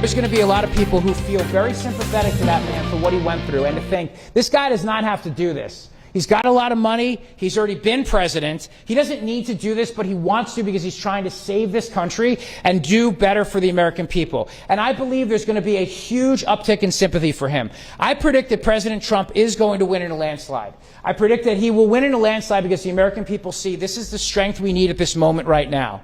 there's going to be a lot of people who feel very sympathetic to that man for what he went through and to think, this guy does not have to do this. He's got a lot of money. He's already been president. He doesn't need to do this, but he wants to because he's trying to save this country and do better for the American people. And I believe there's going to be a huge uptick in sympathy for him. I predict that President Trump is going to win in a landslide. I predict that he will win in a landslide because the American people see this is the strength we need at this moment right now.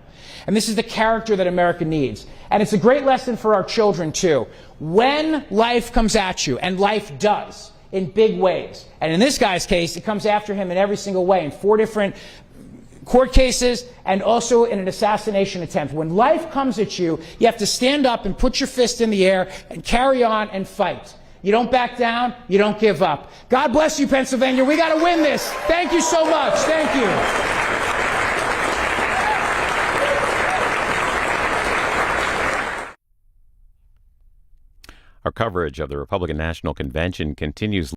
And this is the character that America needs. And it's a great lesson for our children, too. When life comes at you, and life does, in big ways. And in this guy's case, it comes after him in every single way, in 4 different court cases and also in an assassination attempt. When life comes at you, you have to stand up and put your fist in the air and carry on and fight. You don't back down. You don't give up. God bless you, Pennsylvania. We got to win this. Thank you so much. Thank you. Our coverage of the Republican National Convention continues.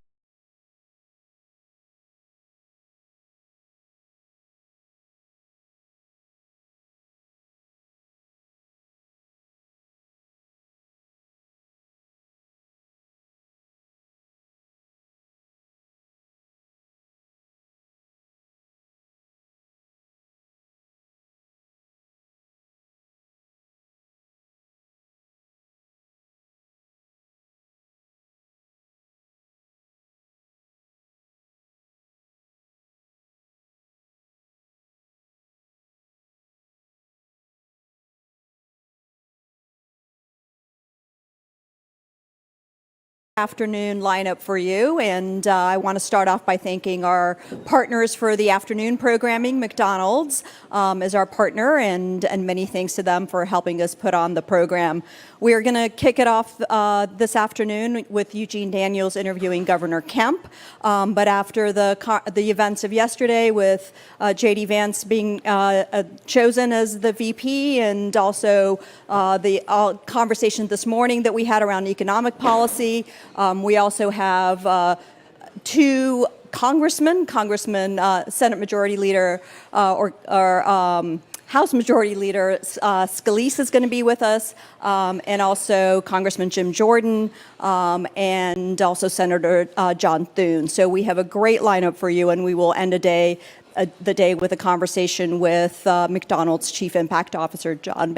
Afternoon lineup for you, and I want to start off by thanking our partners for the afternoon programming. McDonald's is our partner, and many thanks to them for helping us put on the program. We are going to kick it off this afternoon with Eugene Daniels interviewing Governor Kemp, but after the events of yesterday with J.D. Vance being chosen as the VP, and also the conversation this morning that we had around economic policy. We also have 2 congressmen, Senate Majority Leader House Majority Leader Scalise is going to be with us, and also Congressman Jim Jordan, and also Senator John Thune. So we have a great lineup for you, and we will end the day with a conversation with McDonald's Chief Impact Officer John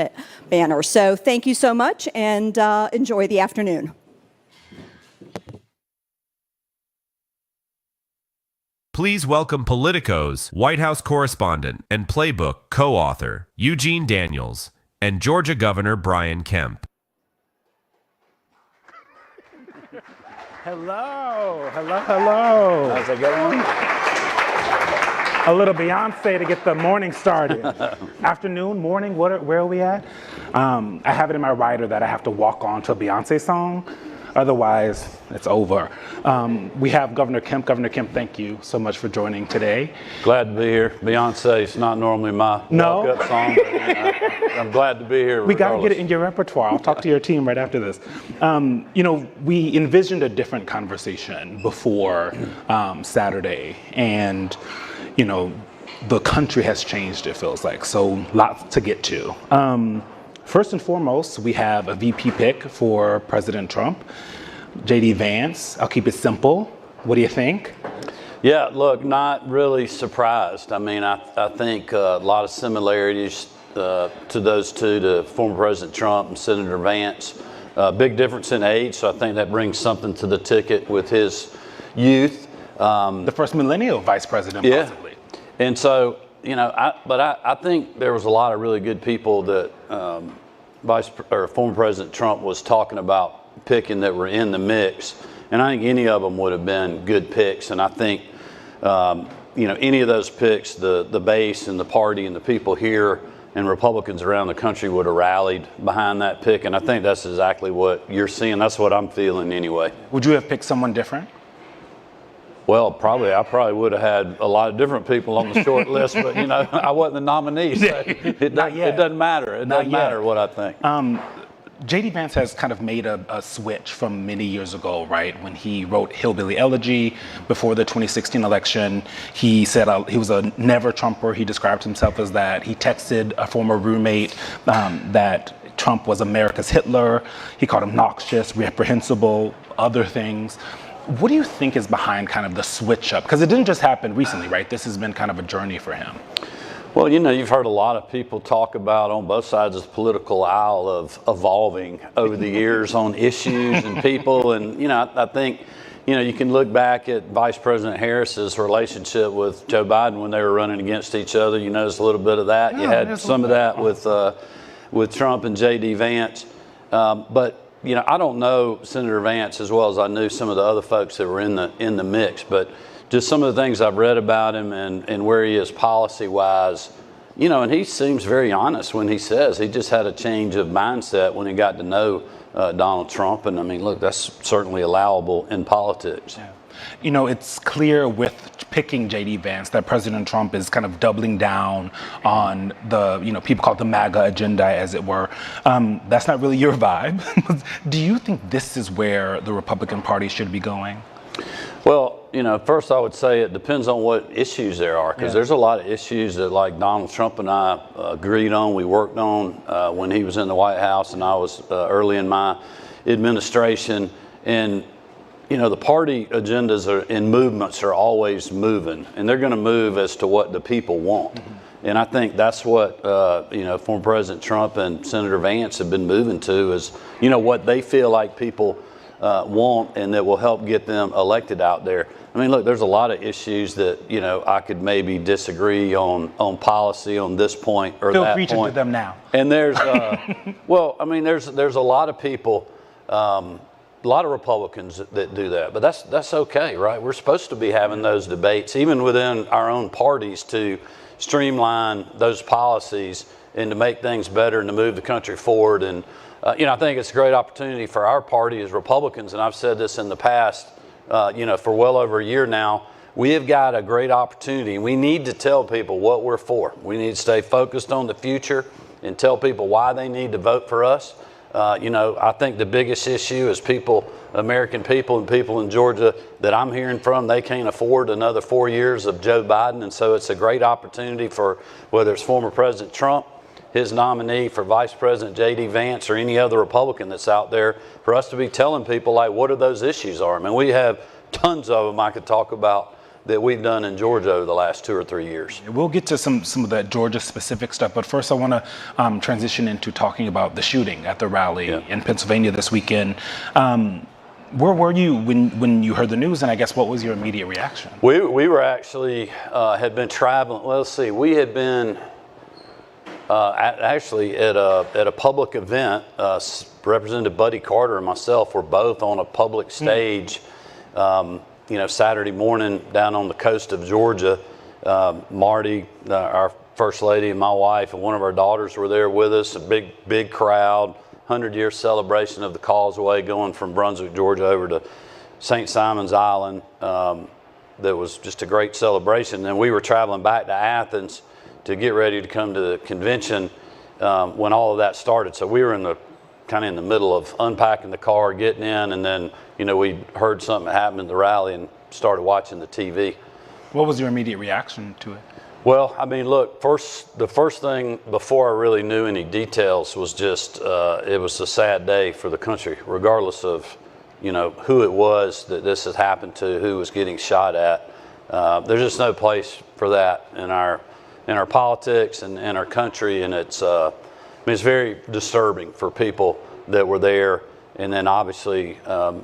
Banner. So thank you so much, and enjoy the afternoon. Please welcome Politico's White House correspondent and Playbook co-author, Eugene Daniels, and Georgia Governor Brian Kemp. Hello. How's it going? A little Beyonce to get the morning started. Afternoon, morning, where are we at? I have it in my rider that I have to walk on to a Beyonce song. Otherwise, it's over. We have Governor Kemp. Governor Kemp, thank you so much for joining today. Glad to be here. Beyonce is not normally my walk-up song, but I'm glad to be here. We got to get it in your repertoire. I'll talk to your team right after this. We envisioned a different conversation before Saturday, and the country has changed, it feels like, so lots to get to. First and foremost, we have a VP pick for President Trump, J.D. Vance. I'll keep it simple. What do you think? Yeah, look, not really surprised. I mean, I think a lot of similarities to those two, to former President Trump and Senator Vance. Big difference in age, so I think that brings something to the ticket with his youth. The first millennial vice president, possibly. And so, I think there was a lot of really good people that former President Trump was talking about picking that were in the mix, and I think any of them would have been good picks. And I think any of those picks, the base and the party and the people here and Republicans around the country would have rallied behind that pick, and I think that's exactly what you're seeing. That's what I'm feeling anyway. Would you have picked someone different? Well, I probably would have had a lot of different people on the short list, but I wasn't the nominee, so it doesn't matter. It doesn't matter what I think. J.D. Vance has kind of made a switch from many years ago, right? When he wrote Hillbilly Elegy before the 2016 election, he said he was a never Trumper. He described himself as that. He texted a former roommate that Trump was America's Hitler. He called him noxious, reprehensible, other things. What do you think is behind kind of the switch up? Because it didn't just happen recently, right? This has been kind of a journey for him. Well, you know, you've heard a lot of people talk about on both sides of the political aisle of evolving over the years on issues and people. And, you know, I think, you know, you can look back at Vice President Harris's relationship with Joe Biden when they were running against each other. You notice a little bit of that. You had some of that with Trump and J.D. Vance. But you know, I don't know Senator Vance as well as I knew some of the other folks that were in the mix, but just some of the things I've read about him and where he is policy-wise, you know, and he seems very honest when he says he just had a change of mindset when he got to know Donald Trump. And I mean, look, that's certainly allowable in politics. Yeah. You know, it's clear with picking J.D. Vance that President Trump is kind of doubling down on the, you know, people call it the MAGA agenda, as it were. That's not really your vibe. Do you think this is where the Republican Party should be going? Well, you know, first I would say it depends on what issues there are, because there's a lot of issues that, like, Donald Trump and I agreed on, we worked on when he was in the White House and I was early in my administration. And you know, the party agendas and movements are always moving, and they're going to move as to what the people want. Mm-hmm. And I think that's what, you know, former President Trump and Senator Vance have been moving to is, you know, what they feel like people want and that will help get them elected out there. I mean, look, there's a lot of issues that, you know, I could maybe disagree on policy on this point or that point. Feel free to them now. And there's, well, I mean, there's a lot of people, a lot of Republicans that do that, but that's okay, right? We're supposed to be having those debates, even within our own parties, to streamline those policies and to make things better and to move the country forward. And you know, I think it's a great opportunity for our party as Republicans, and I've said this in the past, you know, for well over a year now. We have got a great opportunity. We need to tell people what we're for. We need to stay focused on the future and tell people why they need to vote for us. You know, I think the biggest issue is American people and people in Georgia that I'm hearing from, they can't afford another 4 years of Joe Biden. And so it's a great opportunity for whether it's former President Trump, his nominee for Vice President J.D. Vance, or any other Republican that's out there, for us to be telling people, like, what are those issues are. I mean, we have tons of them I could talk about that we've done in Georgia over the last 2 or 3 years. We'll get to some of that Georgia-specific stuff, but first I want to transition into talking about the shooting at the rally in Pennsylvania this weekend. Where were you when you heard the news, and I guess what was your immediate reaction? We were actually, had been traveling, well, let's see, we had been actually at a public event. Representative Buddy Carter and myself were both on a public stage you know, Saturday morning down on the coast of Georgia. Marty, our First Lady, and my wife and one of our daughters were there with us. A big crowd, 100-year celebration of the Causeway going from Brunswick, Georgia over to St. Simon's Island. That was just a great celebration. And we were traveling back to Athens to get ready to come to the convention when all of that started. So we were kind of in the middle of unpacking the car, getting in, and then, you know, we heard something happened at the rally and started watching the TV. What was your immediate reaction to it? Well, I mean, look, the first thing before I really knew any details was just, it was a sad day for the country, regardless of, you know, who it was that this had happened to, who was getting shot at. There's just no place for that in our politics and in our country, and it's very disturbing for people that were there. And then obviously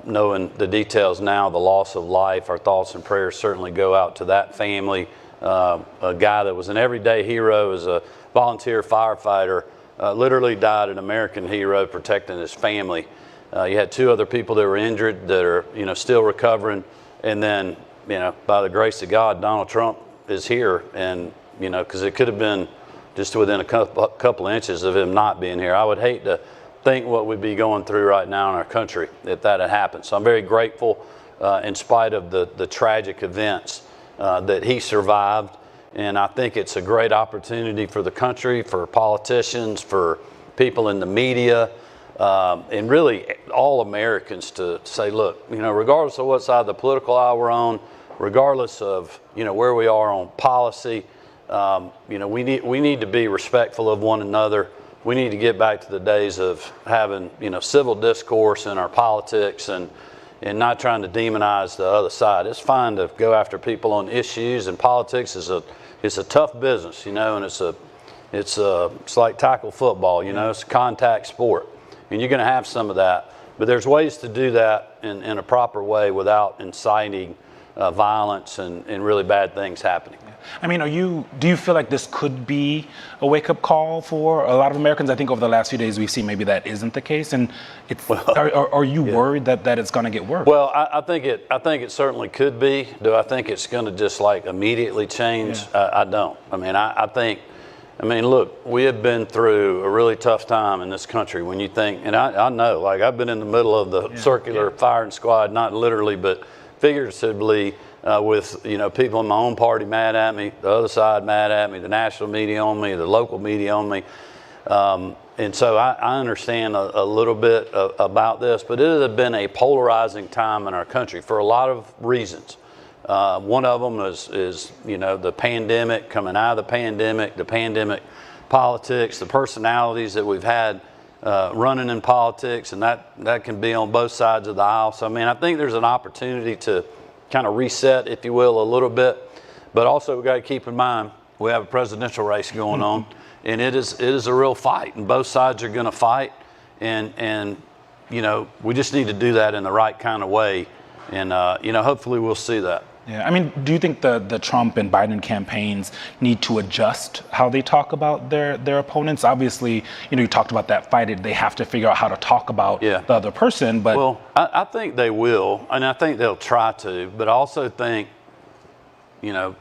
knowing the details now, the loss of life, our thoughts and prayers certainly go out to that family. A guy that was an everyday hero as a volunteer firefighter, literally died an American hero protecting his family. You had 2 other people that were injured that are, you know, still recovering. And then, you know, by the grace of God, Donald Trump is here. And, you know, because it could have been just within a couple inches of him not being here. I would hate to think what we'd be going through right now in our country if that had happened. So I'm very grateful in spite of the tragic events that he survived. And I think it's a great opportunity for the country, for politicians, for people in the media, and really all Americans to say, look, you know, regardless of what side of the political aisle we're on, regardless of, you know, where we are on policy, you know, we need to be respectful of one another, we need to get back to the days of having, civil discourse in our politics and not trying to demonize the other side. It's fine to go after people on issues, and politics is a tough business, and it's like tackle football, it's a contact sport, and you're going to have some of that. But there's ways to do that in a proper way without inciting violence and really bad things happening. I mean, do you feel like this could be a wake-up call for a lot of Americans? I think over the last few days we've seen maybe that isn't the case, and are you worried that it's going to get worse? Well, I think it certainly could be. Do I think it's going to just like immediately change? Yeah. I don't. I mean, look, we have been through a really tough time in this country. When you think, and I know, like I've been in the middle of the circular firing squad, not literally, but figuratively. With people in my own party mad at me, the other side mad at me, the national media on me, the local media on me, and so I understand a little bit about this, but it has been a polarizing time in our country for a lot of reasons. One of them is the pandemic, coming out of the pandemic politics, the personalities that we've had running in politics, and that can be on both sides of the aisle. So I think there's an opportunity to kind of reset, if you will, a little bit. But also, we got to keep in mind we have a presidential race going on, and it is a real fight, and both sides are going to fight, and we just need to do that in the right kind of way, and hopefully we'll see that. Yeah, do you think the Trump and Biden campaigns need to adjust how they talk about their opponents? Obviously, you talked about that fight. They have to figure out how to talk about the other person. But well, I think they will, and I think they'll try to. But I also think,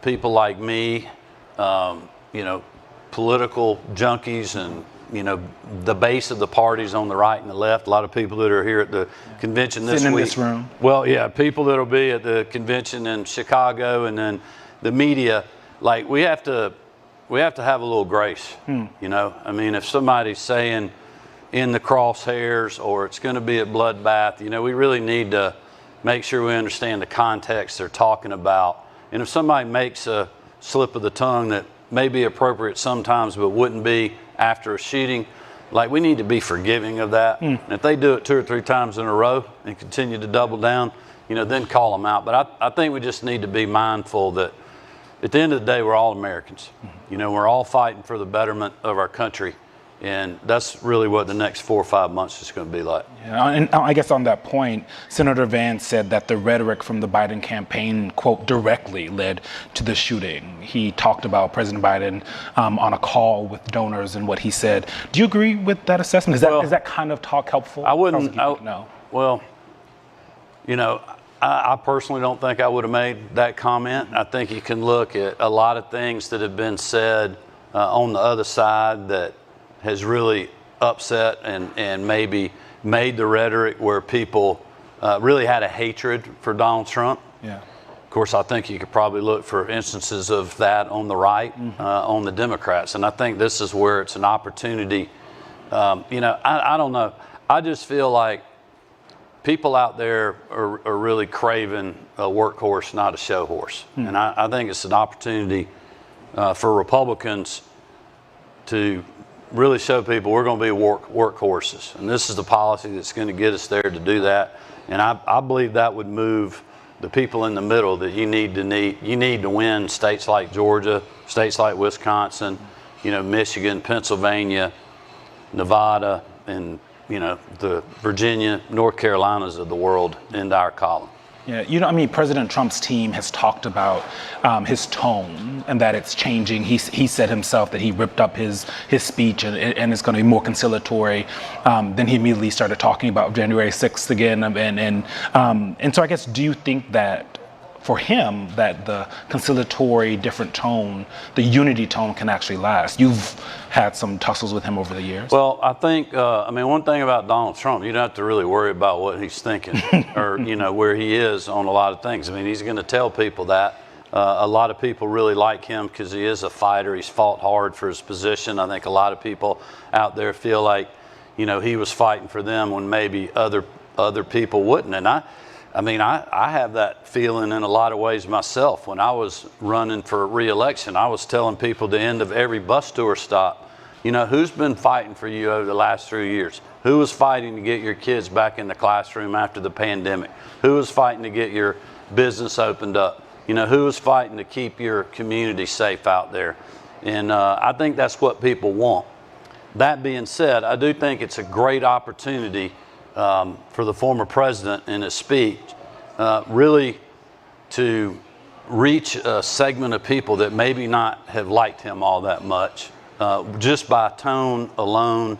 people like me, political junkies and the base of the parties on the right and the left, a lot of people that are here at the convention this week. Sitting in this room. Well, yeah, people that'll be at the convention in Chicago, and then the media, like we have to have a little grace. If somebody's saying in the crosshairs or it's going to be a bloodbath, we really need to make sure we understand the context they're talking about. And if somebody makes a slip of the tongue that may be appropriate sometimes but wouldn't be after a shooting, like we need to be forgiving of that. And if they do it 2 or 3 times in a row and continue to double down, then call them out. But I think we just need to be mindful that at the end of the day, we're all Americans. We're all fighting for the betterment of our country. And that's really what the next 4 or 5 months is going to be like. Yeah, and I guess on that point, Senator Vance said that the rhetoric from the Biden campaign, quote, directly led to the shooting. He talked about President Biden on a call with donors and what he said. Do you agree with that assessment? Is that kind of talk helpful? I wouldn't. No. Well, I personally don't think I would have made that comment. I think you can look at a lot of things that have been said on the other side that has really upset and maybe made the rhetoric where people really had a hatred for Donald Trump. Yeah. Of course, I think you could probably look for instances of that on the right, on the Democrats. And I think this is where it's an opportunity. I don't know. I just feel like people out there are really craving a workhorse, not a show horse. And I think it's an opportunity for Republicans to really show people we're going to be workhorses, and this is the policy that's going to get us there to do that. And I believe that would move the people in the middle that you need to win states like Georgia, states like Wisconsin, Michigan, Pennsylvania, Nevada, and the Virginia, North Carolinas of the world into our column. Yeah, President Trump's team has talked about his tone and that it's changing. He said himself that he ripped up his speech and it's going to be more conciliatory. Then he immediately started talking about January 6th again. And so I guess, do you think that for him that the conciliatory, different tone, the unity tone can actually last? You've had some tussles with him over the years. Well, I think, one thing about Donald Trump, you don't have to really worry about what he's thinking or, where he is on a lot of things. He's going to tell people that. A lot of people really like him because he is a fighter. He's fought hard for his position. I think a lot of people out there feel like, he was fighting for them when maybe other people wouldn't. And I have that feeling in a lot of ways myself. When I was running for re-election, I was telling people at the end of every bus tour stop, You know, who's been fighting for you over the last 3 years? Who was fighting to get your kids back in the classroom after the pandemic? Who was fighting to get your business opened up? You know, who was fighting to keep your community safe out there? And I think that's what people want. That being said, I do think it's a great opportunity for the former president in his speech, really to reach a segment of people that maybe not have liked him all that much, just by tone alone,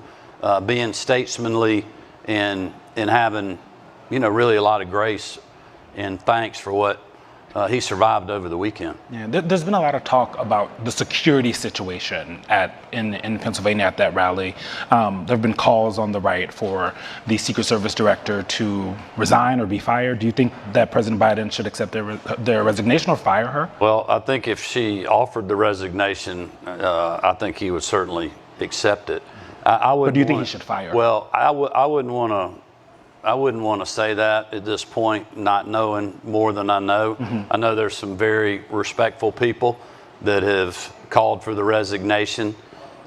being statesmanly and having, you know, really a lot of grace and thanks for what he survived over the weekend. Yeah, there's been a lot of talk about the security situation in Pennsylvania at that rally. There have been calls on the right for the Secret Service director to resign or be fired. Do you think that President Biden should accept their resignation or fire her? Well, I think if she offered the resignation, I think he would certainly accept it. But do you think he should fire her? Well, I wouldn't want to say that at this point, not knowing more than I know. I know there's some very respectful people that have called for the resignation.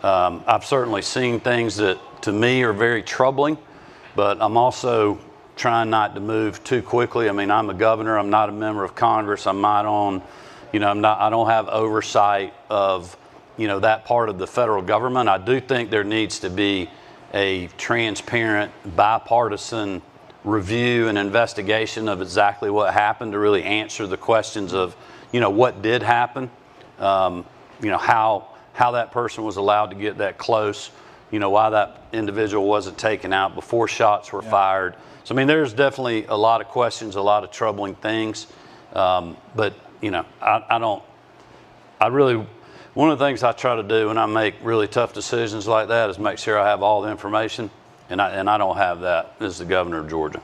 I've certainly seen things that to me are very troubling, but I'm also trying not to move too quickly. I mean, I'm a governor, I'm not a member of Congress, I'm not on, you know, I don't have oversight of, you know, that part of the federal government. I do think there needs to be a transparent, bipartisan review and investigation of exactly what happened to really answer the questions of, you know, what did happen, you know, how that person was allowed to get that close, you know, why that individual wasn't taken out before shots were fired. So, I mean, there's definitely a lot of questions, a lot of troubling things. But, you know, one of the things I try to do when I make really tough decisions like that is make sure I have all the information, and I don't have that as the governor of Georgia.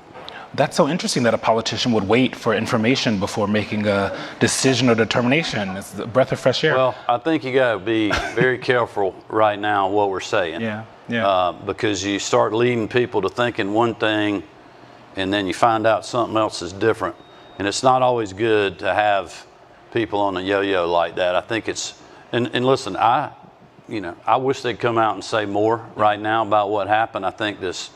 That's so interesting that a politician would wait for information before making a decision or determination. It's a breath of fresh air. Well, I think you got to be very careful right now what we're saying. Because you start leading people to thinking one thing, and then you find out something else is different. And it's not always good to have people on a yo-yo like that. I think it's, and listen, I wish they'd come out and say more right now about what happened. I think this,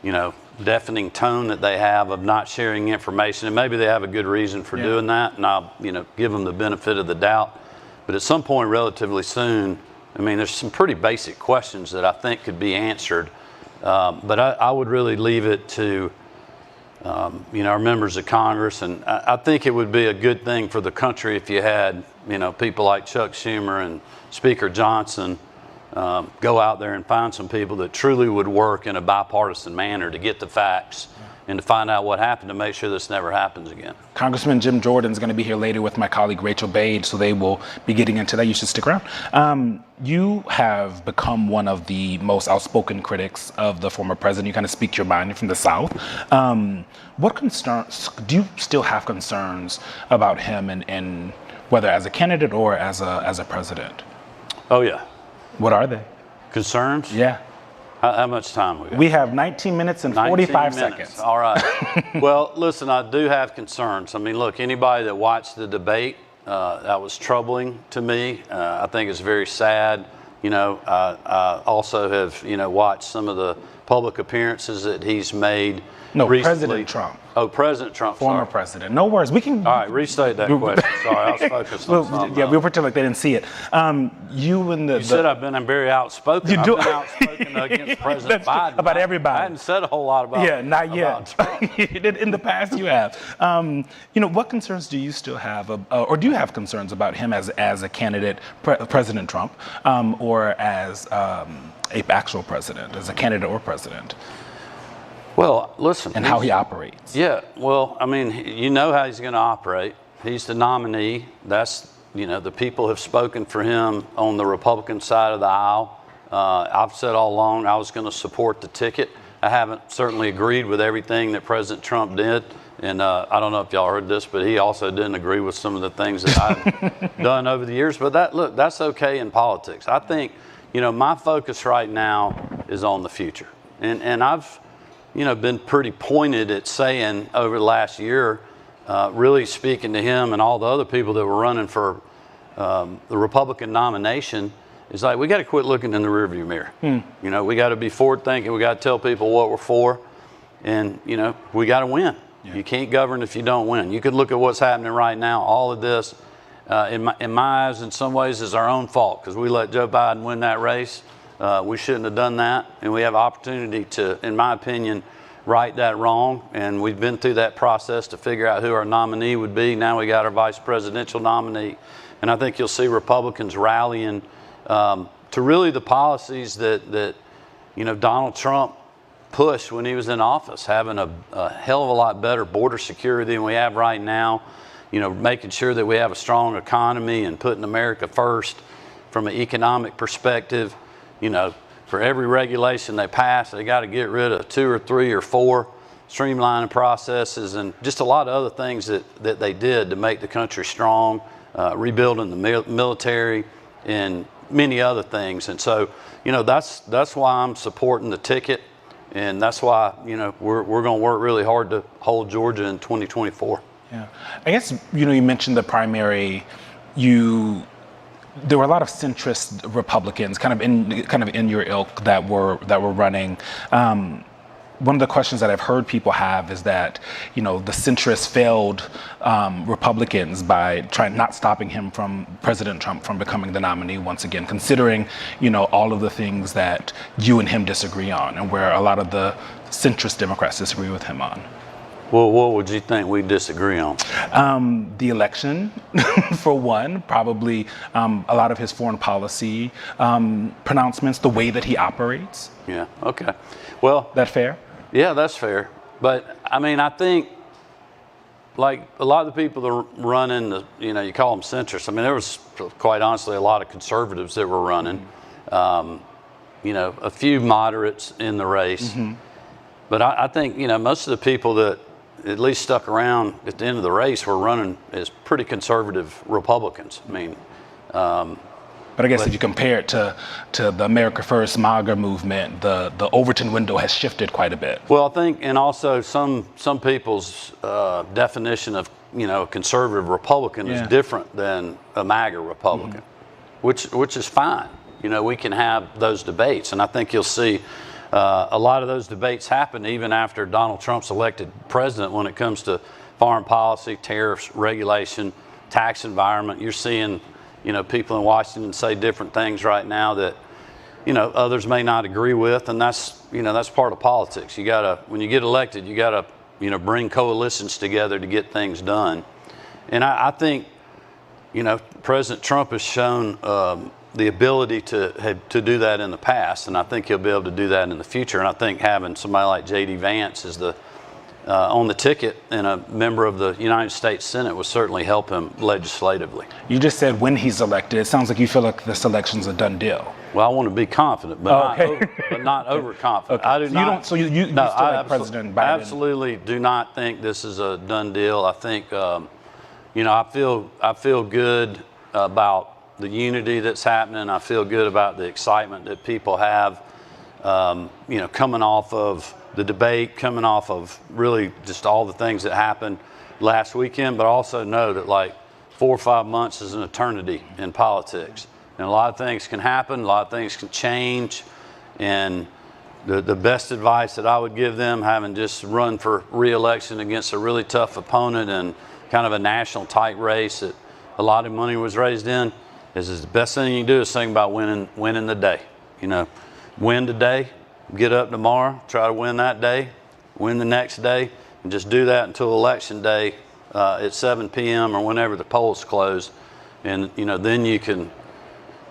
you know, deafening tone that they have of not sharing information, and maybe they have a good reason for doing that, and I'll, you know, give them the benefit of the doubt. But at some point relatively soon, I mean, there's some pretty basic questions that I think could be answered. But I would really leave it to, you know, our members of Congress, and I think it would be a good thing for the country if you had, you know, people like Chuck Schumer and Speaker Johnson go out there and find some people that truly would work in a bipartisan manner to get the facts and to find out what happened to make sure this never happens again. Congressman Jim Jordan is going to be here later with my colleague Rachel Bade, so they will be getting into that. You should stick around. You have become one of the most outspoken critics of the former president. You kind of speak your mind. You're from the South. What concerns, do you still have concerns about him and whether as a candidate or as a president? Oh, yeah. What are they? Concerns? Yeah. How much time we got? We have 19 minutes and 45 minutes. seconds. All right. Well, listen, I do have concerns. I mean, look, anybody that watched the debate, that was troubling to me. I think it's very sad. You know, I also have, you know, watched some of the public appearances that he's made. No, recently. President Trump. Oh, President Trump. Former president. No worries. We can. All right, restate that question. Sorry, I was focused on something. Yeah, we'll pretend like they didn't see it. You said I'm very outspoken. You do. I've been outspoken against President Biden. About everybody. I hadn't said a whole lot about. Yeah, not yet. Trump. In the past, you have. You know, what concerns do you still have, or do you have concerns about him as a candidate, President Trump, or as a actual president, as a candidate or president? Well, listen. And how he operates. Yeah, well, I mean, you know how he's going to operate. He's the nominee. That's, you know, the people have spoken for him on the Republican side of the aisle. I've said all along I was going to support the ticket. I haven't certainly agreed with everything that President Trump did. And I don't know if y'all heard this, but he also didn't agree with some of the things that I've done over the years. But that's okay in politics. I think, you know, my focus right now is on the future. And I've, you know, been pretty pointed at saying over the last year, really speaking to him and all the other people that were running for the Republican nomination, is like we got to quit looking in the rearview mirror. You know, we got to be forward thinking. We got to tell people what we're for, and you know, we got to win. You can't govern if you don't win. You could look at what's happening right now. All of this, in my eyes, in some ways, is our own fault because we let Joe Biden win that race. We shouldn't have done that, and we have opportunity to, in my opinion, right that wrong. And we've been through that process to figure out who our nominee would be. Now we got our vice presidential nominee, and I think you'll see Republicans rallying to really the policies that you know Donald Trump pushed when he was in office, having a hell of a lot better border security than we have right now. You know, making sure that we have a strong economy and putting America first from an economic perspective. You know, for every regulation they pass, they got to get rid of 2 or 3 or 4 streamlining processes and just a lot of other things that they did to make the country strong, rebuilding the military and many other things. And so, you know, that's why I'm supporting the ticket, and that's why, you know, we're going to work really hard to hold Georgia in 2024. Yeah, I guess, you know, you mentioned the primary. There were a lot of centrist Republicans, kind of in your ilk, that were running. One of the questions that I've heard people have is that, you know, the centrists failed Republicans by not stopping President Trump from becoming the nominee once again, considering, you know, all of the things that you and him disagree on, and where a lot of the centrist Democrats disagree with him on. Well, what would you think we disagree on? The election, for one, probably a lot of his foreign policy pronouncements, the way that he operates. Yeah, okay. Well, that fair? Yeah, that's fair. But I mean, I think like a lot of the people that run in the, you know, you call them centrists. I mean, there was quite honestly a lot of conservatives that were running, you know, a few moderates in the race. But I think, you know, most of the people that at least stuck around at the end of the race were running as pretty conservative Republicans. I mean, but I guess if you compare it to the America First MAGA movement, the Overton window has shifted quite a bit. Well, I think, and also some people's definition of, you know, conservative Republican is different than a MAGA Republican, which is fine. You know, we can have those debates, and I think you'll see a lot of those debates happen even after Donald Trump's elected president when it comes to foreign policy, tariffs, regulation, tax environment. You're seeing, you know, people in Washington say different things right now that, you know, others may not agree with, and that's, you know, that's part of politics. You gotta, when you get elected, you gotta, you know, bring coalitions together to get things done. And I think, you know, President Trump has shown the ability to do that in the past, and I think he'll be able to do that in the future. And I think having somebody like J.D. Vance as the on the ticket and a member of the United States Senate would certainly help him legislatively. You just said when he's elected. It sounds like you feel like this election's a done deal. Well, I want to be confident, but not overconfident. Okay. I do not. So you still like President Biden? I absolutely do not think this is a done deal. I think, you know, I feel good about the unity that's happening. I feel good about the excitement that people have, you know, coming off of the debate, coming off of really just all the things that happened last weekend, but also know that like 4 or 5 months is an eternity in politics. And a lot of things can happen, a lot of things can change. And the best advice that I would give them, having just run for re-election against a really tough opponent and kind of a national tight race that a lot of money was raised in, is the best thing you can do is think about winning the day. You know, win today, get up tomorrow, try to win that day, win the next day, and just do that until election day at 7 p.m. or whenever the polls close. And, you know, then you can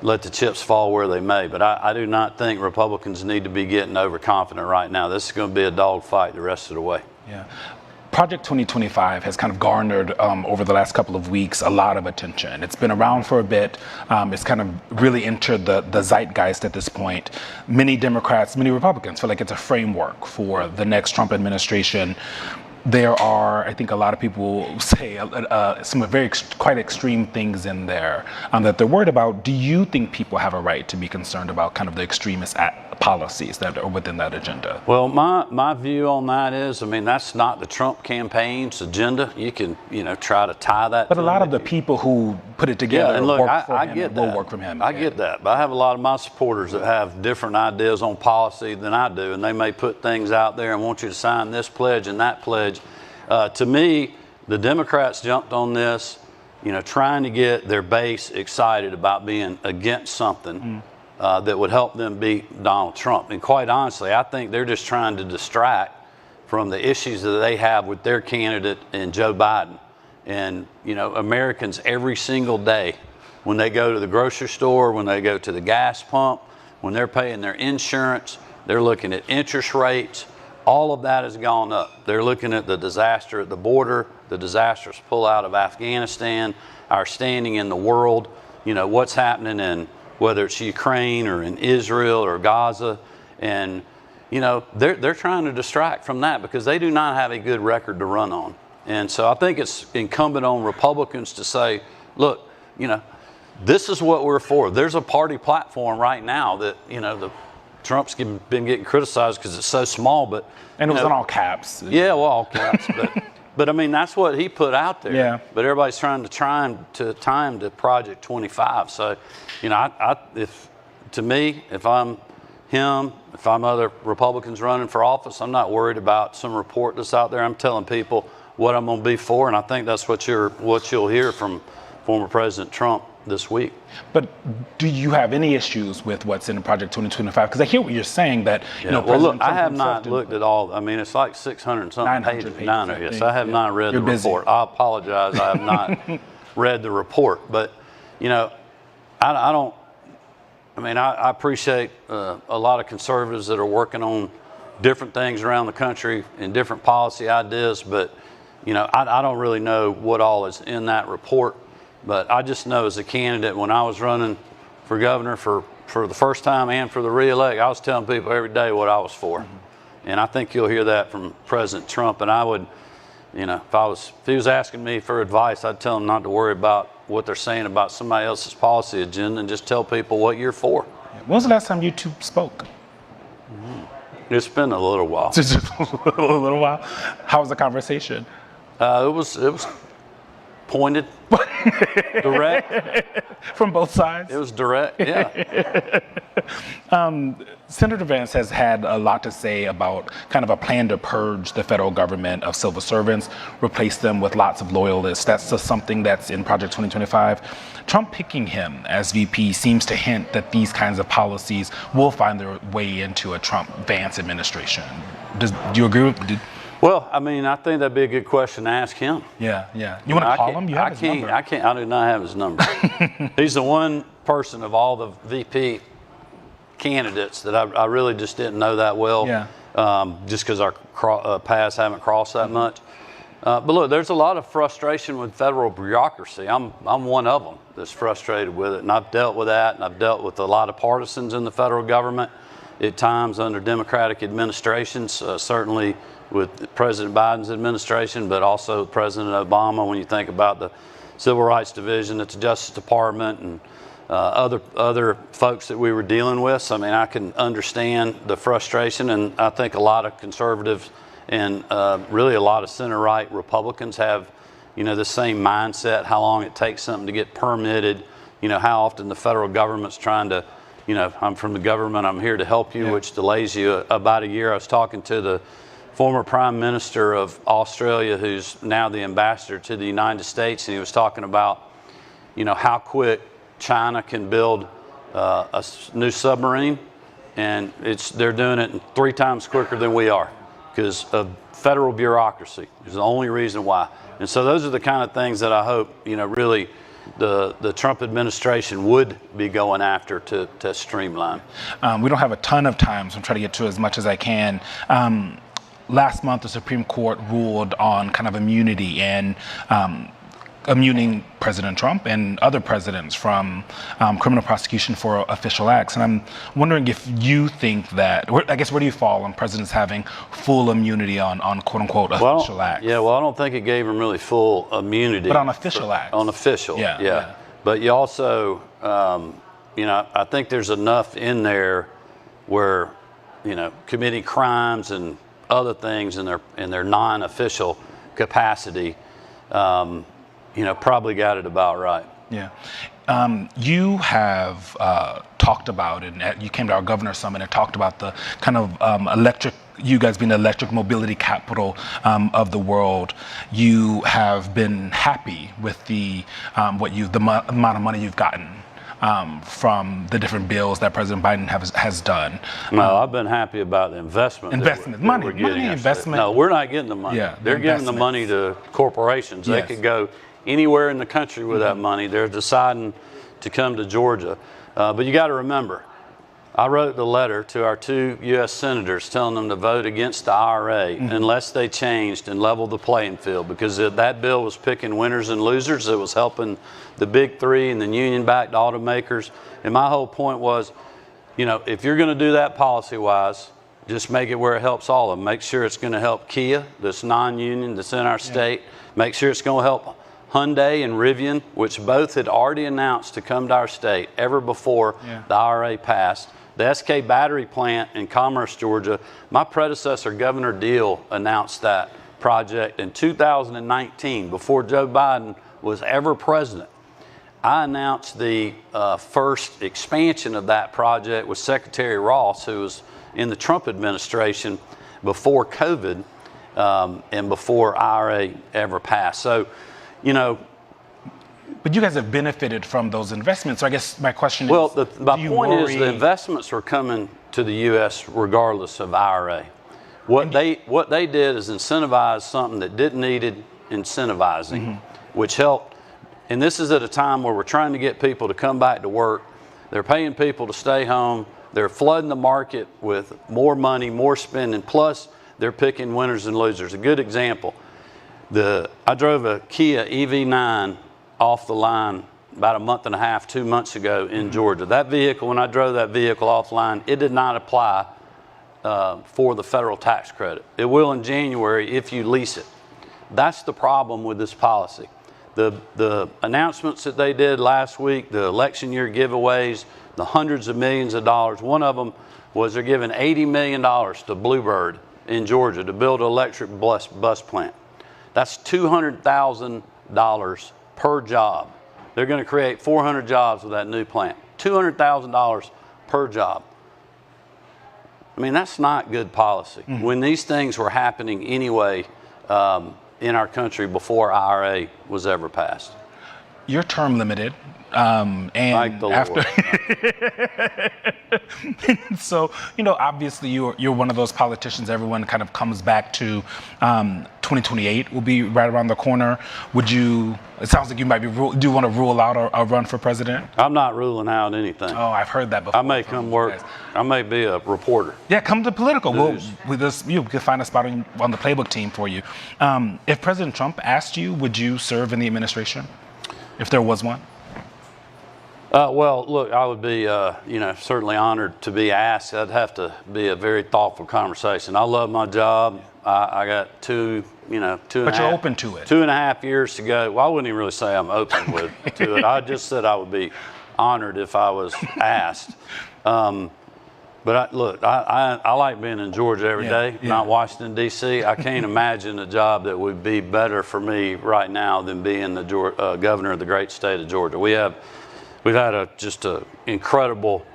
let the chips fall where they may. But I do not think Republicans need to be getting overconfident right now. This is going to be a dogfight the rest of the way. Yeah. Project 2025 has kind of garnered over the last couple of weeks a lot of attention. It's been around for a bit. It's kind of really entered the zeitgeist at this point. Many Democrats, many Republicans feel like it's a framework for the next Trump administration. there are, I think a lot of people say some quite extreme things in there that they're worried about. Do you think people have a right to be concerned about kind of the extremist policies that are within that agenda? Well, my view on that is, I mean, that's not the Trump campaign's agenda. You can, try to tie that. But a lot of the people who put it together work for him and will work from him. I get that, but I have a lot of my supporters that have different ideas on policy than I do, and they may put things out there and want you to sign this pledge and that pledge. To me, the Democrats jumped on this, trying to get their base excited about being against something that would help them beat Donald Trump. And quite honestly, I think they're just trying to distract from the issues that they have with their candidate and Joe Biden. And, Americans every single day, when they go to the grocery store, when they go to the gas pump, when they're paying their insurance, they're looking at interest rates. All of that has gone up. They're looking at the disaster at the border, the disastrous pullout of Afghanistan, our standing in the world, what's happening in whether it's Ukraine or in Israel or Gaza. And, they're trying to distract from that because they do not have a good record to run on. And so I think it's incumbent on Republicans to say, look, this is what we're for. There's a party platform right now that, the Trump's been getting criticized because it's so small, but and it was in all caps. Yeah, well, all caps, but I mean that's what he put out there. Yeah. But everybody's trying to tie him to Project 25. So, if I'm him, if I'm other Republicans running for office, I'm not worried about some report that's out there. I'm telling people what I'm going to be for, and I think that's what you'll hear from former President Trump this week. But do you have any issues with what's in Project 2025? Because I hear what you're saying that, well, look, I have not looked at all. I mean, it's like 600 something pages. Yes, I have not read the report. I apologize. I have not read the report. But, I appreciate a lot of conservatives that are working on different things around the country and different policy ideas. But, I don't really know what all is in that report. But I just know as a candidate, when I was running for governor for the first time and for the re-elect, I was telling people every day what I was for. And I think you'll hear that from President Trump. And I would, if he was asking me for advice, I'd tell him not to worry about what they're saying about somebody else's policy agenda and just tell people what you're for. When was the last time you two spoke? It's been a little while. Just a little while? How was the conversation? It was pointed, direct. From both sides? It was direct, yeah. Senator Vance has had a lot to say about kind of a plan to purge the federal government of civil servants, replace them with lots of loyalists. That's just something that's in Project 2025. Trump picking him as VP seems to hint that these kinds of policies will find their way into a Trump-Vance administration. Do you agree with? Well, I think that'd be a good question to ask him. Yeah. You want to call him? You have his number. I do not have his number. He's the one person of all the VP candidates that I really just didn't know that well. Yeah. Just because our paths haven't crossed that much. But look, there's a lot of frustration with federal bureaucracy. I'm one of them that's frustrated with it, and I've dealt with that, and I've dealt with a lot of partisans in the federal government at times under Democratic administrations, certainly with President Biden's administration, but also President Obama when you think about the Civil Rights Division at the Justice Department and other folks that we were dealing with. So, I can understand the frustration, and I think a lot of conservatives and really a lot of center-right Republicans have, the same mindset, how long it takes something to get permitted, how often the federal government's trying to, I'm from the government, I'm here to help you, which delays you about a year. I was talking to the former Prime Minister of Australia, who's now the ambassador to the United States, and he was talking about, how quick China can build a new submarine, and they're doing it 3 times quicker than we are because of federal bureaucracy is the only reason why. And so those are the kind of things that I hope, really the Trump administration would be going after to streamline. We don't have a ton of time, so I'm trying to get to as much as I can. Last month, the Supreme Court ruled on kind of immunity and immuning President Trump and other presidents from criminal prosecution for official acts. And I'm wondering if you think that, I guess, where do you fall on presidents having full immunity on quote unquote official acts? Yeah, well, I don't think it gave him really full immunity. But on official acts. On official, yeah. But you also, I think there's enough in there where, committing crimes and other things in their non-official capacity, probably got it about right. Yeah. You have talked about, and you came to our Governor Summit and talked about the kind of you guys being the electric mobility capital of the world. You have been happy with the amount of money you've gotten from the different bills that President Biden has done. No, I've been happy about the investment. Money, investment. No, we're not getting the money. Yeah, they're giving the money to corporations. Yes. They could go anywhere in the country with that money. They're deciding to come to Georgia. But you got to remember, I wrote the letter to our 2 U.S. senators telling them to vote against the IRA unless they changed and leveled the playing field, because that bill was picking winners and losers. It was helping the big three and the union-backed automakers. And my whole point was, if you're going to do that policy-wise, just make it where it helps all of them. Make sure it's going to help Kia, that's non-union, that's in our state. Make sure it's going to help Hyundai and Rivian, which both had already announced to come to our state ever before the IRA passed. The SK battery plant in Commerce, Georgia, my predecessor, Governor Deal, announced that project in 2019, before Joe Biden was ever president. I announced the first expansion of that project with Secretary Ross, who was in the Trump administration before COVID and before IRA ever passed. So, But you guys have benefited from those investments. So I guess my question is, well, my point is the investments are coming to the U.S. regardless of IRA. What they did is incentivize something that didn't need incentivizing, which helped. And this is at a time where we're trying to get people to come back to work. They're paying people to stay home. They're flooding the market with more money, more spending, plus they're picking winners and losers. A good example, I drove a Kia EV9 off the line about a month and a half, 2 months ago in Georgia. That vehicle, when I drove that vehicle offline, it did not apply for the federal tax credit. It will in January if you lease it. That's the problem with this policy. The announcements that they did last week, the election year giveaways, the hundreds of millions of dollars, one of them was they're giving $80 million to Bluebird in Georgia to build an electric bus plant. That's $200,000 per job. They're going to create 400 jobs with that new plant. $200,000 per job. I mean, that's not good policy. When these things were happening anyway in our country before IRA was ever passed. You're term limited, and after so obviously you're one of those politicians. Everyone kind of comes back to 2028 will be right around the corner. Would you? It sounds like you might be. Do you want to rule out a run for president? I'm not ruling out anything. Oh, I've heard that before. I may come work. I may be a reporter. Yeah, come to Political. We can find a spot on the playbook team for you. If President Trump asked you, would you serve in the administration? If there was one? Well, look, I would be, certainly honored to be asked. That'd have to be a very thoughtful conversation. I love my job. I got two and a half. But you're open to it. 2.5 years to go. Well, I wouldn't even really say I'm open to it. I just said I would be honored if I was asked. But I like being in Georgia every day, not Washington, D.C. I can't imagine a job that would be better for me right now than being the governor of the great state of Georgia. We've had just an incredible,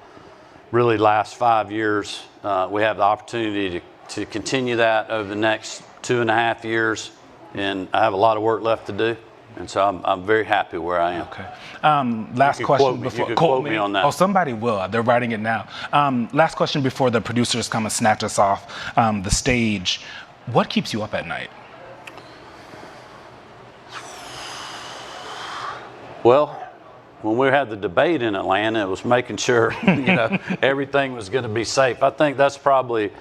really last 5 years. We have the opportunity to continue that over the next 2.5 years, and I have a lot of work left to do. And so I'm very happy where I am. Okay. Last question before. You quote me on that. Oh, somebody will. They're writing it now. Last question before the producers come and snatch us off the stage. What keeps you up at night? Well, when we had the debate in Atlanta, it was making sure everything was going to be safe. I think that's probably,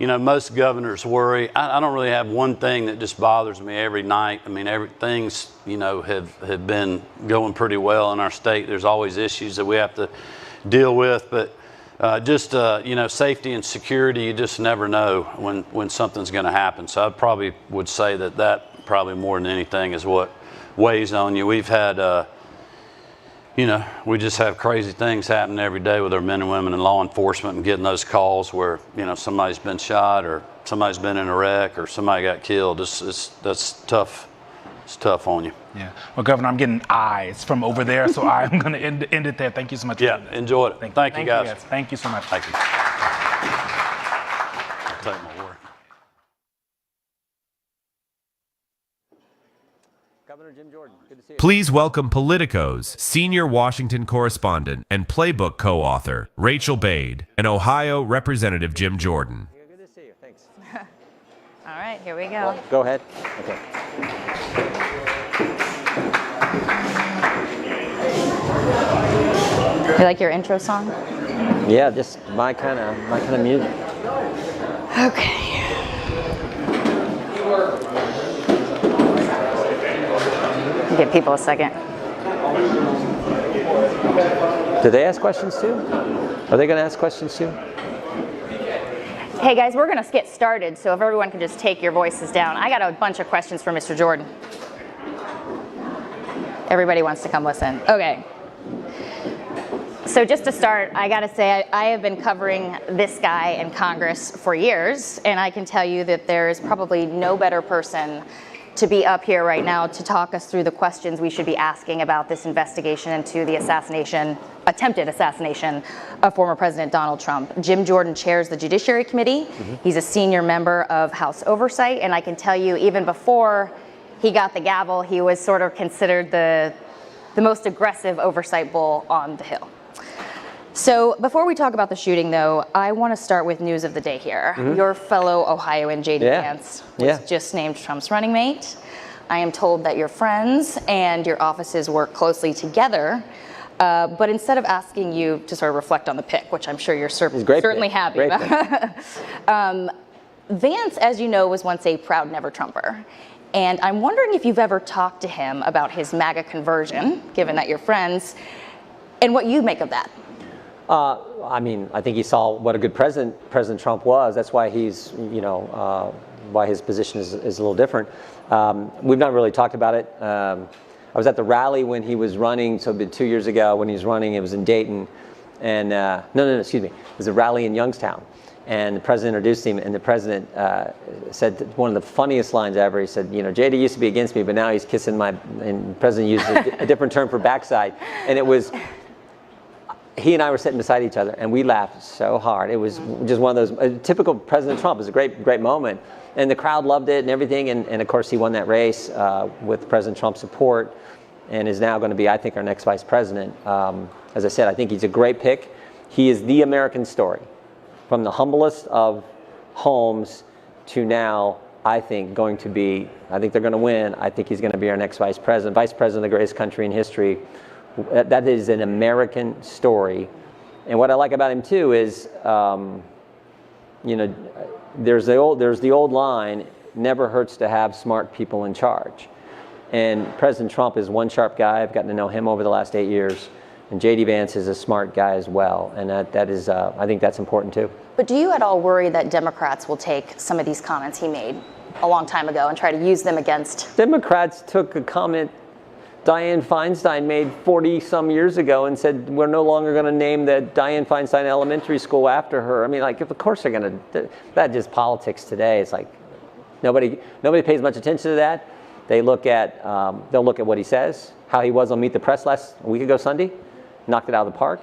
you know, most governors worry. I don't really have one thing that just bothers me every night. I mean, things, you know, have been going pretty well in our state. There's always issues that we have to deal with, but you know, safety and security, you just never know when something's going to happen. So I probably would say that probably more than anything is what weighs on you. We've had, you know, we just have crazy things happening every day with our men and women in law enforcement, and getting those calls where, you know, somebody's been shot or somebody's been in a wreck or somebody got killed. That's tough. It's tough on you. Yeah. Well, Governor, I'm getting eyes from over there, so I'm going to end it there. Thank you so much. Yeah, enjoy it. Thank you, guys. Thank you so much. Thank you. I'll take my word. Governor Jim Jordan, good to see you. Please welcome Politico's senior Washington correspondent and playbook co-author, Rachel Bade, and Ohio Representative Jim Jordan. Good to see you. Thanks. All right, here we go. Go ahead. Okay. You like your intro song? Yeah, just my kind of music. Okay. Give people a second. Do they ask questions too? Are they going to ask questions too? Hey guys, we're going to get started, so if everyone can just take your voices down. I got a bunch of questions for Mr. Jordan. Everybody wants to come listen. Okay. So just to start, I got to say I have been covering this guy in Congress for years, and I can tell you that there is probably no better person to be up here right now to talk us through the questions we should be asking about this investigation into the attempted assassination of former President Donald Trump. Jim Jordan chairs the Judiciary Committee. He's a senior member of House Oversight, and I can tell you even before he got the gavel, he was sort of considered the most aggressive oversight bull on the Hill. So before we talk about the shooting, though, I want to start with news of the day here. Your fellow Ohioan, J.D. Vance, was just named Trump's running mate. I am told that you're friends and your offices work closely together. But instead of asking you to sort of reflect on the pick, which I'm sure you're certainly happy about, Vance, as you know, was once a proud never Trumper. And I'm wondering if you've ever talked to him about his MAGA conversion, given that you're friends, and what you make of that. I mean, I think he saw what a good President Trump was. That's why he's, you know, why his position is a little different. We've not really talked about it. I was at the rally when he was running, so it'd been 2 years ago when he was running. It was in Dayton, and excuse me. It was a rally in Youngstown, and the president introduced him, and the president said one of the funniest lines ever. He said, you know, JD used to be against me, but now he's kissing my, and the president used a different term for backside, and it was. He and I were sitting beside each other, and we laughed so hard. It was just one of those typical President Trump. It was a great moment, and the crowd loved it and everything. And of course, he won that race with President Trump's support, and is now going to be, I think, our next vice president. As I said, I think he's a great pick. He is the American story, from the humblest of homes to now. I think going to be. I think they're going to win. I think he's going to be our next vice president of the greatest country in history. That is an American story. And what I like about him too is, you know, there's the old line, never hurts to have smart people in charge. And President Trump is one sharp guy. I've gotten to know him over the last 8 years. And J.D. Vance is a smart guy as well. And that is, I think that's important too. But do you at all worry that Democrats will take some of these comments he made a long time ago and try to use them against? Democrats took a comment Dianne Feinstein made 40-some years ago and said, we're no longer going to name the Dianne Feinstein Elementary School after her. I mean, like, of course they're going to. That's just politics today. It's like nobody pays much attention to that. They'll look at what he says, how he was on Meet the Press a week ago Sunday, knocked it out of the park.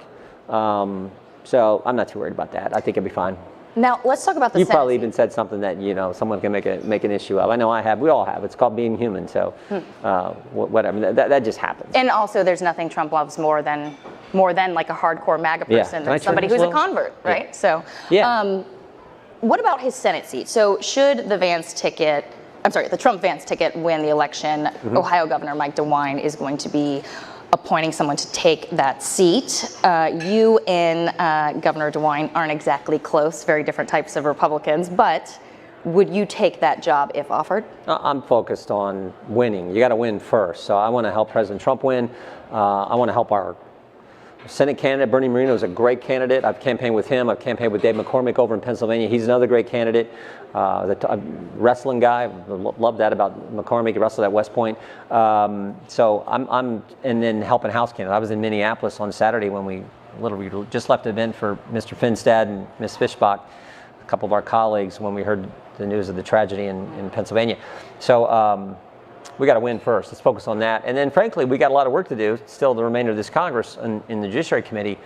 So I'm not too worried about that. I think it'll be fine. Now, let's talk about the You Senate probably seat. even said something that, you know, someone can make an issue of. I know I have. We all have. It's called being human. So whatever. That just happens. And also, there's nothing Trump loves more than like a hardcore MAGA person than somebody who's a convert, right? Yeah. So, what about his Senate seat? So, should the Trump Vance ticket win the election, Ohio Governor Mike DeWine is going to be appointing someone to take that seat. You and Governor DeWine aren't exactly close, very different types of Republicans, but would you take that job if offered? I'm focused on winning. You got to win first. So I want to help President Trump win. I want to help our Senate candidate. Bernie Moreno is a great candidate. I've campaigned with him. I've campaigned with Dave McCormick over in Pennsylvania. He's another great candidate. The wrestling guy. Love that about McCormick. He wrestled at West Point. So I'm and then helping House candidate. I was in Minneapolis on Saturday when we just left an event for Mr. Finstad and Ms. Fishbach, a couple of our colleagues, when we heard the news of the tragedy in Pennsylvania. So we got to win first. Let's focus on that. And then, frankly, we got a lot of work to do still the remainder of this Congress in the Judiciary Committee,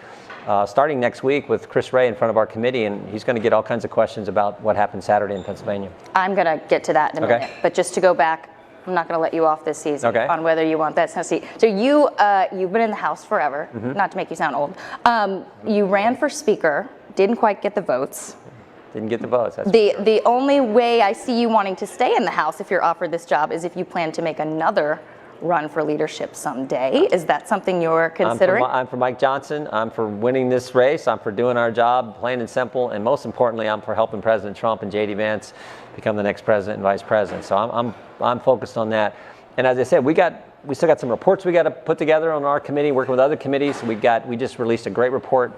starting next week with Chris Wray in front of our committee, and he's going to get all kinds of questions about what happened Saturday in Pennsylvania. I'm going to get to that in a minute. But just to go back, I'm not going to let you off this season on whether you want that seat. So you've been in the House forever, not to make you sound old. You ran for Speaker, didn't quite get the votes. Didn't get the votes. That's The only way I see you wanting to stay in the House if you're offered this job is if you plan to make another run for leadership someday. Is that something you're considering? I'm for Mike Johnson. I'm for winning this race. I'm for doing our job, plain and simple. And most importantly, I'm for helping President Trump and J.D. Vance become the next president and vice president. So I'm focused on that. And as I said, we still got some reports we got to put together on our committee, working with other committees. We just released a great report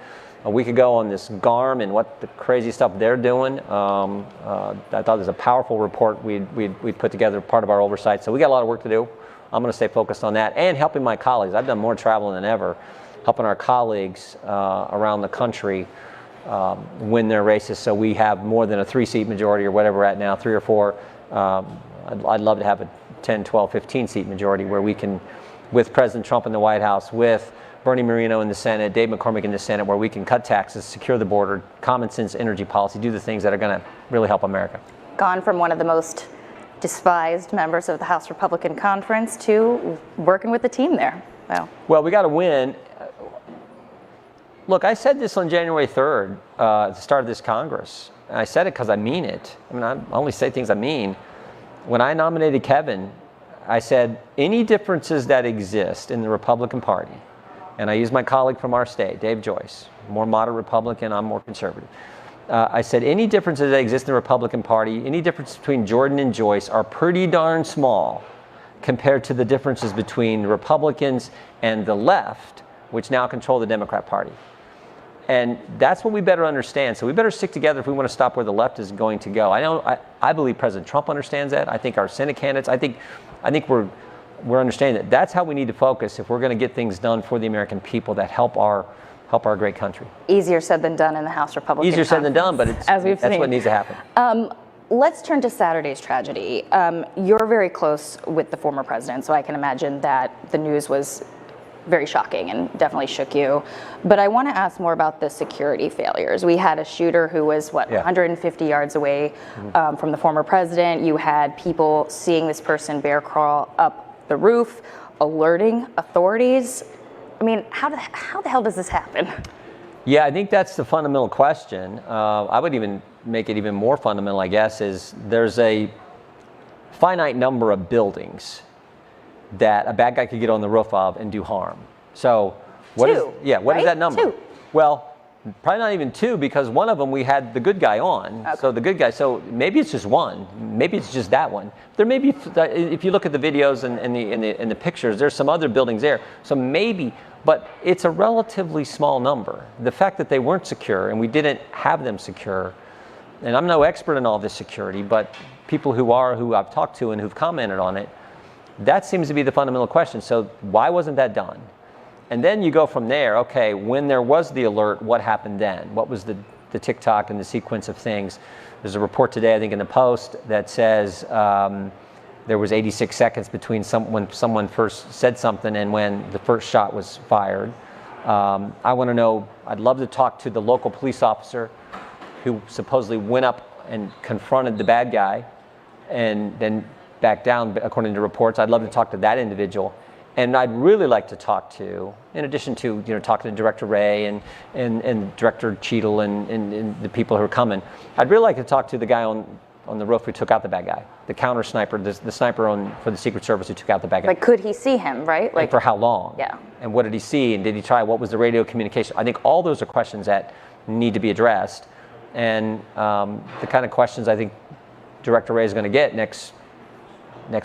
a week ago on this GARM and what the crazy stuff they're doing. I thought it was a powerful report we'd put together, part of our oversight. So we got a lot of work to do. I'm going to stay focused on that and helping my colleagues. I've done more traveling than ever, helping our colleagues around the country win their races. So we have more than a 3-seat majority or whatever we're at now, 3 or 4. I'd love to have a 10, 12, 15-seat majority where we can, with President Trump in the White House, with Bernie Moreno in the Senate, Dave McCormick in the Senate, where we can cut taxes, secure the border, common sense energy policy, do the things that are going to really help America. Gone from one of the most despised members of the House Republican Conference to working with the team there. Wow. Well, we got to win. Look, I said this on January 3rd, at the start of this Congress. And I said it because I mean it. I mean, I only say things I mean. When I nominated Kevin, I said, any differences that exist in the Republican Party, and I used my colleague from our state, Dave Joyce, more moderate Republican, I'm more conservative. I said, any differences that exist in the Republican Party, any difference between Jordan and Joyce are pretty darn small compared to the differences between the Republicans and the left, which now control the Democrat Party. And that's what we better understand. So we better stick together if we want to stop where the left is going to go. I believe President Trump understands that. I think our Senate candidates, I think we're understanding that. That's how we need to focus if we're going to get things done for the American people that help our great country. Easier said than done in the House Republican Easier said than done, but that's what needs to happen. Let's turn to Saturday's tragedy. You're very close with the former president, so I can imagine that the news was very shocking and definitely shook you. But I want to ask more about the security failures. We had a shooter who was, 150 yards away from the former president. You had people seeing this person bear crawl up the roof, alerting authorities. I mean, how the hell does this happen? Yeah, I think that's the fundamental question. I would even make it even more fundamental, I guess, is there's a finite number of buildings that a bad guy could get on the roof of and do harm. So what is that number? 2. Well, probably not even 2, because one of them we had the good guy on. Okay. So the good guy, so maybe it's just one, maybe it's just that one. There may be, if you look at the videos and the pictures, there's some other buildings there. So maybe, but it's a relatively small number. The fact that they weren't secure and we didn't have them secure, and I'm no expert in all this security, but people who I've talked to and who've commented on it, that seems to be the fundamental question. So why wasn't that done? And then you go from there, okay, when there was the alert, what happened then? What was the TikTok and the sequence of things? There's a report today, I think, in the Post that says there was 86 seconds between when someone first said something and when the first shot was fired. I want to know, I'd love to talk to the local police officer who supposedly went up and confronted the bad guy and then back down, according to reports. I'd love to talk to that individual. And I'd really like to talk to, in addition to talking to Director Wray and Director Cheadle and the people who are coming, I'd really like to talk to the guy on on the roof who took out the bad guy, the counter sniper, the sniper for the Secret Service who took out the bad guy. Like, could he see him, right? Like, for how long? Yeah. And what did he see? And did he try? What was the radio communication? I think all those are questions that need to be addressed. And the kind of questions I think Director Wray is going to get next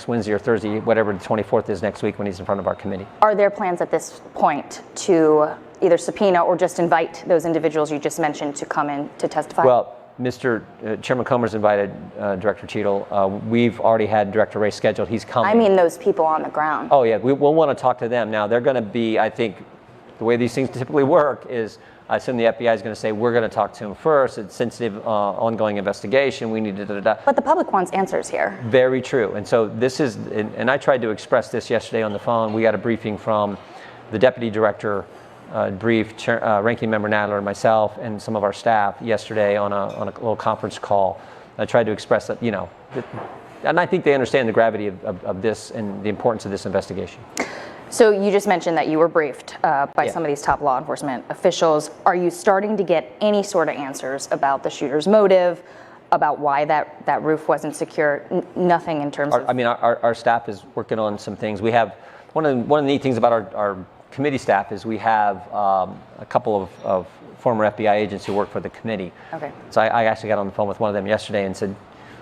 Wednesday or Thursday, whatever the 24th is next week when he's in front of our committee. Are there plans at this point to either subpoena or just invite those individuals you just mentioned to come in to testify? Well, Mr. Chairman Comer's invited Director Cheadle. We've already had Director Wray scheduled. He's coming. I mean those people on the ground. Oh, yeah. We'll want to talk to them. Now, they're going to be, I think, the way these things typically work is I assume the FBI is going to say, we're going to talk to him first. It's sensitive, ongoing investigation. We need to da-da-da. But the public wants answers here. Very true. And so this is, and I tried to express this yesterday on the phone. We got a briefing from the Deputy Director, Ranking Member Nadler and myself and some of our staff yesterday on a little conference call. I tried to express that, and I think they understand the gravity of this and the importance of this investigation. So you just mentioned that you were briefed by some of these top law enforcement officials. Are you starting to get any sort of answers about the shooter's motive, about why that roof wasn't secure? Nothing in terms of... I mean, our staff is working on some things. We have, one of the neat things about our committee staff is we have a couple of former FBI agents who work for the committee. Okay. So I actually got on the phone with one of them yesterday and said,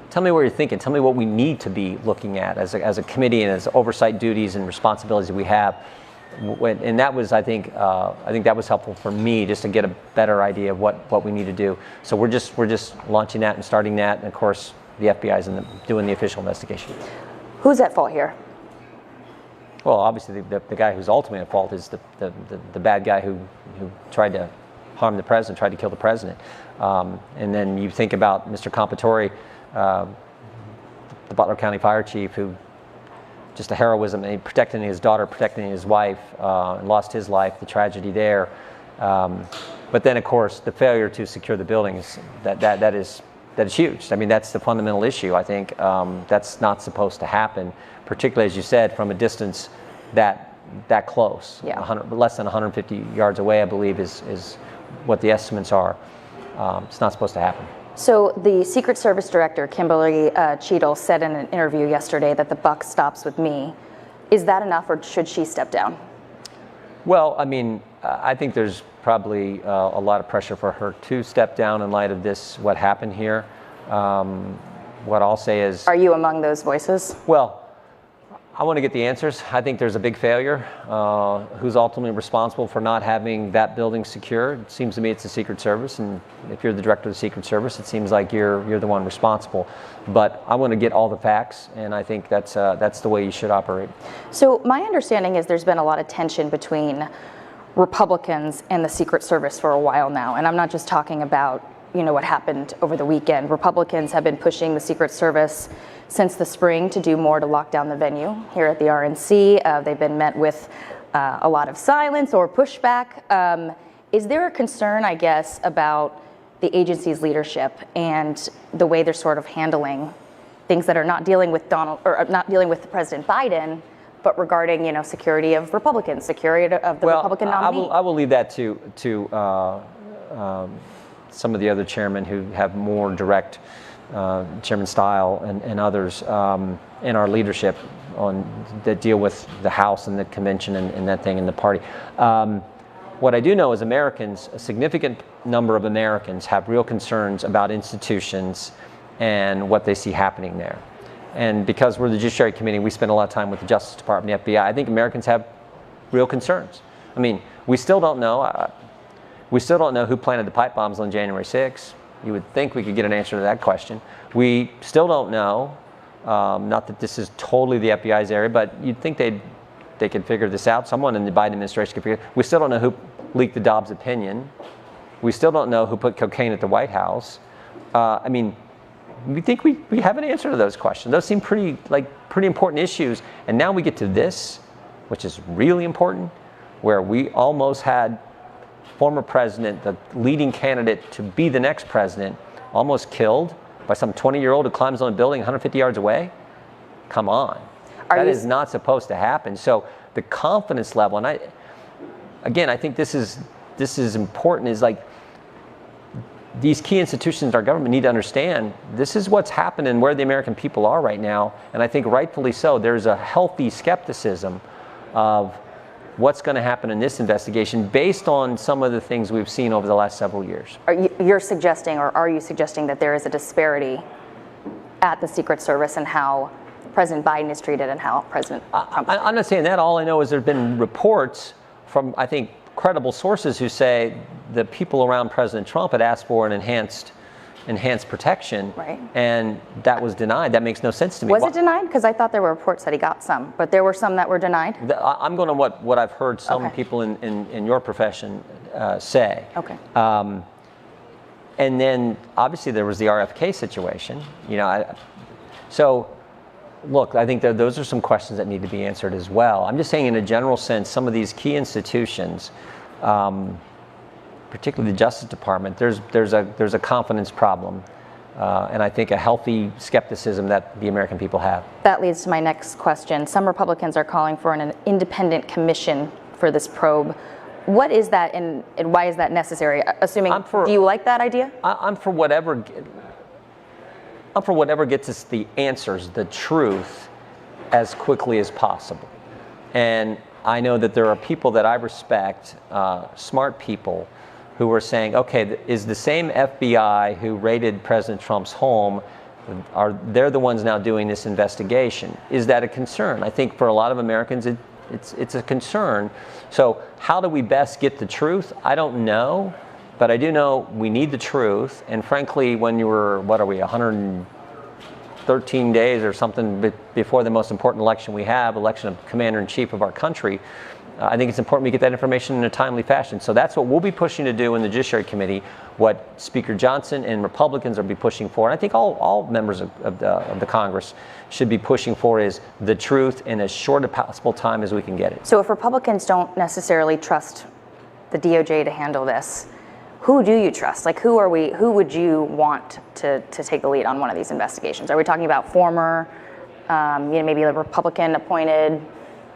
tell me what you're thinking. Tell me what we need to be looking at as a committee and as oversight duties and responsibilities that we have. And that was, I think that was helpful for me just to get a better idea of what we need to do. So we're just launching that and starting that. And of course, the FBI is doing the official investigation. Who's at fault here? Well, obviously the guy who's ultimately at fault is the bad guy who tried to harm the president, tried to kill the president. And then you think about Mr. Compatore, the Butler County Fire Chief, who just the heroism, and protecting his daughter, protecting his wife, and lost his life, the tragedy there. But then, of course, the failure to secure the buildings, that is huge. I mean, that's the fundamental issue. I think that's not supposed to happen, particularly, as you said, from a distance that close. Yeah. Less than 150 yards away, I believe, is what the estimates are. It's not supposed to happen. So the Secret Service Director, Kimberly Cheadle, said in an interview yesterday that the buck stops with me. Is that enough, or should she step down? Well, I mean, I think there's probably a lot of pressure for her to step down in light of what happened here. What I'll say is... Are you among those voices? Well, I want to get the answers. I think there's a big failure. Who's ultimately responsible for not having that building secure? It seems to me it's the Secret Service, and if you're the director of the Secret Service, it seems like you're the one responsible. But I want to get all the facts, and I think that's the way you should operate. So my understanding is there's been a lot of tension between Republicans and the Secret Service for a while now, and I'm not just talking about what happened over the weekend. Republicans have been pushing the Secret Service since the spring to do more to lock down the venue here at the RNC. They've been met with a lot of silence or pushback. Is there a concern, I guess, about the agency's leadership and the way they're sort of handling things that are not dealing with not dealing with President Biden, but regarding security of Republicans, security of the Republican nominee? I will leave that to some of the other chairmen who have more direct Chairman Style and others in our leadership that deal with the House and the convention and that thing in the party. What I do know is Americans, a significant number of Americans, have real concerns about institutions and what they see happening there. And because we're the Judiciary Committee, we spend a lot of time with the Justice Department, the FBI. I think Americans have real concerns. I mean, we still don't know. We still don't know who planted the pipe bombs on January 6th. You would think we could get an answer to that question. We still don't know, not that this is totally the FBI's area, but you'd think they could figure this out. Someone in the Biden administration could figure it out. We still don't know who leaked the Dobbs opinion. We still don't know who put cocaine at the White House. I mean, we think we have an answer to those questions. Those seem pretty important issues. And now we get to this, which is really important, where we almost had former president, the leading candidate to be the next president, almost killed by some 20-year-old who climbs on a building 150 yards away? Come on. That is not supposed to happen. So the confidence level, and I think this is important, is like these key institutions in our government need to understand this is what's happening where the American people are right now, and I think rightfully so. There's a healthy skepticism of what's going to happen in this investigation based on some of the things we've seen over the last several years. You're suggesting, or are you suggesting, that there is a disparity at the Secret Service and how President Biden is treated and how President Trump is treated? I'm not saying that. All I know is there have been reports from, I think, credible sources who say the people around President Trump had asked for an enhanced protection, right, and that was denied. That makes no sense to me. Was it denied? Because I thought there were reports that he got some, but there were some that were denied. I'm going to what I've heard some people in your profession say. Okay. And then obviously there was the RFK situation. So look, I think that those are some questions that need to be answered as well. I'm just saying, in a general sense, some of these key institutions, particularly the Justice Department, there's a confidence problem, and I think a healthy skepticism that the American people have. That leads to my next question. Some Republicans are calling for an independent commission for this probe. What is that, and why is that necessary? Assuming, do you like that idea? I'm for whatever gets us the answers, the truth, as quickly as possible. And I know that there are people that I respect, smart people, who are saying, okay, is the same FBI who raided President Trump's home, they're the ones now doing this investigation? Is that a concern? I think for a lot of Americans, it's a concern. So how do we best get the truth? I don't know, but I do know we need the truth. And frankly, when you were, 113 days or something before the most important election we have, election of commander-in-chief of our country, I think it's important we get that information in a timely fashion. So that's what we'll be pushing to do in the Judiciary Committee, what Speaker Johnson and Republicans will be pushing for. And I think all members of the Congress should be pushing for is the truth in as short a possible time as we can get it. So if Republicans don't necessarily trust the DOJ to handle this, who do you trust? Like, who would you want to take the lead on one of these investigations? Are we talking about former, maybe the Republican appointed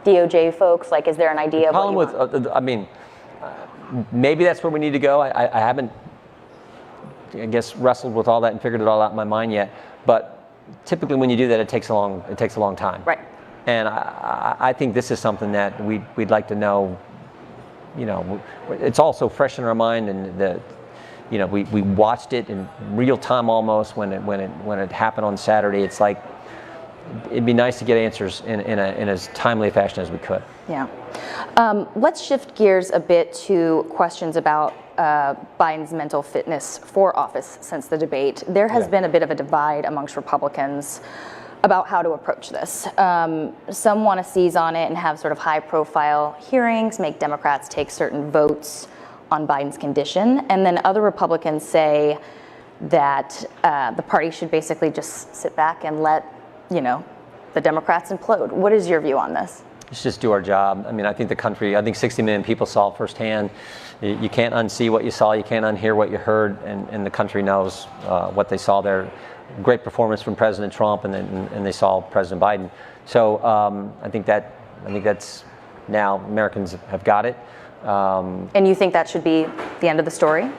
DOJ folks? Like, is there an idea of what you want? Maybe that's where we need to go. I haven't, I guess, wrestled with all that and figured it all out in my mind yet. But typically, when you do that, it takes a long time. Right. And I think this is something that we'd like to know. It's all so fresh in our mind, and we watched it in real time almost when it happened on Saturday. It's like, it'd be nice to get answers in as timely a fashion as we could. Yeah. Let's shift gears a bit to questions about Biden's mental fitness for office since the debate. There has been a bit of a divide amongst Republicans about how to approach this. Some want to seize on it and have sort of high-profile hearings, make Democrats take certain votes on Biden's condition, and then other Republicans say that the party should basically just sit back and let the Democrats implode. What is your view on this? Let's just do our job. I mean, I think 60 million people saw firsthand. You can't unsee what you saw. You can't unhear what you heard, and the country knows what they saw there. Great performance from President Trump, and they saw President Biden. So I think that's now Americans have got it. And you think that should be the end of the story?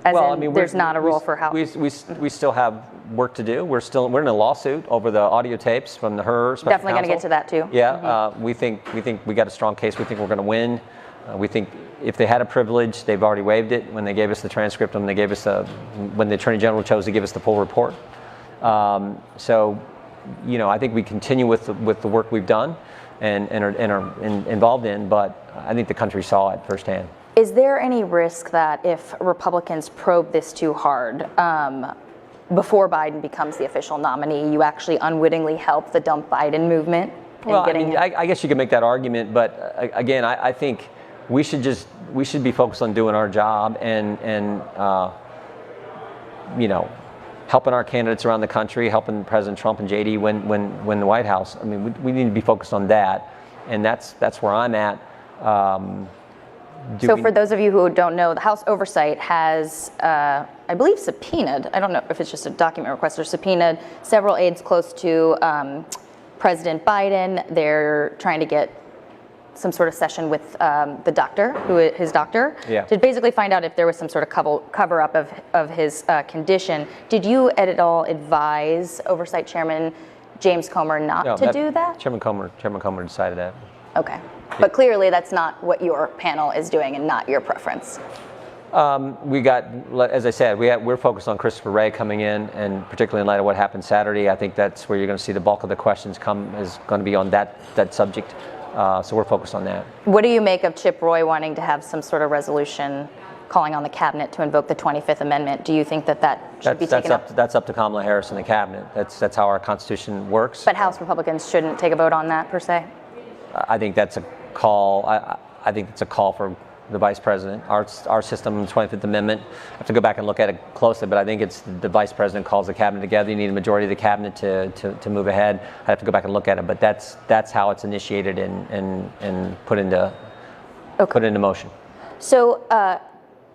There's not a role for how we still have work to do. We're in a lawsuit over the audio tapes from her special definitely going to counsel. get to that too. Yeah, we think we got a strong case. We think we're going to win. We think if they had a privilege, they've already waived it when they gave us the transcript, when they gave us when the Attorney General chose to give us the full report. So, I think we continue with the work we've done and are involved in, but I think the country saw it firsthand. Is there any risk that if Republicans probe this too hard, before Biden becomes the official nominee, you actually unwittingly help the Dump Biden movement? I guess you could make that argument, but again, I think we should be focused on doing our job and helping our candidates around the country, helping President Trump and JD win the White House. I mean, we need to be focused on that, and that's where I'm at. For those of you who don't know, the House Oversight has, I believe, subpoenaed, I don't know if it's just a document request, or subpoenaed several aides close to President Biden. They're trying to get some sort of session with the doctor, his doctor, Yeah. to basically find out if there was some sort of cover up of his condition. Did you at all advise Oversight Chairman James Comer not to do that? Chairman Comer decided that. Okay. But clearly that's not what your panel is doing and not your preference. We got, as I said, we're focused on Christopher Wray coming in, and particularly in light of what happened Saturday, I think that's where you're going to see the bulk of the questions is going to be on that subject. So we're focused on that. What do you make of Chip Roy wanting to have some sort of resolution calling on the cabinet to invoke the 25th Amendment? Do you think that should be taken up? That's up to Kamala Harris and the cabinet. That's how our Constitution works. But House Republicans shouldn't take a vote on that per se? I think that's a call. I think it's a call for the Vice President. Our system, the 25th Amendment, I have to go back and look at it closely, but I think it's the Vice President calls the cabinet together. You need a majority of the cabinet to move ahead. I have to go back and look at it, but that's how it's initiated and put into motion. So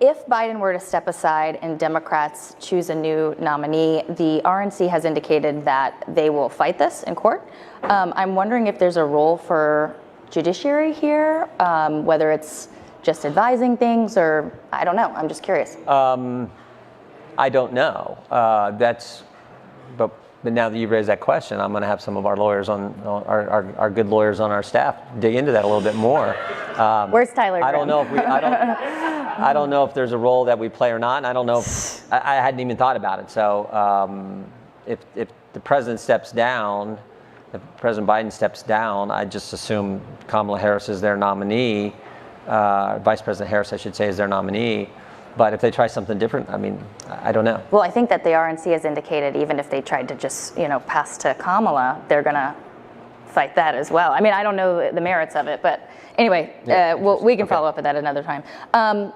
if Biden were to step aside and Democrats choose a new nominee, the RNC has indicated that they will fight this in court. I'm wondering if there's a role for judiciary here, whether it's just advising things, or I don't know. I'm just curious. I don't know. But now that you've raised that question, I'm going to have some of our lawyers our good lawyers on our staff dig into that a little bit more. Where's Tyler? I don't know if I don't know if there's a role that we play or not. And I don't know if I hadn't even thought about it. So if the president steps down, if President Biden steps down, I just assume Kamala Harris is their nominee. Vice President Harris, I should say, is their nominee. But if they try something different, I mean, I don't know. Well, I think that the RNC has indicated even if they tried to just, pass to Kamala, they're going to fight that as well. I mean, I don't know the merits of it, but anyway, we can follow up with that another time.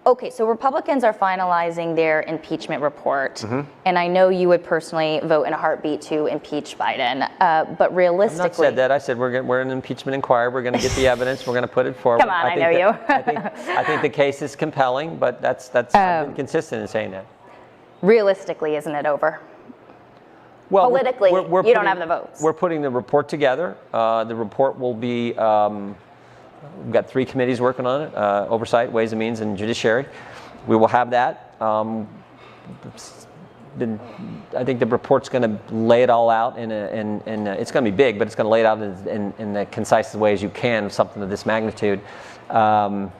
Okay, so Republicans are finalizing their impeachment report, and I know you would personally vote in a heartbeat to impeach Biden, but realistically... I've not said that. I said we're in an impeachment inquiry. We're going to get the evidence. We're going to put it forward. Come on, I know you. I think the case is compelling, but that's I've been consistent in saying that. Realistically, isn't it over? Well, politically, you don't have the votes. We're putting the report together. The report will be... we've got 3 committees working on it, Oversight, Ways and Means, and Judiciary. We will have that. I think the report's going to lay it all out it's going to be big, but it's going to lay it out in the concise way as you can, something of this magnitude. And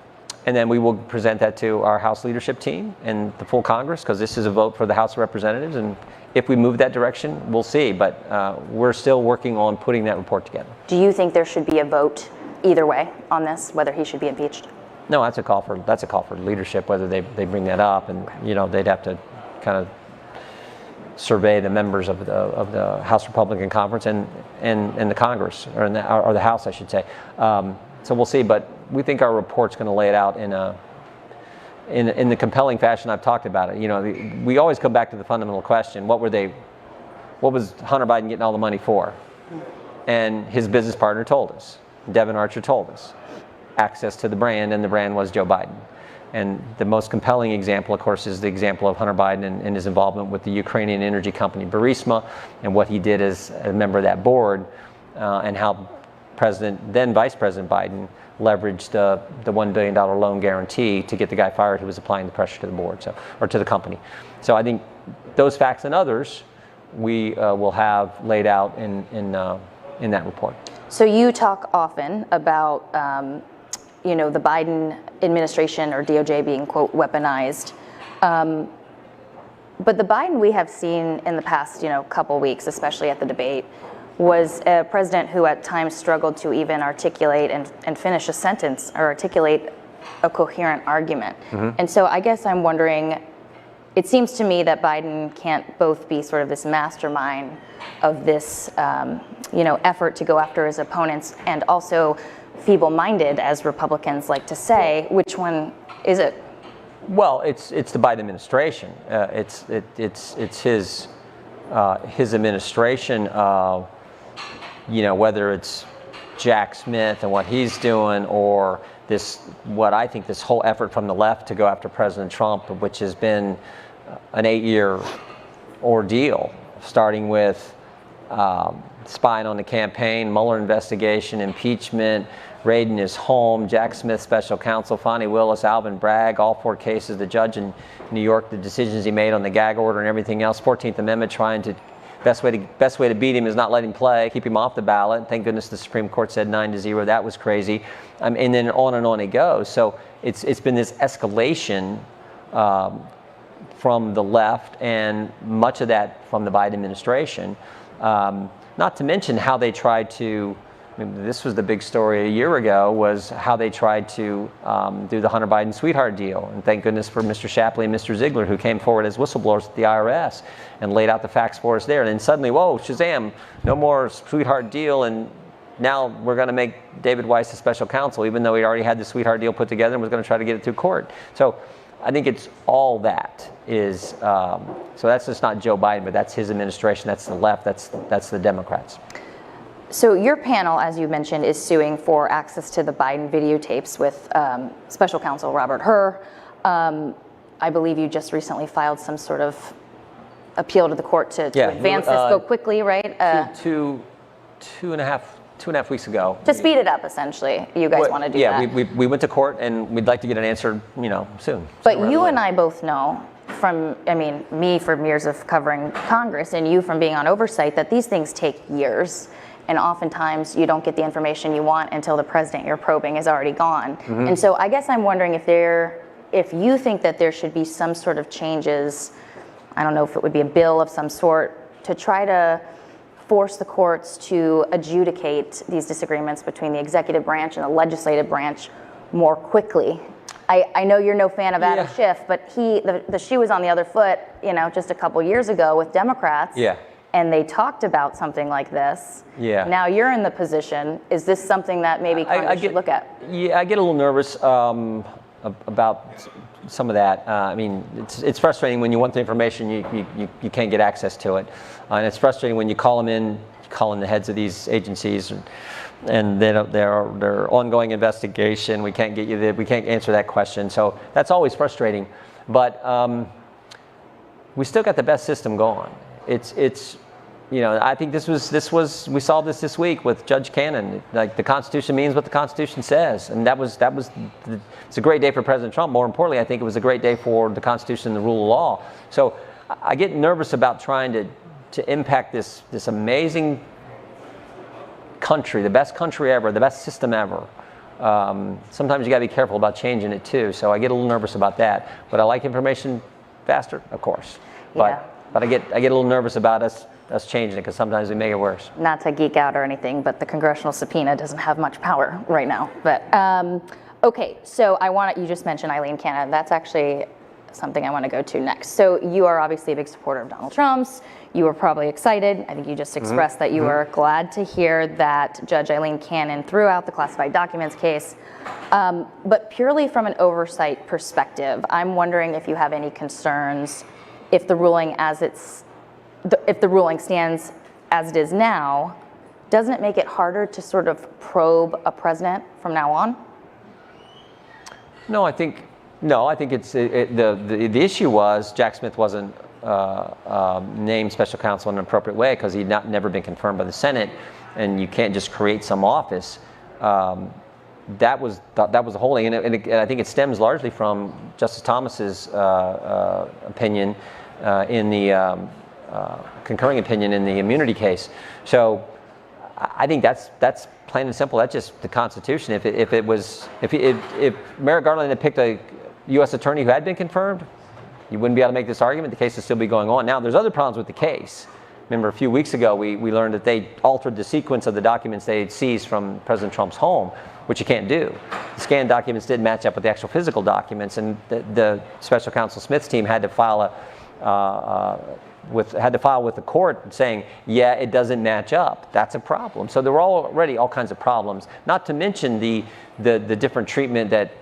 then we will present that to our House leadership team and the full Congress, because this is a vote for the House of Representatives. And if we move that direction, we'll see. But we're still working on putting that report together. Do you think there should be a vote either way on this, whether he should be impeached? No, that's a call for leadership, whether they bring that up, and they'd have to kind of survey the members of the House Republican Conference and the Congress, or the House, I should say. So we'll see, but we think our report's going to lay it out in the compelling fashion I've talked about it. We always come back to the fundamental question: what was Hunter Biden getting all the money for? And his business partner told us. Devin Archer told us. Access to the brand, and the brand was Joe Biden. And the most compelling example, of course, is the example of Hunter Biden and his involvement with the Ukrainian energy company Burisma, and what he did as a member of that board, and how then Vice President Biden leveraged the $1 billion loan guarantee to get the guy fired who was applying the pressure to the board, or to the company. So I think those facts and others we will have laid out in that report. So you talk often about, the Biden administration or DOJ being, quote, weaponized. But the Biden we have seen in the past, couple weeks, especially at the debate, was a president who at times struggled to even articulate and finish a sentence or articulate a coherent argument. Mm-hmm. And so I guess I'm wondering, it seems to me that Biden can't both be sort of this mastermind of this, effort to go after his opponents, and also feeble-minded, as Republicans like to say. Which one is it? Well, it's the Biden administration. It's his administration. Whether it's Jack Smith and what he's doing, or what I think this whole effort from the left to go after President Trump, which has been an 8-year ordeal, starting with spying on the campaign, Mueller investigation, impeachment, raid in his home, Jack Smith special counsel, Fonnie Willis, Alvin Bragg, all 4 cases, the judge in New York, the decisions he made on the gag order and everything else, 14th Amendment, trying to, best way to beat him is not let him play, keep him off the ballot. Thank goodness the Supreme Court said 9-0, that was crazy. And then on it goes. So it's been this escalation from the left, and much of that from the Biden administration. Not to mention how they tried to, I mean, this was the big story a year ago, was how they tried to do the Hunter Biden sweetheart deal. And thank goodness for Mr. Shapley and Mr. Ziegler, who came forward as whistleblowers at the IRS and laid out the facts for us there. And then suddenly, whoa, Shazam, no more sweetheart deal, and now we're going to make David Weiss a special counsel, even though he already had the sweetheart deal put together and was going to try to get it through court. So I think it's all that is, so that's just not Joe Biden, but that's his administration, that's the left, that's the Democrats. So your panel, as you mentioned, is suing for access to the Biden videotapes with special counsel Robert Hur. I believe you just recently filed some sort of appeal to the court to advance this, go quickly, right? Two and a half weeks ago. To speed it up, essentially, you guys want to do that. Yeah, we went to court, and we'd like to get an answer, soon. But you and I both know from, me from years of covering Congress, and you from being on Oversight, that these things take years. And oftentimes you don't get the information you want until the president you're probing is already gone. Mm-hmm. And so I guess I'm wondering if you think that there should be some sort of changes, I don't know if it would be a bill of some sort, to try to force the courts to adjudicate these disagreements between the executive branch and the legislative branch more quickly. I know you're no fan of Adam Schiff, but the shoe was on the other foot, just a couple years ago with Democrats. Yeah. And they talked about something like this. Yeah. Now you're in the position. Is this something that maybe Congress should look at? Yeah, I get a little nervous about some of that. It's frustrating when you want the information, you can't get access to it. And it's frustrating when you call in the heads of these agencies, and their ongoing investigation. We can't we can't answer that question. So that's always frustrating. But we still got the best system going. I think we saw this week with Judge Cannon. Like, the Constitution means what the Constitution says, and it's a great day for President Trump. More importantly, I think it was a great day for the Constitution and the rule of law. So I get nervous about trying to impact this amazing country, the best country ever, the best system ever. Sometimes you got to be careful about changing it too. So I get a little nervous about that. But I like information faster, of course. But I get a little nervous about us changing it, because sometimes we make it worse. Not to geek out or anything, but the congressional subpoena doesn't have much power right now. But okay, so you just mentioned Eileen Cannon. That's actually something I want to go to next. So you are obviously a big supporter of Donald Trump's. You were probably excited. I think you just expressed that you were glad to hear that Judge Eileen Cannon threw out the classified documents case. But purely from an oversight perspective, I'm wondering if you have any concerns if the ruling stands as it is now. Doesn't it make it harder to sort of probe a president from now on? No, I think it's the issue was Jack Smith wasn't named special counsel in an appropriate way because he'd never been confirmed by the Senate, and you can't just create some office. That was the whole thing, and I think it stems largely from Justice Thomas's opinion in the concurring opinion in the immunity case. So I think that's plain and simple. That's just the Constitution. If Merrick Garland had picked a U.S. attorney who had been confirmed, you wouldn't be able to make this argument. The case would still be going on. Now, there's other problems with the case. Remember, a few weeks ago, we learned that they altered the sequence of the documents they had seized from President Trump's home, which you can't do. The scanned documents didn't match up with the actual physical documents, and the special counsel Smith's team had to file with the court saying, yeah, it doesn't match up. That's a problem. So there were already all kinds of problems. Not to mention the different treatment that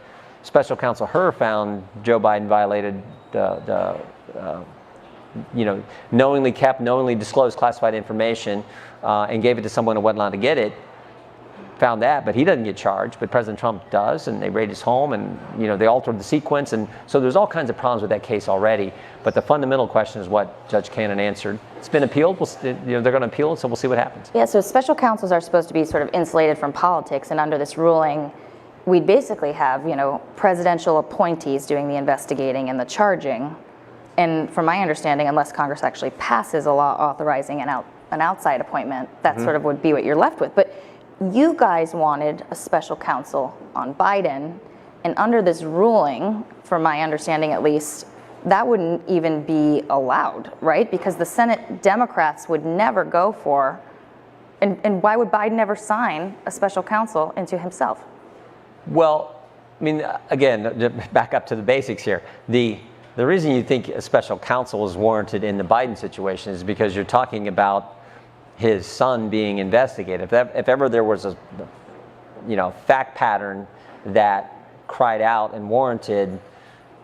special counsel Hur found Joe Biden violated knowingly disclosed classified information and gave it to someone who wasn't allowed to get it. found that, but he doesn't get charged, but President Trump does, and they raid his home, and they altered the sequence, and so there's all kinds of problems with that case already. But the fundamental question is what Judge Cannon answered. It's been appealed. They're going to appeal it, so we'll see what happens. Yeah. So special counsels are supposed to be sort of insulated from politics, and under this ruling, we'd basically have presidential appointees doing the investigating and the charging. And from my understanding, unless Congress actually passes a law authorizing an outside appointment, that sort of would be what you're left with. But you guys wanted a special counsel on Biden, and under this ruling, from my understanding at least, that wouldn't even be allowed, right? Because the Senate Democrats would never go for, and why would Biden ever sign a special counsel into himself? Well, I mean, again, back up to the basics here. The reason you think a special counsel is warranted in the Biden situation is because you're talking about his son being investigated. If ever there was a fact pattern that cried out and warranted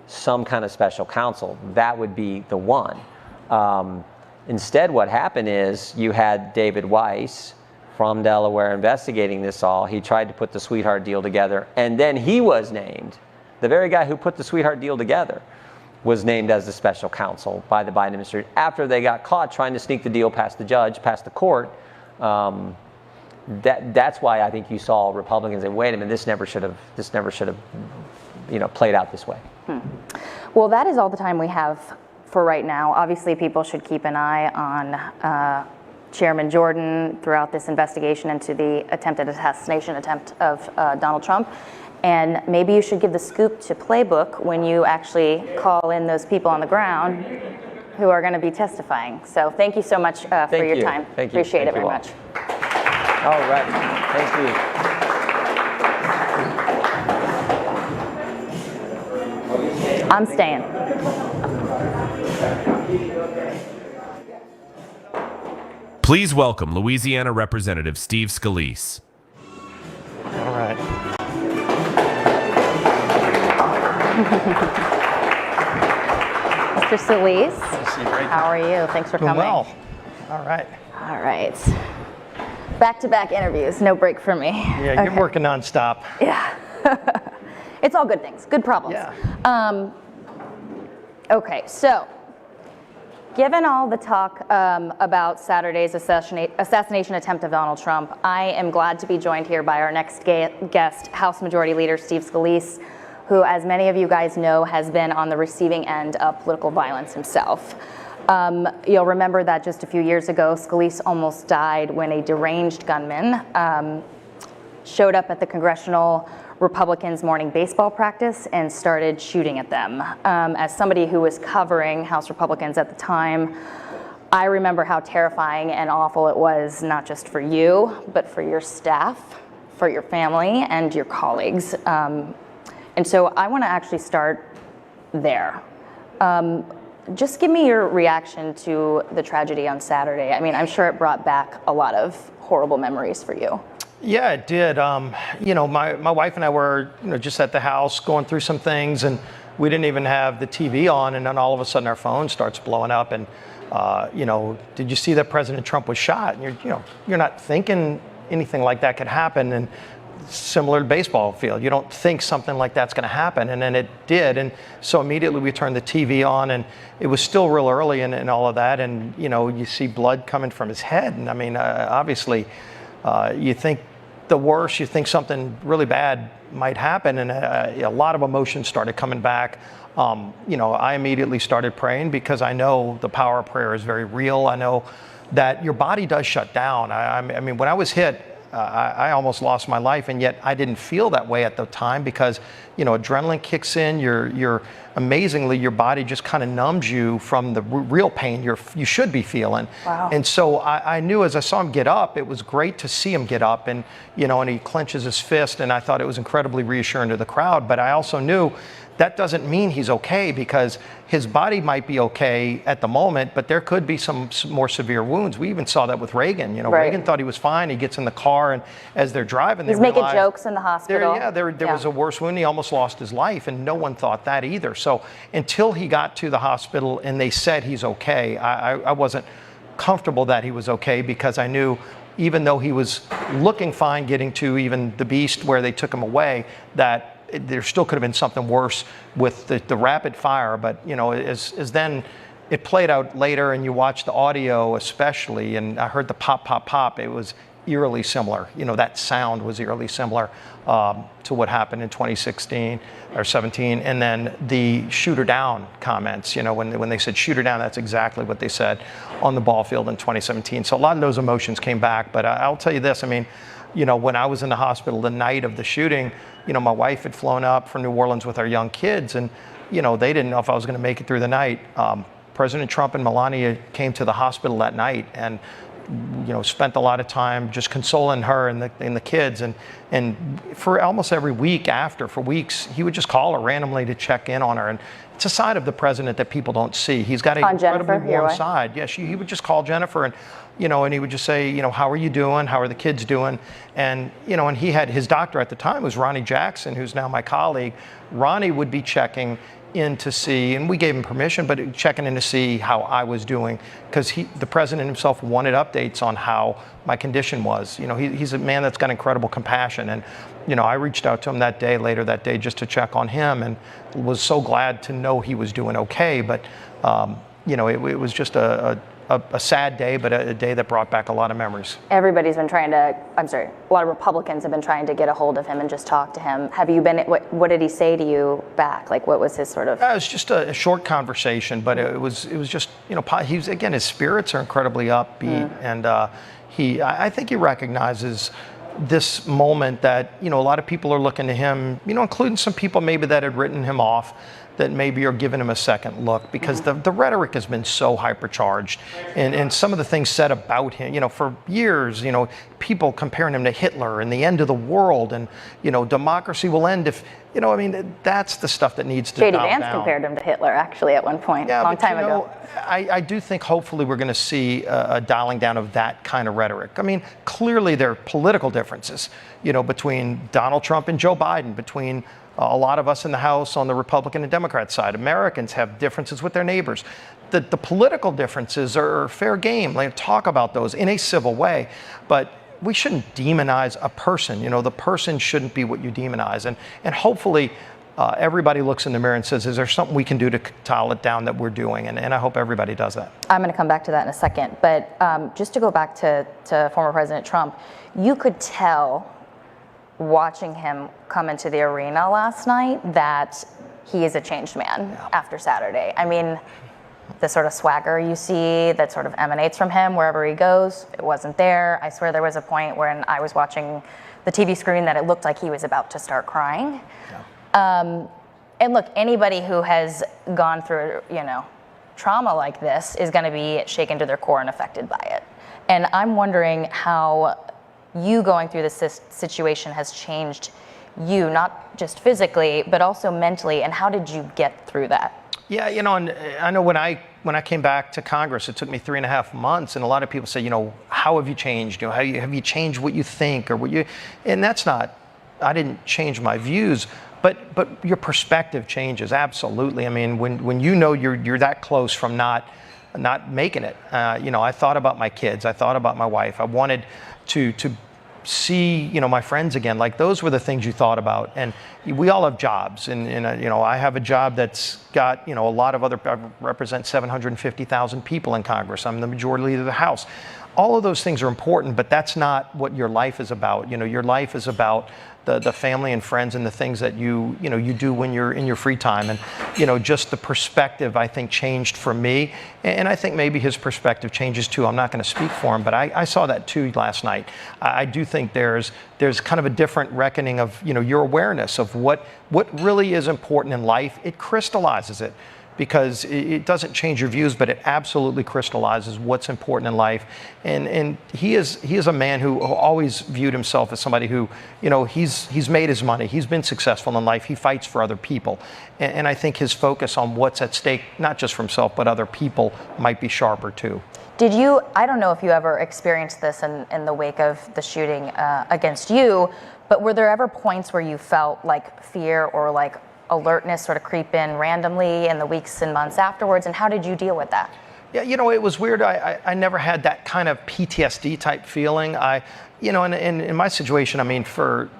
some kind of special counsel, that would be the one. Instead, what happened is you had David Weiss from Delaware investigating this all. He tried to put the sweetheart deal together, and then he was named, the very guy who put the sweetheart deal together was named as the special counsel by the Biden administration after they got caught trying to sneak the deal past the judge, past the court. That's why I think you saw Republicans say, "Wait a minute, this never should have, played out this way." Well, that is all the time we have for right now. Obviously, people should keep an eye on Chairman Jordan throughout this investigation into the attempted assassination attempt of Donald Trump. And maybe you should give the scoop to Playbook when you actually call in those people on the ground who are going to be testifying. So thank you so much for your time. Thank you. Appreciate it very all. much. All right. Thank you. I'm staying. Please welcome Louisiana Representative Steve Scalise. All right. Mr. Solis, Right. how are you? Thanks for Doing coming. well. All right. All right. Back-to-back interviews, no break for me. Yeah, you're working nonstop. Yeah. It's all good things, good problems. Yeah. Okay, so given all the talk about Saturday's assassination attempt of Donald Trump, I am glad to be joined here by our next guest, House Majority Leader Steve Scalise, who, as many of you guys know, has been on the receiving end of political violence himself. You'll remember that just a few years ago, Scalise almost died when a deranged gunman showed up at the Congressional Republicans' morning baseball practice and started shooting at them. As somebody who was covering House Republicans at the time, I remember how terrifying and awful it was, not just for you, but for your staff, for your family, and your colleagues. And so I want to actually start there. Just give me your reaction to the tragedy on Saturday. I mean, I'm sure it brought back a lot of horrible memories for you. Yeah, it did. My wife and I were just at the house going through some things, and we didn't even have the TV on, and then all of a sudden our phone starts blowing up, and did you see that President Trump was shot? And you're not thinking anything like that could happen, and similar to baseball field, you don't think something like that's going to happen, and then it did. And so immediately we turned the TV on, and it was still real early and all of that, and you see blood coming from his head, and I mean obviously you think the worst, you think something really bad might happen, and a lot of emotions started coming back. I immediately started praying because I know the power of prayer is very real. I know that your body does shut down. I mean, when I was hit, I almost lost my life, and yet I didn't feel that way at the time because, adrenaline kicks in. You're amazingly, your body just kind of numbs you from the real pain you should be feeling. Wow. And so I knew as I saw him get up, it was great to see him get up, and and he clenches his fist, and I thought it was incredibly reassuring to the crowd. But I also knew that doesn't mean he's okay, because his body might be okay at the moment, but there could be some more severe wounds. We even saw that with Reagan. Right. Reagan thought he was fine. He gets in the car, and as they're driving, He's making jokes in the hospital. There was a worse wound. He almost lost his life, and no one thought that either. So until he got to the hospital and they said he's okay, I wasn't comfortable that he was okay, because I knew even though he was looking fine getting to even the beast where they took him away, that there still could have been something worse with the rapid fire. But, you know, as then it played out later and you watch the audio especially, and I heard the pop, pop, pop, it was eerily similar. You know, that sound was eerily similar to what happened in 2016 or 17. And then the shoot her down comments, you know, when they said shoot her down, that's exactly what they said on the ball field in 2017. So a lot of those emotions came back. But I'll tell you this, I mean, you know, when I was in the hospital the night of the shooting, you know, my wife had flown up from New Orleans with our young kids, and, you know, they didn't know if I was going to make it through the night. President Trump and Melania came to the hospital that night and, you know, spent a lot of time just consoling her and the kids. And for almost every week after, for weeks, he would just call her randomly to check in on her. And it's a side of the president that people don't see. He's got an incredibly warm side. Yeah, he would just call Jennifer and, you know, and he would just say, you know, how are you doing? How are the kids doing? And, you know, and he had his doctor at the time was Ronnie Jackson, who's now my colleague. Ronnie would be checking in to see, and we gave him permission, but checking in to see how I was doing, because the president himself wanted updates on how my condition was. You know, he's a man that's got incredible compassion, and, you know, I reached out to him later that day just to check on him, and was so glad to know he was doing okay. But, you know, it was just a sad day, but a day that brought back a lot of memories. Everybody's been trying to, a lot of Republicans have been trying to get a hold of him and just talk to him. Have you been, what did he say to you back? Like, what was his sort of? It was just a short conversation, but it was just, you know, again, his spirits are incredibly upbeat. And I think he recognizes this moment that, you know, a lot of people are looking to him, you know, including some people maybe that had written him off, that maybe are giving him a second look, because the rhetoric has been so hypercharged, and some of the things said about him, you know, for years, you know, people comparing him to Hitler and the end of the world, and, you know, democracy will end if, you know, I mean, that's the stuff that needs to J.D. dial Vance down. compared him to Hitler, actually, at one point, a long time ago. I do think hopefully we're going to see a dialing down of that kind of rhetoric. I mean, clearly there are political differences, you know, between Donald Trump and Joe Biden, between a lot of us in the House on the Republican and Democrat side. Americans have differences with their neighbors. The political differences are fair game. Like, talk about those in a civil way, but we shouldn't demonize a person. You know, the person shouldn't be what you demonize. And hopefully everybody looks in the mirror and says, is there something we can do to dial it down that we're doing? And I hope everybody does that. I'm going to come back to that in a second. But just to go back to former President Trump, you could tell watching him come into the arena last night that he is a changed man after Saturday. I mean, the sort of swagger you see that sort of emanates from him wherever he goes, it wasn't there. I swear there was a point when I was watching the TV screen that it looked like he was about to start crying. And look, anybody who has gone through, you know, trauma like this is going to be shaken to their core and affected by it. And I'm wondering how you going through this situation has changed you, not just physically, but also mentally, and how did you get through that? Yeah, you know, and I know when I came back to Congress, it took me 3.5 months, and a lot of people say, you know, how have you changed? You know, have you changed what you think or what you? And that's not. I didn't change my views, but your perspective changes absolutely. I mean, when you know you're that close from not making it. You know, I thought about my kids. I thought about my wife. I wanted to see, you know, my friends again. Like, those were the things you thought about. And we all have jobs, and you know, I have a job that's got, you know, a lot of other, I represent 750,000 people in Congress. I'm the majority leader of the House. All of those things are important, but that's not what your life is about. You know, your life is about the family and friends and the things that you do when you're in your free time. And, you know, just the perspective, I think, changed for me. And I think maybe his perspective changes too. I'm not going to speak for him, but I saw that too last night. I do think there's kind of a different reckoning of, you know, your awareness of what really is important in life. It crystallizes it, because it doesn't change your views, but it absolutely crystallizes what's important in life. And he is a man who always viewed himself as somebody who, you know, he's made his money, he's been successful in life, he fights for other people. And I think his focus on what's at stake, not just for himself, but other people, might be sharper too. Did you, I don't know if you ever experienced this in the wake of the shooting against you, but were there ever points where you felt like fear or like alertness sort of creep in randomly in the weeks and months afterwards, and how did you deal with that? Yeah, it was weird. I never had that kind of PTSD type feeling. In my situation, I mean, for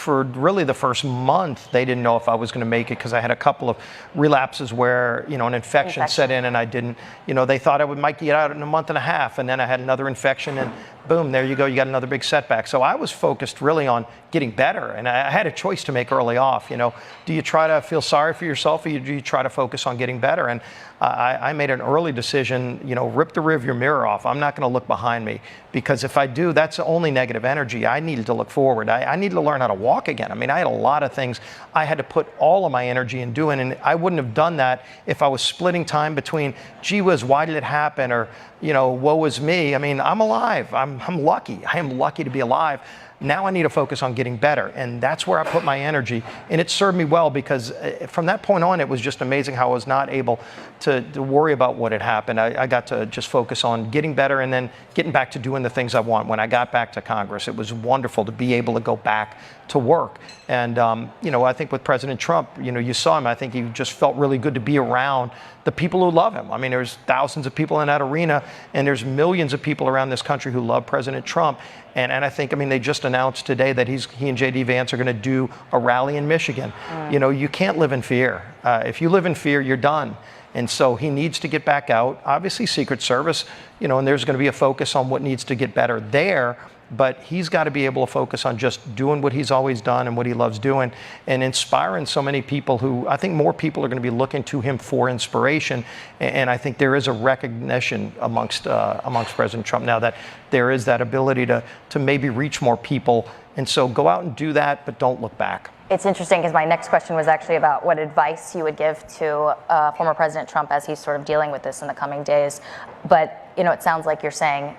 really the first month, they didn't know if I was going to make it because I had a couple of relapses where, an infection set in and I didn't, they thought I might get out in a month and a half, and then I had another infection and boom, there you go, you got another big setback. So I was focused really on getting better, and I had a choice to make early off. Do you try to feel sorry for yourself, or do you try to focus on getting better? And I made an early decision, rip the rearview mirror off. I'm not going to look behind me, because if I do, that's only negative energy. I needed to look forward. I needed to learn how to walk again. I mean, I had a lot of things I had to put all of my energy in doing, and I wouldn't have done that if I was splitting time between, gee whiz, why did it happen? Or, woe is me. I mean, I'm alive. I'm lucky. I am lucky to be alive. Now I need to focus on getting better, and that's where I put my energy, and it served me well, because from that point on, it was just amazing how I was not able to worry about what had happened. I got to just focus on getting better and then getting back to doing the things I want. When I got back to Congress, it was wonderful to be able to go back to work. And, I think with President Trump, you saw him, I think he just felt really good to be around the people who love him. I mean, there's thousands of people in that arena, and there's millions of people around this country who love President Trump. And I think, they just announced today that he and J.D. Vance are going to do a rally in Michigan. You can't live in fear. If you live in fear, you're done. And so he needs to get back out. Obviously, Secret Service, and there's going to be a focus on what needs to get better there. But he's got to be able to focus on just doing what he's always done and what he loves doing, and inspiring so many people who, I think more people are going to be looking to him for inspiration. And I think there is a recognition amongst President Trump now that there is that ability to maybe reach more people. And so go out and do that, but don't look back. It's interesting, because my next question was actually about what advice you would give to former President Trump as he's sort of dealing with this in the coming days. But, it sounds like you're saying,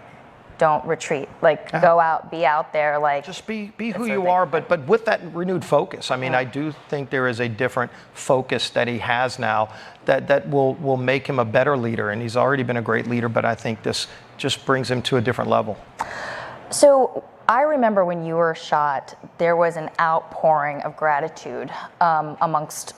don't retreat. Go out, be out there. Just be who you are, but with that renewed focus. I mean, I do think there is a different focus that he has now that will make him a better leader. And he's already been a great leader, but I think this just brings him to a different level. So I remember when you were shot, there was an outpouring of gratitude amongst,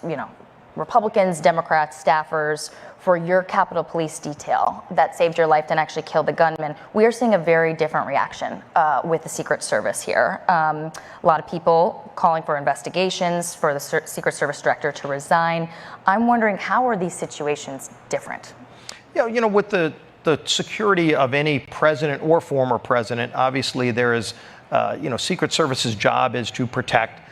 Republicans, Democrats, staffers, for your Capitol Police detail that saved your life and actually killed the gunman. We are seeing a very different reaction with the Secret Service here. A lot of people calling for investigations, for the Secret Service director to resign. I'm wondering, how are these situations different? Yeah, with the security of any president or former president, obviously there is, Secret Service's job is to protect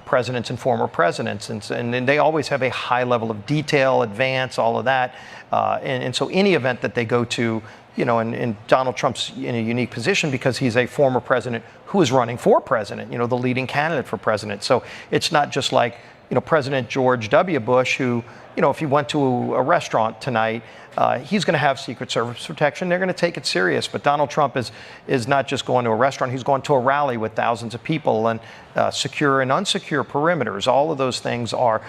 presidents and former presidents, and they always have a high level of detail, advance, all of that, and so any event that they go to, and Donald Trump's in a unique position because he's a former president who is running for president, the leading candidate for president. So it's not just like, President George W. Bush, who, if he went to a restaurant tonight, he's going to have Secret Service protection. They're going to take it serious. But Donald Trump is not just going to a restaurant. He's going to a rally with thousands of people, and secure and unsecure perimeters. All of those things are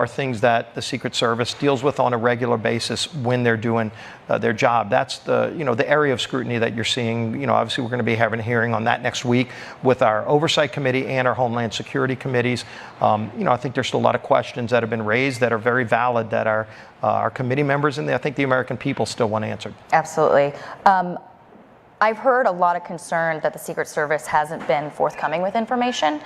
things that the Secret Service deals with on a regular basis when they're doing their job. That's the area of scrutiny that you're seeing. Obviously, we're going to be having a hearing on that next week with our Oversight Committee and our Homeland Security Committees. I think there's still a lot of questions that have been raised that are very valid, that our committee members and I think the American people still want answered. Absolutely. I've heard a lot of concern that the Secret Service hasn't been forthcoming with information.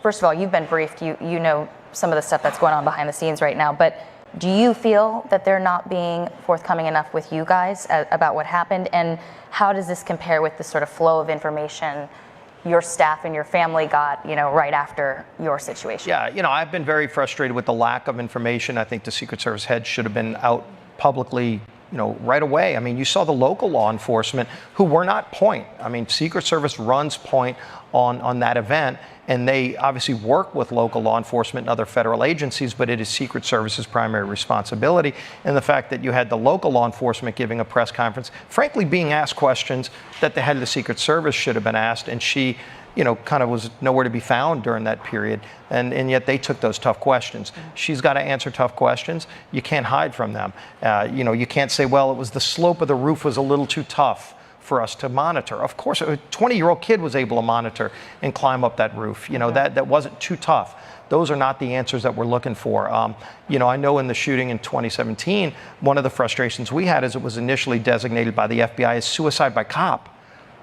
First of all, you've been briefed. You know some of the stuff that's going on behind the scenes right now. But do you feel that they're not being forthcoming enough with you guys about what happened? And how does this compare with the sort of flow of information your staff and your family got, right after your situation? Yeah, I've been very frustrated with the lack of information. I think the Secret Service head should have been out publicly, right away. I mean, you saw the local law enforcement who were not point. I mean, Secret Service runs point on that event, and they obviously work with local law enforcement and other federal agencies, but it is Secret Service's primary responsibility. And the fact that you had the local law enforcement giving a press conference, frankly being asked questions that the head of the Secret Service should have been asked, and she kind of was nowhere to be found during that period. And yet they took those tough questions. She's got to answer tough questions. You can't hide from them. You can't say, well, it was the slope of the roof was a little too tough for us to monitor. Of course, a 20-year-old kid was able to monitor and climb up that roof. You know, that wasn't too tough. Those are not the answers that we're looking for. You know, I know in the shooting in 2017, one of the frustrations we had is it was initially designated by the FBI as suicide by cop.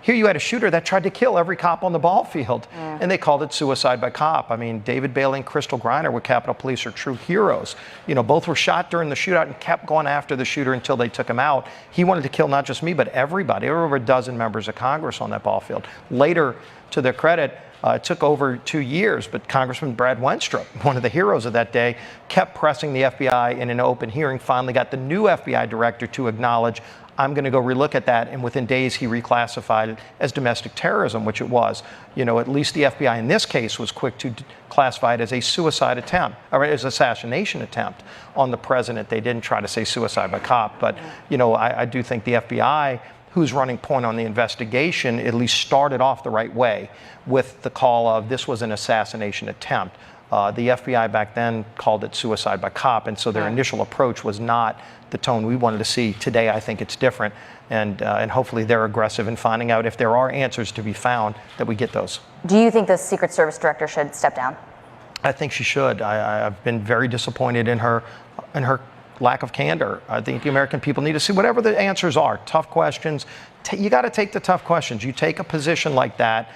Here you had a shooter that tried to kill every cop on the ball field, and they called it suicide by cop. I mean, David Bailey and Crystal Griner with Capitol Police are true heroes. You know, both were shot during the shootout and kept going after the shooter until they took him out. He wanted to kill not just me, but everybody. There were over a dozen members of Congress on that ball field. Later, to their credit, it took over 2 years, but Congressman Brad Wenstrup, one of the heroes of that day, kept pressing the FBI in an open hearing, finally got the new FBI director to acknowledge, I'm going to go relook at that, and within days he reclassified it as domestic terrorism, which it was. You know, at least the FBI in this case was quick to classify it as a suicide attempt, or as assassination attempt on the president. They didn't try to say suicide by cop, but, you know, I do think the FBI, who's running point on the investigation, at least started off the right way with the call of this was an assassination attempt. The FBI back then called it suicide by cop, and so their initial approach was not the tone we wanted to see. Today, I think it's different, and hopefully they're aggressive in finding out if there are answers to be found, that we get those. Do you think the Secret Service director should step down? I think she should. I've been very disappointed in her lack of candor. I think the American people need to see whatever the answers are. Tough questions. You got to take the tough questions. You take a position like that.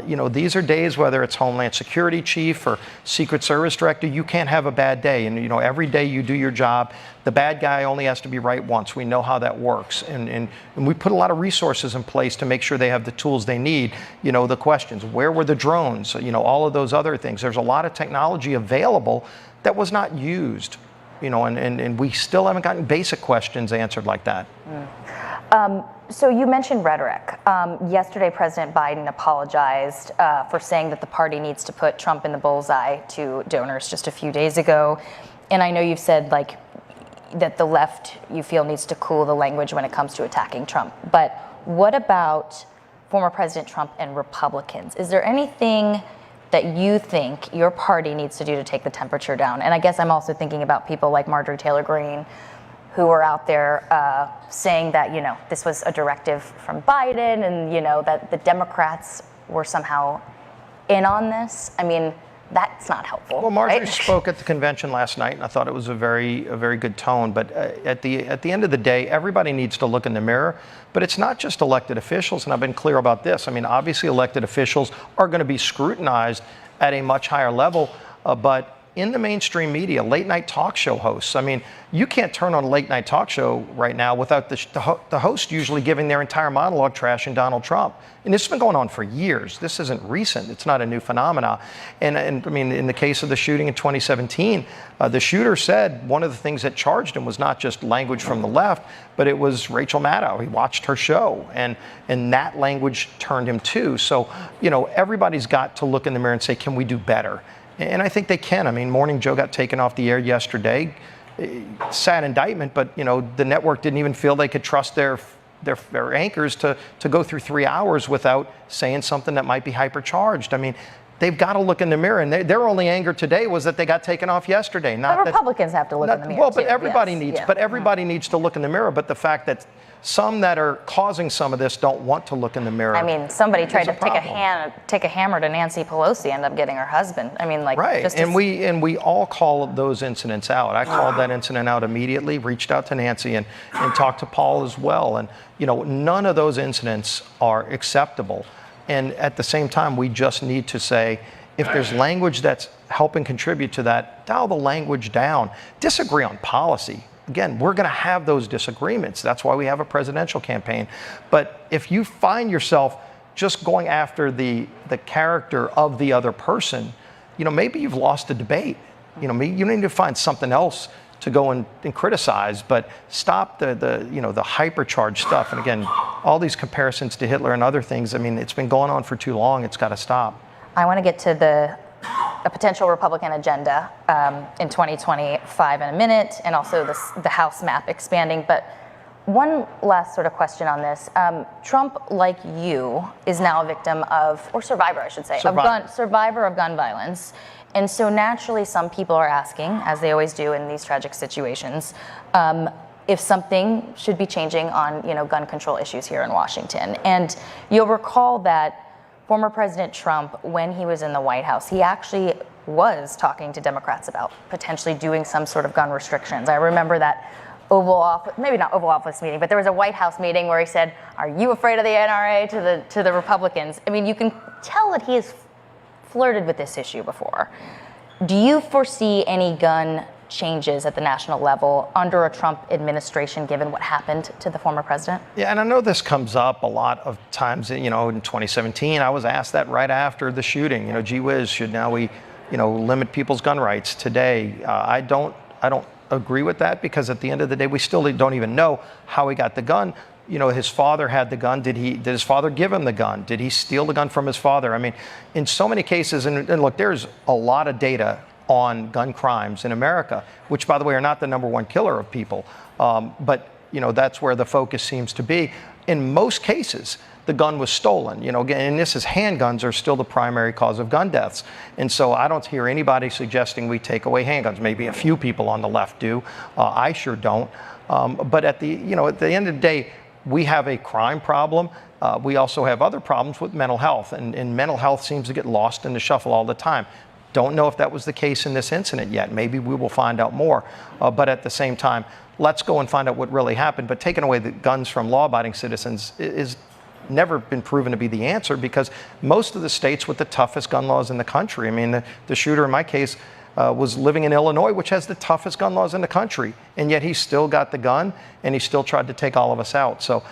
You know, these are days, whether it's Homeland Security Chief or Secret Service Director, you can't have a bad day. And, you know, every day you do your job, the bad guy only has to be right once. We know how that works. And we put a lot of resources in place to make sure they have the tools they need. You know, the questions, where were the drones? You know, all of those other things. There's a lot of technology available that was not used. You know, and we still haven't gotten basic questions answered like that. So you mentioned rhetoric. Yesterday, President Biden apologized for saying that the party needs to put Trump in the bullseye to donors just a few days ago. And I know you've said, like, that the left, you feel, needs to cool the language when it comes to attacking Trump. But what about former President Trump and Republicans? Is there anything that you think your party needs to do to take the temperature down? And I guess I'm also thinking about people like Marjorie Taylor Greene, who were out there saying that, you know, this was a directive from Biden, and, you know, that the Democrats were somehow in on this. I mean, that's not helpful. Well, Marjorie right? spoke at the convention last night, and I thought it was a very good tone. But at the end of the day, everybody needs to look in the mirror. But it's not just elected officials, and I've been clear about this. I mean, obviously, elected officials are going to be scrutinized at a much higher level, but in the mainstream media, late night talk show hosts. I mean, you can't turn on a late night talk show right now without the host usually giving their entire monologue trashing Donald Trump. And this has been going on for years. This isn't recent. It's not a new phenomenon. And I mean, in the case of the shooting in 2017, the shooter said one of the things that charged him was not just language from the left, but it was Rachel Maddow. He watched her show, and that language turned him too. So, you know, everybody's got to look in the mirror and say, can we do better? And I think they can. I mean, Morning Joe got taken off the air yesterday. Sad indictment, but, you know, the network didn't even feel they could trust their anchors to go through 3 hours without saying something that might be hypercharged. I mean, they've got to look in the mirror, and their only anger today was that they got taken off yesterday. Not the Republicans have to look in the mirror. Well, but too. everybody yes. needs. Yeah. But everybody needs to look in the mirror. But the fact that some that are causing some of this don't want to look in the mirror. I mean, somebody tried to problem. take a hammer to Nancy Pelosi, ended up getting her husband. I mean, like, right. Just And we all call those incidents out. I called that incident out immediately, reached out to Nancy and talked to Paul as well. And, you know, none of those incidents are acceptable. And at the same time, we just need to say, if there's language that's helping contribute to that, dial the language down. Disagree on policy. Again, we're going to have those disagreements. That's why we have a presidential campaign. But if you find yourself just going after the character of the other person, you know, maybe you've lost the debate. You know, you need to find something else to go and criticize, but stop the hypercharged stuff. And again, all these comparisons to Hitler and other things, I mean, it's been going on for too long. It's got to stop. I want to get to a potential Republican agenda in 2025 in a minute, and also the House map expanding. But one last sort of question on this. Trump, like you, is now a victim of, or survivor, I should say, survivor of gun violence. And so naturally, some people are asking, as they always do in these tragic situations, if something should be changing on, gun control issues here in Washington. And you'll recall that former President Trump, when he was in the White House, he actually was talking to Democrats about potentially doing some sort of gun restrictions. I remember that Oval Office, maybe not Oval Office meeting, but there was a White House meeting where he said, "Are you afraid of the NRA?" to the Republicans. I mean, you can tell that he has flirted with this issue before. Do you foresee any gun changes at the national level under a Trump administration, given what happened to the former president? Yeah, and I know this comes up a lot of times. In 2017, I was asked that right after the shooting. Gee whiz, should now we, limit people's gun rights today? I don't agree with that, because at the end of the day, we still don't even know how he got the gun. His father had the gun. Did his father give him the gun? Did he steal the gun from his father? I mean, in so many cases, and look, there's a lot of data on gun crimes in America, which, by the way, are not the #1 killer of people. But that's where the focus seems to be. In most cases, the gun was stolen. And this is, handguns are still the primary cause of gun deaths. And so I don't hear anybody suggesting we take away handguns. Maybe a few people on the left do. I sure don't. But at the end of the day, we have a crime problem. We also have other problems with mental health, and mental health seems to get lost in the shuffle all the time. Don't know if that was the case in this incident yet. Maybe we will find out more. But at the same time, let's go and find out what really happened. But taking away the guns from law-abiding citizens is never been proven to be the answer, because most of the states with the toughest gun laws in the country, I mean, the shooter in my case was living in Illinois, which has the toughest gun laws in the country, and yet he still got the gun, and he still tried to take all of us out. So,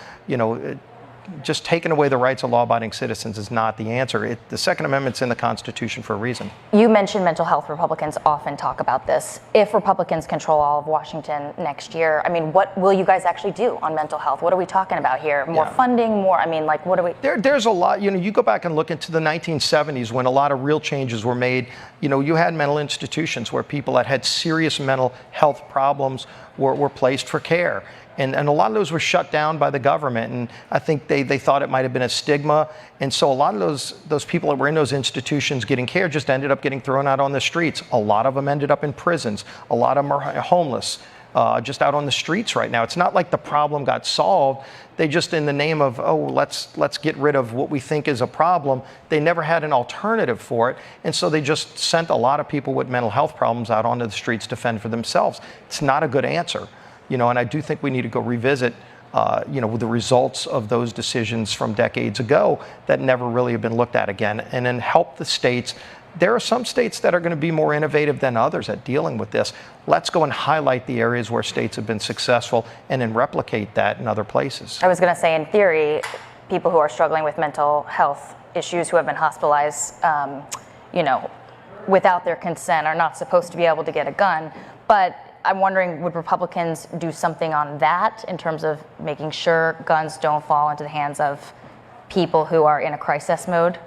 just taking away the rights of law-abiding citizens is not the answer. The Second Amendment's in the Constitution for a reason. You mentioned mental health. Republicans often talk about this. If Republicans control all of Washington next year, I mean, what will you guys actually do on mental health? What are we talking about here? More funding? More? I mean, like, what are we? There's a lot. You go back and look into the 1970s when a lot of real changes were made. You had mental institutions where people that had serious mental health problems were placed for care. And a lot of those were shut down by the government, and I think they thought it might have been a stigma. And so a lot of those people that were in those institutions getting care just ended up getting thrown out on the streets. A lot of them ended up in prisons. A lot of them are homeless, just out on the streets right now. It's not like the problem got solved. They just, in the name of, let's get rid of what we think is a problem, they never had an alternative for it. And so they just sent a lot of people with mental health problems out onto the streets to fend for themselves. It's not a good answer. And I do think we need to go revisit, the results of those decisions from decades ago that never really have been looked at again, and then help the states. There are some states that are going to be more innovative than others at dealing with this. Let's go and highlight the areas where states have been successful and then replicate that in other places. I was going to say, in theory, people who are struggling with mental health issues, who have been hospitalized, without their consent, are not supposed to be able to get a gun. But I'm wondering, would Republicans do something on that in terms of making sure guns don't fall into the hands of people who are in a crisis mode?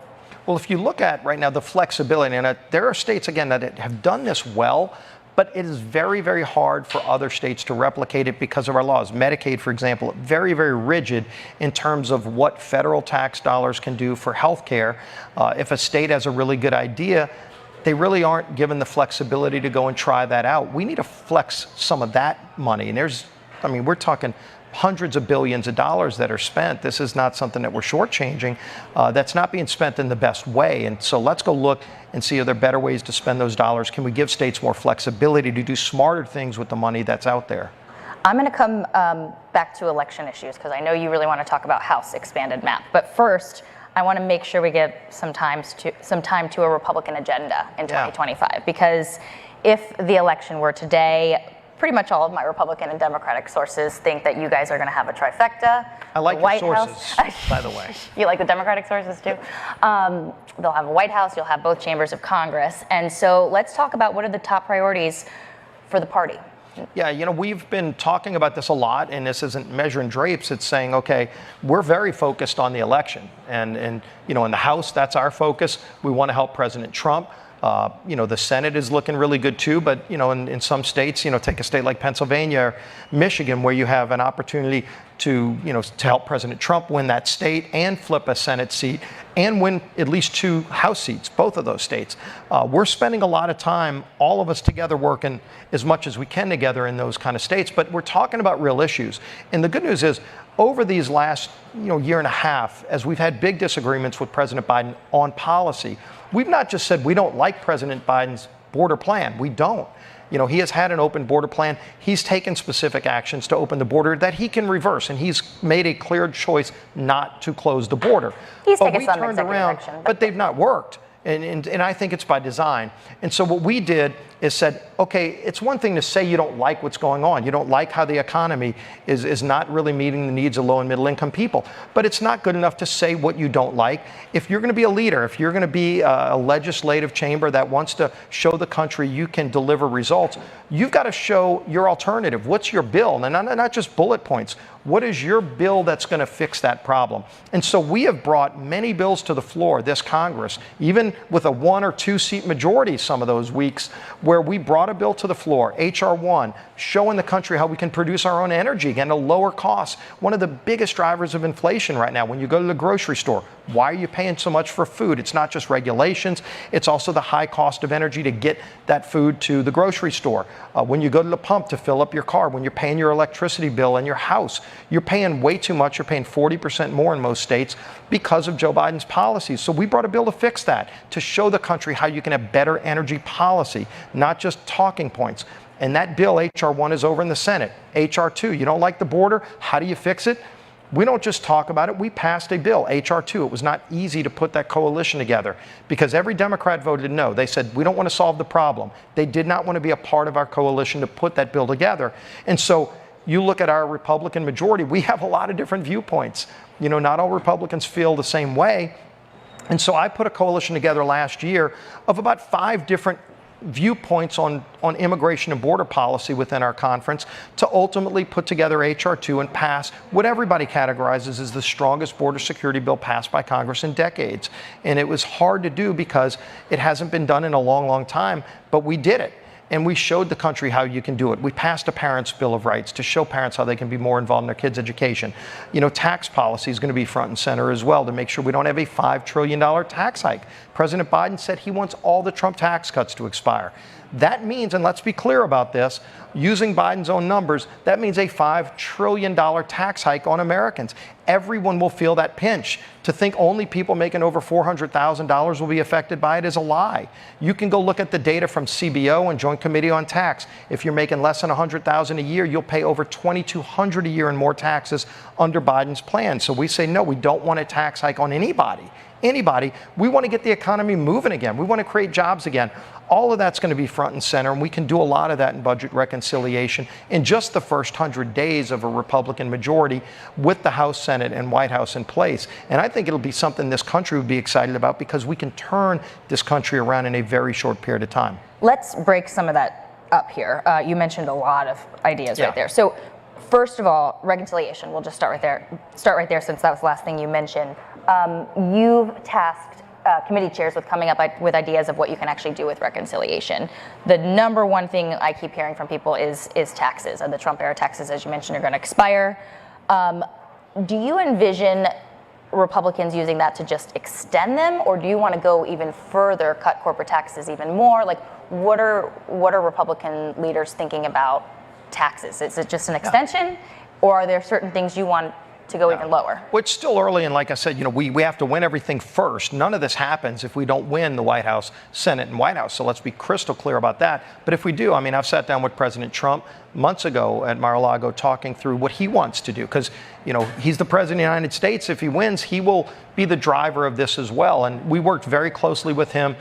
Well, if you look at right now the flexibility, and there are states, again, that have done this well, but it is very, very hard for other states to replicate it because of our laws. Medicaid, for example, very, very rigid in terms of what federal tax dollars can do for health care. If a state has a really good idea, they really aren't given the flexibility to go and try that out. We need to flex some of that money. And we're talking hundreds of billions of dollars that are spent. This is not something that we're shortchanging. That's not being spent in the best way. And so let's go look and see, are there better ways to spend those dollars? Can we give states more flexibility to do smarter things with the money that's out there? I'm going to come back to election issues, because I know you really want to talk about House expanded map. But first, I want to make sure we give some time to a Republican agenda in 2025, because if the election were today, pretty much all of my Republican and Democratic sources think that you guys are going to have a trifecta. I like White your sources, House. by the way. You like the Democratic sources too? They'll have a White House, you'll have both chambers of Congress. And so let's talk about what are the top priorities for the party. Yeah, we've been talking about this a lot, and this isn't measuring drapes. It's saying, okay, we're very focused on the election. And in the House, that's our focus. We want to help President Trump. The Senate is looking really good too, but in some states, take a state like Pennsylvania or Michigan, where you have an opportunity to help President Trump win that state and flip a Senate seat and win at least 2 House seats, both of those states. We're spending a lot of time, all of us together, working as much as we can together in those kind of states, but we're talking about real issues. And the good news is, over these last year and a half, as we've had big disagreements with President Biden on policy, we've not just said we don't like President Biden's border plan. We don't. He has had an open border plan. He's taken specific actions to open the border that he can reverse, and he's made a clear choice not to close the border. He's but taken we some turned executive around, action, but they've not worked. And I think it's by design. And so what we did is said, okay, it's one thing to say you don't like what's going on. You don't like how the economy is not really meeting the needs of low and middle income people. But it's not good enough to say what you don't like. If you're going to be a leader, if you're going to be a legislative chamber that wants to show the country you can deliver results, you've got to show your alternative. What's your bill? And not just bullet points. What is your bill that's going to fix that problem? And so we have brought many bills to the floor, this Congress, even with a 1 or 2 seat majority some of those weeks, where we brought a bill to the floor, H.R. 1, showing the country how we can produce our own energy again at a lower cost. One of the biggest drivers of inflation right now, when you go to the grocery store, why are you paying so much for food? It's not just regulations, it's also the high cost of energy to get that food to the grocery store. When you go to the pump to fill up your car, when you're paying your electricity bill in your house, you're paying way too much. You're paying 40% more in most states because of Joe Biden's policies. So we brought a bill to fix that, to show the country how you can have better energy policy, not just talking points. And that bill, H.R. 1, is over in the Senate. H.R. 2, you don't like the border? How do you fix it? We don't just talk about it. We passed a bill, H.R. 2. It was not easy to put that coalition together because every Democrat voted no. They said, we don't want to solve the problem. They did not want to be a part of our coalition to put that bill together. And so you look at our Republican majority, we have a lot of different viewpoints. Not all Republicans feel the same way. And so I put a coalition together last year of about 5 different viewpoints on immigration and border policy within our conference to ultimately put together H.R. 2 and pass what everybody categorizes as the strongest border security bill passed by Congress in decades. And it was hard to do because it hasn't been done in a long, long time, but we did it. And we showed the country how you can do it. We passed a Parents' Bill of Rights to show parents how they can be more involved in their kids' education. Tax policy is going to be front and center as well to make sure we don't have a $5 trillion tax hike. President Biden said he wants all the Trump tax cuts to expire. That means, and let's be clear about this, using Biden's own numbers, that means a $5 trillion tax hike on Americans. Everyone will feel that pinch. To think only people making over $400,000 will be affected by it is a lie. You can go look at the data from CBO and Joint Committee on Tax. If you're making less than $100,000 a year, you'll pay over $2,200 a year in more taxes under Biden's plan. So we say, no, we don't want a tax hike on anybody. We want to get the economy moving again. We want to create jobs again. All of that's going to be front and center, and we can do a lot of that in budget reconciliation in just the first 100 days of a Republican majority with the House, Senate, and White House in place. And I think it'll be something this country would be excited about because we can turn this country around in a very short period of time. Let's break some of that up here. You mentioned a lot of ideas right there. So first of all, reconciliation. We'll just start right there since that was the last thing you mentioned. You've tasked committee chairs with coming up with ideas of what you can actually do with reconciliation. The number one thing I keep hearing from people is taxes, and the Trump era taxes, as you mentioned, are going to expire. Do you envision Republicans using that to just extend them, or do you want to go even further, cut corporate taxes even more? Like, what are Republican leaders thinking about taxes? Is it just an extension, or are there certain things you want to go even lower? Well, it's still early, and like I said, we have to win everything first. None of this happens if we don't win the White House, Senate, and White House. So let's be crystal clear about that. But if we do, I've sat down with President Trump months ago at Mar-a-Lago talking through what he wants to do, because he's the president of the United States. If he wins, he will be the driver of this as well. And we worked very closely with him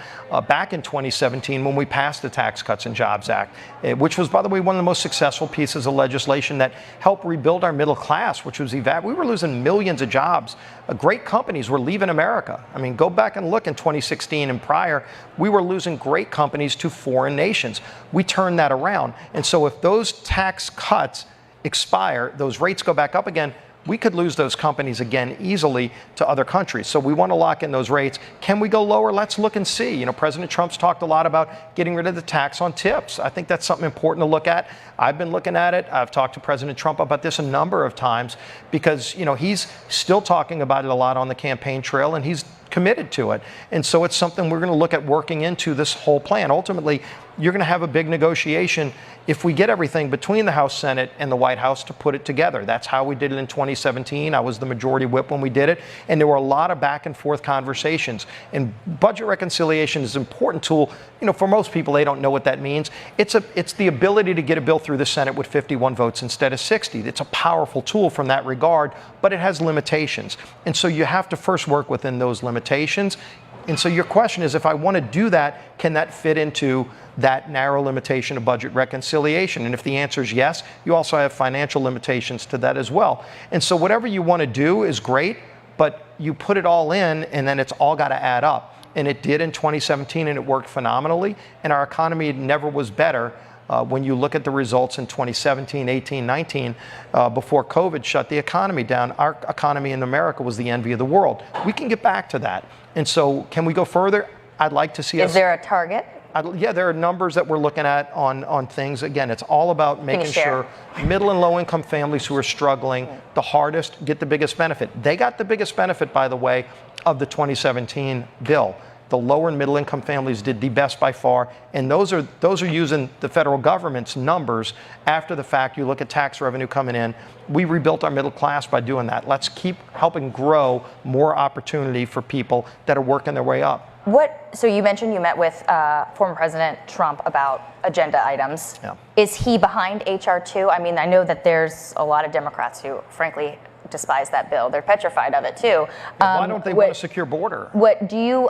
back in 2017 when we passed the Tax Cuts and Jobs Act, which was, by the way, one of the most successful pieces of legislation that helped rebuild our middle class, which was we were losing millions of jobs. Great companies were leaving America. Go back and look in 2016 and prior, we were losing great companies to foreign nations. We turned that around. And so if those tax cuts expire, those rates go back up again, we could lose those companies again easily to other countries. So we want to lock in those rates. Can we go lower? Let's look and see. President Trump's talked a lot about getting rid of the tax on tips. I think that's something important to look at. I've been looking at it. I've talked to President Trump about this a number of times because, he's still talking about it a lot on the campaign trail, and he's committed to it. And so it's something we're going to look at working into this whole plan. Ultimately, you're going to have a big negotiation if we get everything between the House, Senate, and the White House to put it together. That's how we did it in 2017. I was the majority whip when we did it. And there were a lot of back and forth conversations. And budget reconciliation is an important tool. You know, for most people, they don't know what that means. It's the ability to get a bill through the Senate with 51 votes instead of 60. It's a powerful tool from that regard, but it has limitations. And so you have to first work within those limitations. And so your question is, if I want to do that, can that fit into that narrow limitation of budget reconciliation? And if the answer is yes, you also have financial limitations to that as well. And so whatever you want to do is great, but you put it all in and then it's all got to add up. And it did in 2017 and it worked phenomenally. And our economy never was better. When you look at the results in 2017, 18, 19, before COVID shut the economy down, our economy in America was the envy of the world. We can get back to that. And so can we go further? I'd like to see us. Is there a target? Yeah, there are numbers that we're looking at on things. Again, it's all about making sure middle and low income families who are struggling the hardest get the biggest benefit. They got the biggest benefit, by the way, of the 2017 bill. The lower and middle income families did the best by far, and those are using the federal government's numbers after the fact. You look at tax revenue coming in. We rebuilt our middle class by doing that. Let's keep helping grow more opportunity for people that are working their way up. So you mentioned you met with former President Trump about agenda items. Yeah. Is he behind H.R. 2? I mean, I know that there's a lot of Democrats who, frankly, despise that bill. They're petrified of it too. Why don't they want a secure border? What do you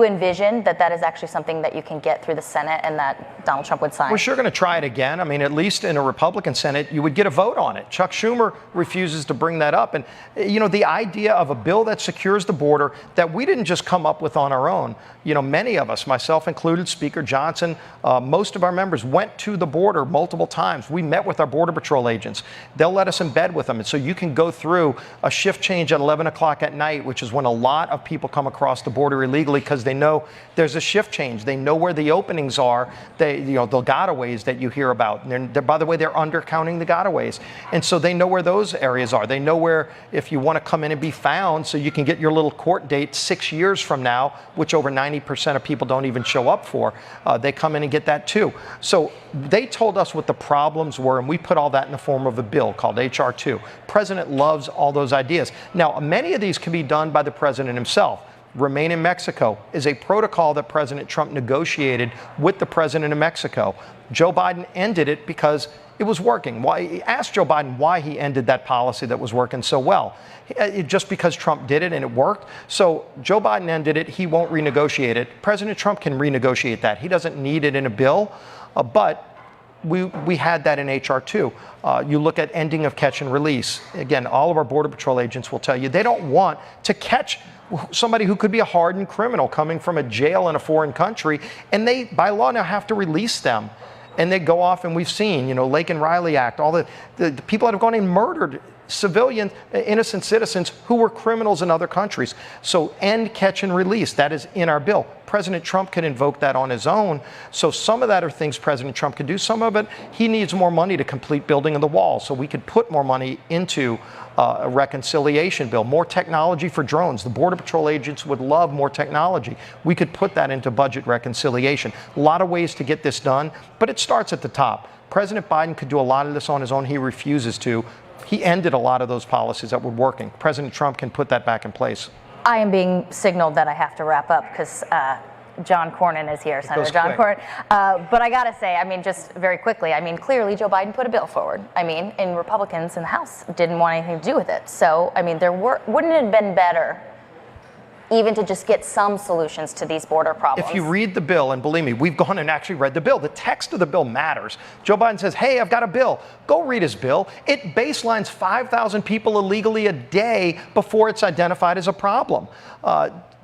envision that is actually something that you can get through the Senate and that Donald Trump would sign? We're sure going to try it again. I mean, at least in a Republican Senate, you would get a vote on it. Chuck Schumer refuses to bring that up. And, you know, the idea of a bill that secures the border that we didn't just come up with on our own. You know, many of us, myself included, Speaker Johnson, most of our members went to the border multiple times. We met with our Border Patrol agents. They'll let us in bed with them. And so you can go through a shift change at 11 o'clock at night, which is when a lot of people come across the border illegally because they know there's a shift change. They know where the openings are. The gotaways that you hear about. And by the way, they're undercounting the gotaways. And so they know where those areas are. They know where, if you want to come in and be found, so you can get your little court date 6 years from now, which over 90% of people don't even show up for. They come in and get that too. So they told us what the problems were, and we put all that in the form of a bill called H.R. 2. President loves all those ideas. Now, many of these can be done by the president himself. Remain in Mexico is a protocol that President Trump negotiated with the president of Mexico. Joe Biden ended it because it was working. Ask Joe Biden why he ended that policy that was working so well. Just because Trump did it and it worked. So Joe Biden ended it. He won't renegotiate it. President Trump can renegotiate that. He doesn't need it in a bill, but we had that in H.R. 2. You look at ending of catch and release. Again, all of our Border Patrol agents will tell you they don't want to catch somebody who could be a hardened criminal coming from a jail in a foreign country, and they, by law, now have to release them. And they go off, and we've seen, Lake and Riley Act, all the people that have gone and murdered civilian, innocent citizens who were criminals in other countries. So end, catch, and release, that is in our bill. President Trump can invoke that on his own. So some of that are things President Trump can do. Some of it, he needs more money to complete building of the wall. So we could put more money into a reconciliation bill, more technology for drones. The Border Patrol agents would love more technology. We could put that into budget reconciliation. A lot of ways to get this done, but it starts at the top. President Biden could do a lot of this on his own. He refuses to. He ended a lot of those policies that were working. President Trump can put that back in place. I am being signaled that I have to wrap up because John Cornyn is here, Senator John Cornyn. But I got to say, I mean, just very quickly, I mean, clearly Joe Biden put a bill forward. I mean, and Republicans in the House didn't want anything to do with it. So, I mean, wouldn't it have been better even to just get some solutions to these border problems? If you read the bill, and believe me, we've gone and actually read the bill. The text of the bill matters. Joe Biden says, hey, I've got a bill. Go read his bill. It baselines 5,000 people illegally a day before it's identified as a problem.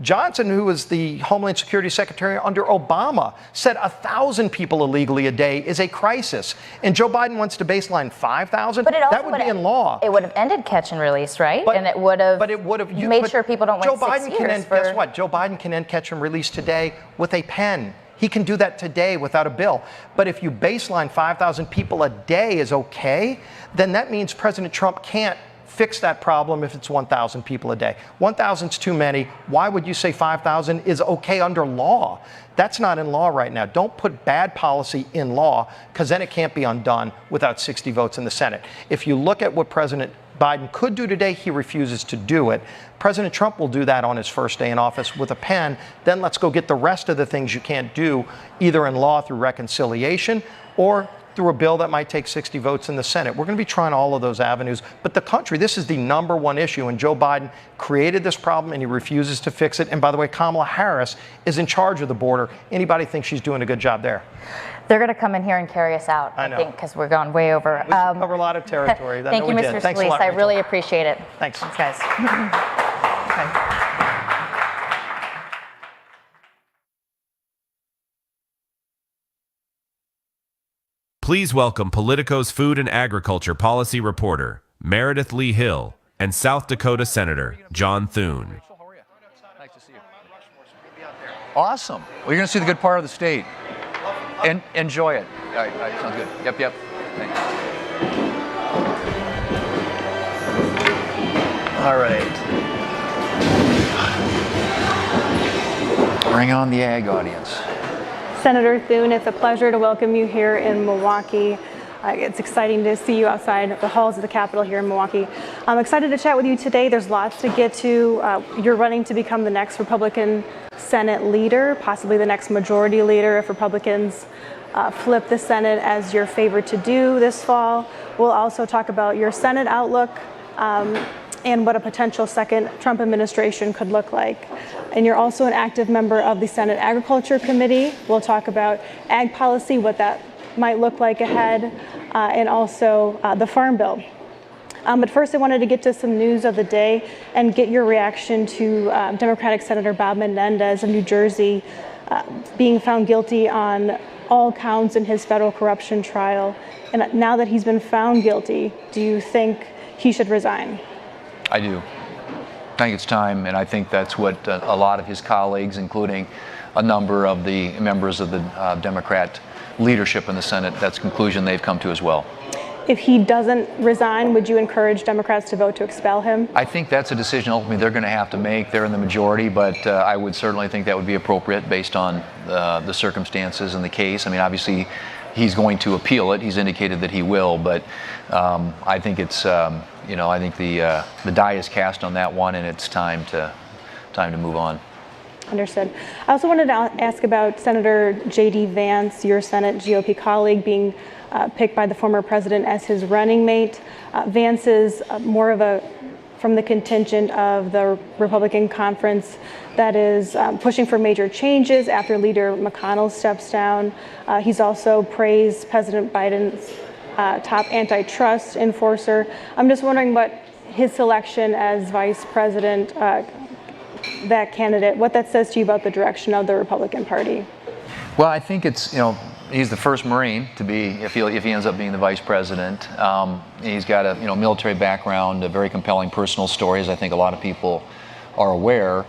Johnson, who was the Homeland Security Secretary under Obama, said 1,000 people illegally a day is a crisis. And Joe Biden wants to baseline 5,000? That would be in law. It would have ended catch and release, right? And it would have made sure people don't wait 6 years. Guess what? Joe Biden can end catch and release today with a pen. He can do that today without a bill. But if you baseline 5,000 people a day is okay, then that means President Trump can't fix that problem if it's 1,000 people a day. 1,000 is too many. Why would you say 5,000 is okay under law? That's not in law right now. Don't put bad policy in law, because then it can't be undone without 60 votes in the Senate. If you look at what President Biden could do today, he refuses to do it. President Trump will do that on his first day in office with a pen. Then let's go get the rest of the things you can't do, either in law through reconciliation or through a bill that might take 60 votes in the Senate. We're going to be trying all of those avenues. But the country, this is the #1 issue, and Joe Biden created this problem and he refuses to fix it. And by the way, Kamala Harris is in charge of the border. Anybody thinks she's doing a good job there? They're going to come in here and carry us out, I think, because we're going way over. We cover a lot of territory. Thank you, Mr. Scalise. I really appreciate it. Thanks. Thanks, guys. Please welcome Politico's food and agriculture policy reporter, Meredith Lee Hill, and South Dakota Senator John Thune. Nice to see you. Awesome. Well, you're going to see the good part of the state. And enjoy it. All right, sounds good. Yep. Thanks. All right. Bring on the ag audience. Senator Thune, it's a pleasure to welcome you here in Milwaukee. It's exciting to see you outside the halls of the Capitol here in Milwaukee. I'm excited to chat with you today. There's lots to get to. You're running to become the next Republican Senate leader, possibly the next majority leader if Republicans flip the Senate as your favorite to do this fall. We'll also talk about your Senate outlook and what a potential second Trump administration could look like. And you're also an active member of the Senate Agriculture Committee. We'll talk about ag policy, what that might look like ahead, and also the Farm Bill. But first, I wanted to get to some news of the day and get your reaction to Democratic Senator Bob Menendez of New Jersey being found guilty on all counts in his federal corruption trial. And now that he's been found guilty, do you think he should resign? I do. I think it's time, and I think that's what a lot of his colleagues, including a number of the members of the Democrat leadership in the Senate, that's the conclusion they've come to as well. If he doesn't resign, would you encourage Democrats to vote to expel him? I think that's a decision ultimately they're going to have to make. They're in the majority, but I would certainly think that would be appropriate based on the circumstances in the case. I mean, obviously, he's going to appeal it. He's indicated that he will, but I think it's, I think the die is cast on that one, and it's time to move on. Understood. I also wanted to ask about Senator J.D. Vance, your Senate GOP colleague, being picked by the former president as his running mate. Vance is more of from the contingent of the Republican conference that is pushing for major changes after Leader McConnell steps down. He's also praised President Biden's top antitrust enforcer. I'm just wondering what his selection as vice president, that candidate, what that says to you about the direction of the Republican Party. Well, I think it's, he's the first Marine to be, if he ends up being the vice president. He's got a military background, a very compelling personal stories. I think a lot of people are aware,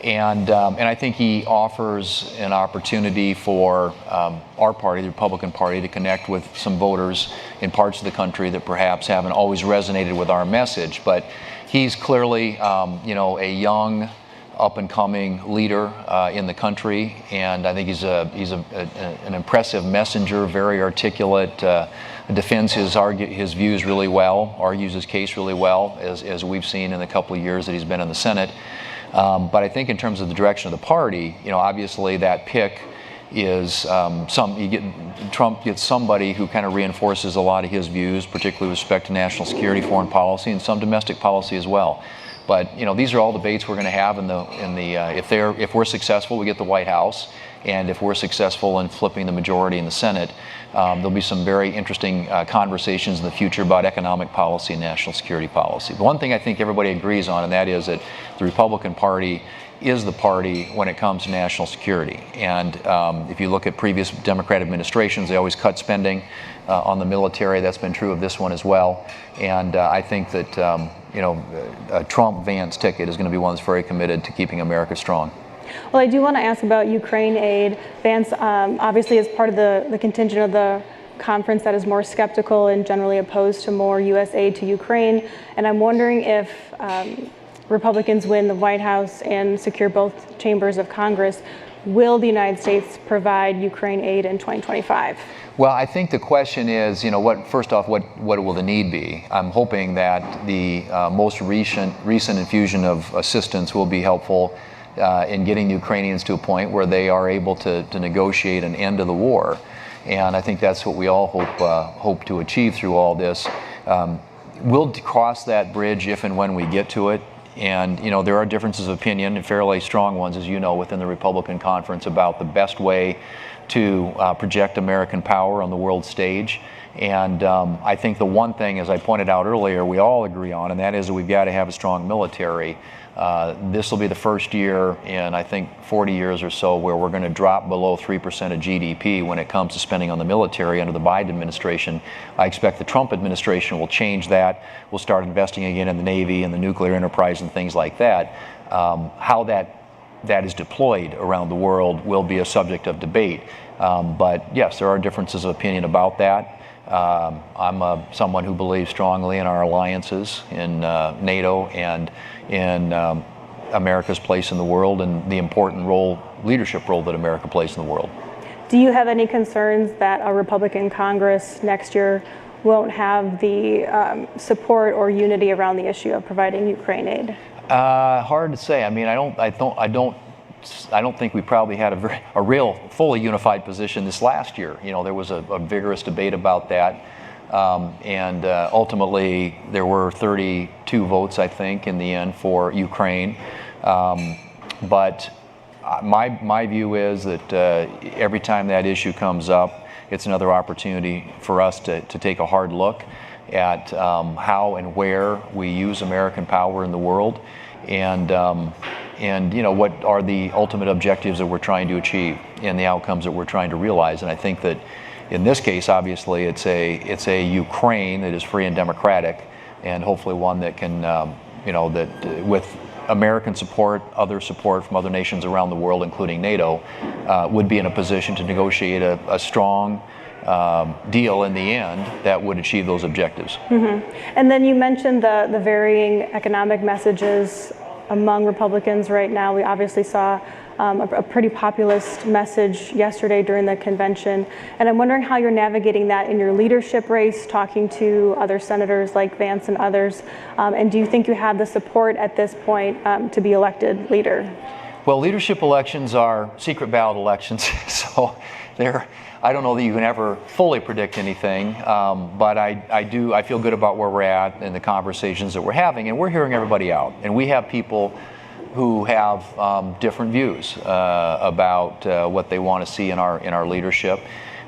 and I think he offers an opportunity for our party, the Republican Party, to connect with some voters in parts of the country that perhaps haven't always resonated with our message. But he's clearly, a young, up-and-coming leader in the country, and I think he's an impressive messenger, very articulate, defends his views really well, argues his case really well, as we've seen in the couple of years that he's been in the Senate. But I think in terms of the direction of the party, obviously that pick is Trump gets somebody who kind of reinforces a lot of his views, particularly with respect to national security, foreign policy, and some domestic policy as well. But these are all debates we're going to have if we're successful, we get the White House, and if we're successful in flipping the majority in the Senate, there'll be some very interesting conversations in the future about economic policy and national security policy. But one thing I think everybody agrees on, and that is that the Republican Party is the party when it comes to national security. And if you look at previous Democrat administrations, they always cut spending on the military. That's been true of this one as well. And I think that a Trump-Vance ticket is going to be one that's very committed to keeping America strong. Well, I do want to ask about Ukraine aid. Vance obviously is part of the contingent of the conference that is more skeptical and generally opposed to more U.S. aid to Ukraine. And I'm wondering if Republicans win the White House and secure both chambers of Congress, will the United States provide Ukraine aid in 2025? Well, I think the question is, first off, what will the need be? I'm hoping that the most recent infusion of assistance will be helpful in getting the Ukrainians to a point where they are able to negotiate an end to the war. And I think that's what we all hope to achieve through all this. We'll cross that bridge if and when we get to it. And, there are differences of opinion, and fairly strong ones, as you know, within the Republican conference about the best way to project American power on the world stage. And I think the one thing, as I pointed out earlier, we all agree on, and that is that we've got to have a strong military. This will be the first year in, I think, 40 years or so where we're going to drop below 3% of GDP when it comes to spending on the military under the Biden administration. I expect the Trump administration will change that. We'll start investing again in the Navy and the nuclear enterprise and things like that. How that is deployed around the world will be a subject of debate. But yes, there are differences of opinion about that. I'm someone who believes strongly in our alliances, in NATO, and in America's place in the world, and the important leadership role that America plays in the world. Do you have any concerns that a Republican Congress next year won't have the support or unity around the issue of providing Ukraine aid? Hard to say. I mean, I don't think we probably had a real fully unified position this last year. There was a vigorous debate about that. And ultimately, there were 32 votes, I think, in the end for Ukraine. But my view is that every time that issue comes up, it's another opportunity for us to take a hard look at how and where we use American power in the world, and what are the ultimate objectives that we're trying to achieve and the outcomes that we're trying to realize. And I think that in this case, obviously, it's a Ukraine that is free and democratic, and hopefully one that can, that with American support, other support from other nations around the world, including NATO, would be in a position to negotiate a strong deal in the end that would achieve those objectives. Mm-hmm. And then you mentioned the varying economic messages among Republicans right now. We obviously saw a pretty populist message yesterday during the convention. And I'm wondering how you're navigating that in your leadership race, talking to other senators like Vance and others. And do you think you have the support at this point to be elected leader? Well, leadership elections are secret ballot elections, so I don't know that you can ever fully predict anything, but I feel good about where we're at and the conversations that we're having, and we're hearing everybody out. And we have people who have different views about what they want to see in our leadership.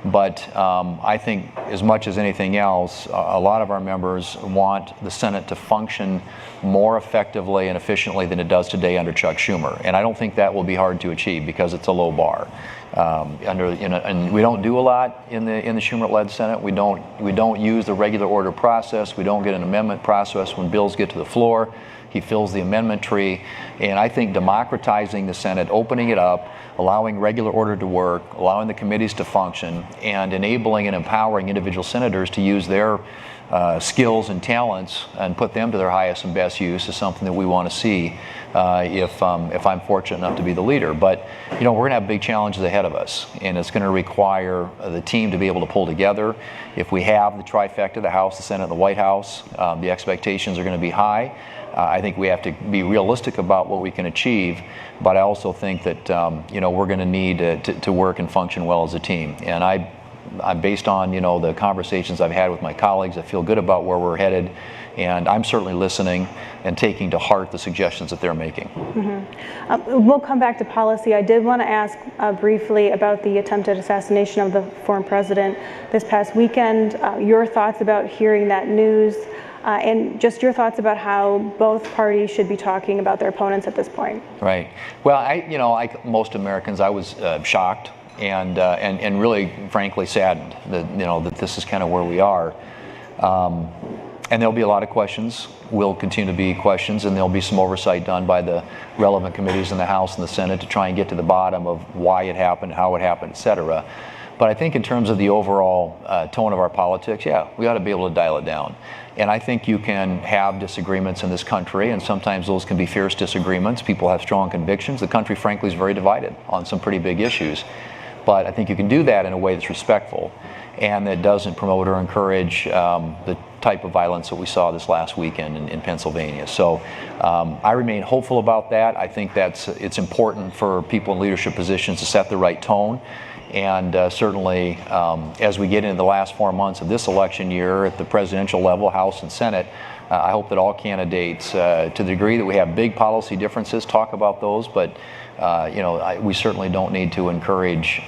But I think as much as anything else, a lot of our members want the Senate to function more effectively and efficiently than it does today under Chuck Schumer. And I don't think that will be hard to achieve because it's a low bar. And we don't do a lot in the Schumer-led Senate. We don't use the regular order process. We don't get an amendment process when bills get to the floor. He fills the amendment tree. And I think democratizing the Senate, opening it up, allowing regular order to work, allowing the committees to function, and enabling and empowering individual senators to use their skills and talents and put them to their highest and best use is something that we want to see if I'm fortunate enough to be the leader. But we're going to have big challenges ahead of us, and it's going to require the team to be able to pull together. If we have the trifecta, the House, the Senate, and the White House, the expectations are going to be high. I think we have to be realistic about what we can achieve, but I also think that we're going to need to work and function well as a team. And I'm based on the conversations I've had with my colleagues. I feel good about where we're headed, and I'm certainly listening and taking to heart the suggestions that they're making. Mm-hmm. We'll come back to policy. I did want to ask briefly about the attempted assassination of the former president this past weekend. Your thoughts about hearing that news, and just your thoughts about how both parties should be talking about their opponents at this point. Right. Well, like most Americans, I was shocked and really, frankly, saddened that this is kind of where we are. And there'll be a lot of questions. Will continue to be questions, and there'll be some oversight done by the relevant committees in the House and the Senate to try and get to the bottom of why it happened, how it happened, et cetera. But I think in terms of the overall tone of our politics, yeah, we ought to be able to dial it down. And I think you can have disagreements in this country, and sometimes those can be fierce disagreements. People have strong convictions. The country, frankly, is very divided on some pretty big issues. But I think you can do that in a way that's respectful and that doesn't promote or encourage the type of violence that we saw this last weekend in Pennsylvania. So I remain hopeful about that. I think it's important for people in leadership positions to set the right tone. And certainly, as we get into the last 4 months of this election year at the presidential level, House and Senate, I hope that all candidates, to the degree that we have big policy differences, talk about those. But we certainly don't need to encourage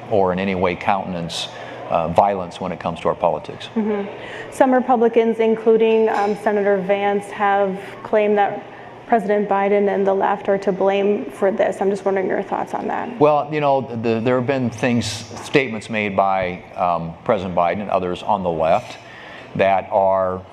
or in any way countenance violence when it comes to our politics. Mm-hmm. Some Republicans, including Senator Vance, have claimed that President Biden and the left are to blame for this. I'm just wondering your thoughts on that. Well, there have been statements made by President Biden and others on the left that are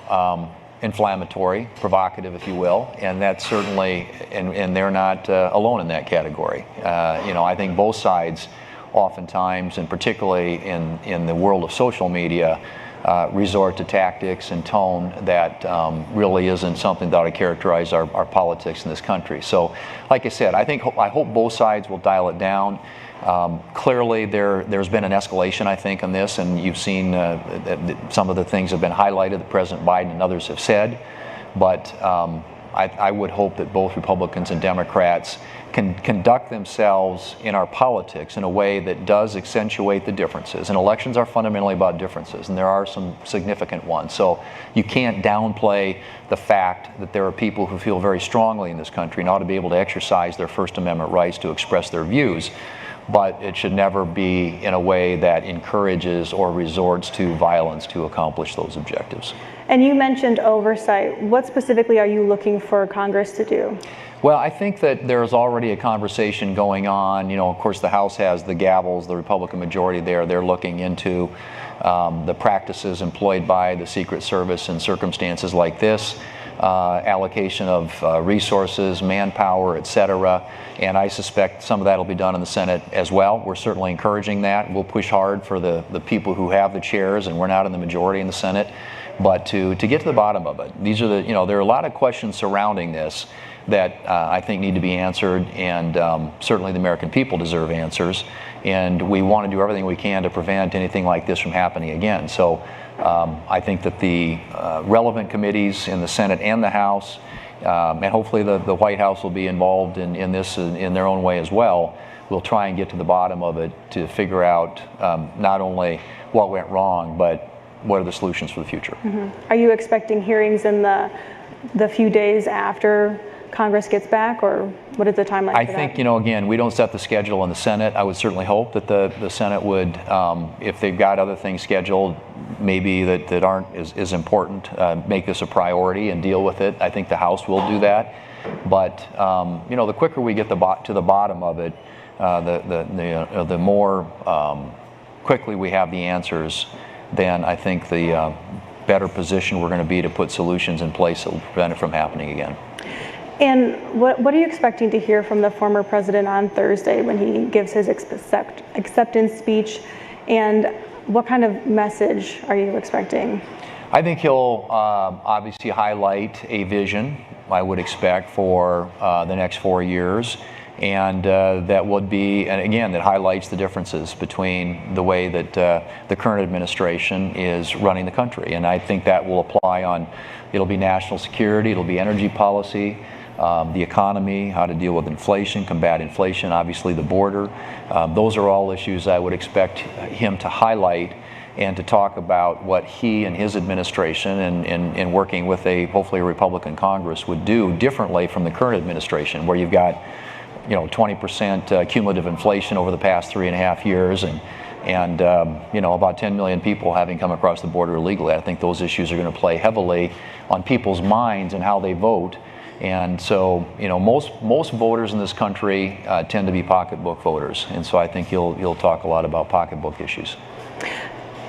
inflammatory, provocative, if you will, and that's certainly, and they're not alone in that category. I think both sides oftentimes, and particularly in the world of social media, resort to tactics and tone that really isn't something that ought to characterize our politics in this country. So, like I said, I hope both sides will dial it down. Clearly, there's been an escalation, I think, on this, and you've seen some of the things have been highlighted that President Biden and others have said. But I would hope that both Republicans and Democrats can conduct themselves in our politics in a way that does accentuate the differences. And elections are fundamentally about differences, and there are some significant ones. So you can't downplay the fact that there are people who feel very strongly in this country and ought to be able to exercise their First Amendment rights to express their views. But it should never be in a way that encourages or resorts to violence to accomplish those objectives. And you mentioned oversight. What specifically are you looking for Congress to do? Well, I think that there's already a conversation going on. Of course, the House has the gavels, the Republican majority there. They're looking into the practices employed by the Secret Service in circumstances like this, allocation of resources, manpower, et cetera. And I suspect some of that will be done in the Senate as well. We're certainly encouraging that. We'll push hard for the people who have the chairs, and we're not in the majority in the Senate. But to get to the bottom of it, these are there are a lot of questions surrounding this that I think need to be answered, and certainly the American people deserve answers. And we want to do everything we can to prevent anything like this from happening again. So I think that the relevant committees in the Senate and the House, and hopefully the White House will be involved in this in their own way as well, will try and get to the bottom of it to figure out not only what went wrong, but what are the solutions for the future. Mm-hmm. Are you expecting hearings in the few days after Congress gets back, or what is the timeline for that? I think, again, we don't set the schedule in the Senate. I would certainly hope that the Senate would, if they've got other things scheduled, maybe that aren't as important, make this a priority and deal with it. I think the House will do that. But, the quicker we get to the bottom of it, the more quickly we have the answers, then I think the better position we're going to be to put solutions in place that will prevent it from happening again. And what are you expecting to hear from the former president on Thursday when he gives his acceptance speech? And what kind of message are you expecting? I think he'll obviously highlight a vision, I would expect, for the next 4 years. And that would be, and again, that highlights the differences between the way that the current administration is running the country. And I think that will apply on, it'll be national security, it'll be energy policy, the economy, how to deal with inflation, combat inflation, obviously the border. Those are all issues I would expect him to highlight and to talk about what he and his administration and working with hopefully a Republican Congress would do differently from the current administration, where you've got 20% cumulative inflation over the past 3.5 years, and about 10 million people having come across the border illegally. I think those issues are going to play heavily on people's minds and how they vote. And so, most voters in this country tend to be pocketbook voters, and so I think he'll talk a lot about pocketbook issues.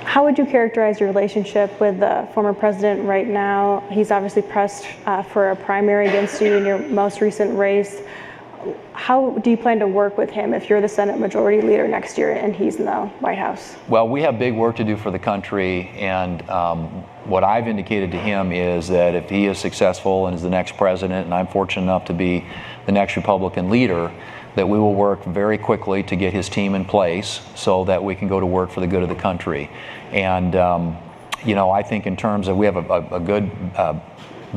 How would you characterize your relationship with the former president right now? He's obviously pressed for a primary against you in your most recent race. How do you plan to work with him if you're the Senate Majority Leader next year and he's in the White House? Well, we have big work to do for the country, and what I've indicated to him is that if he is successful and is the next president, and I'm fortunate enough to be the next Republican leader, that we will work very quickly to get his team in place so that we can go to work for the good of the country. And I think in terms of, we have a good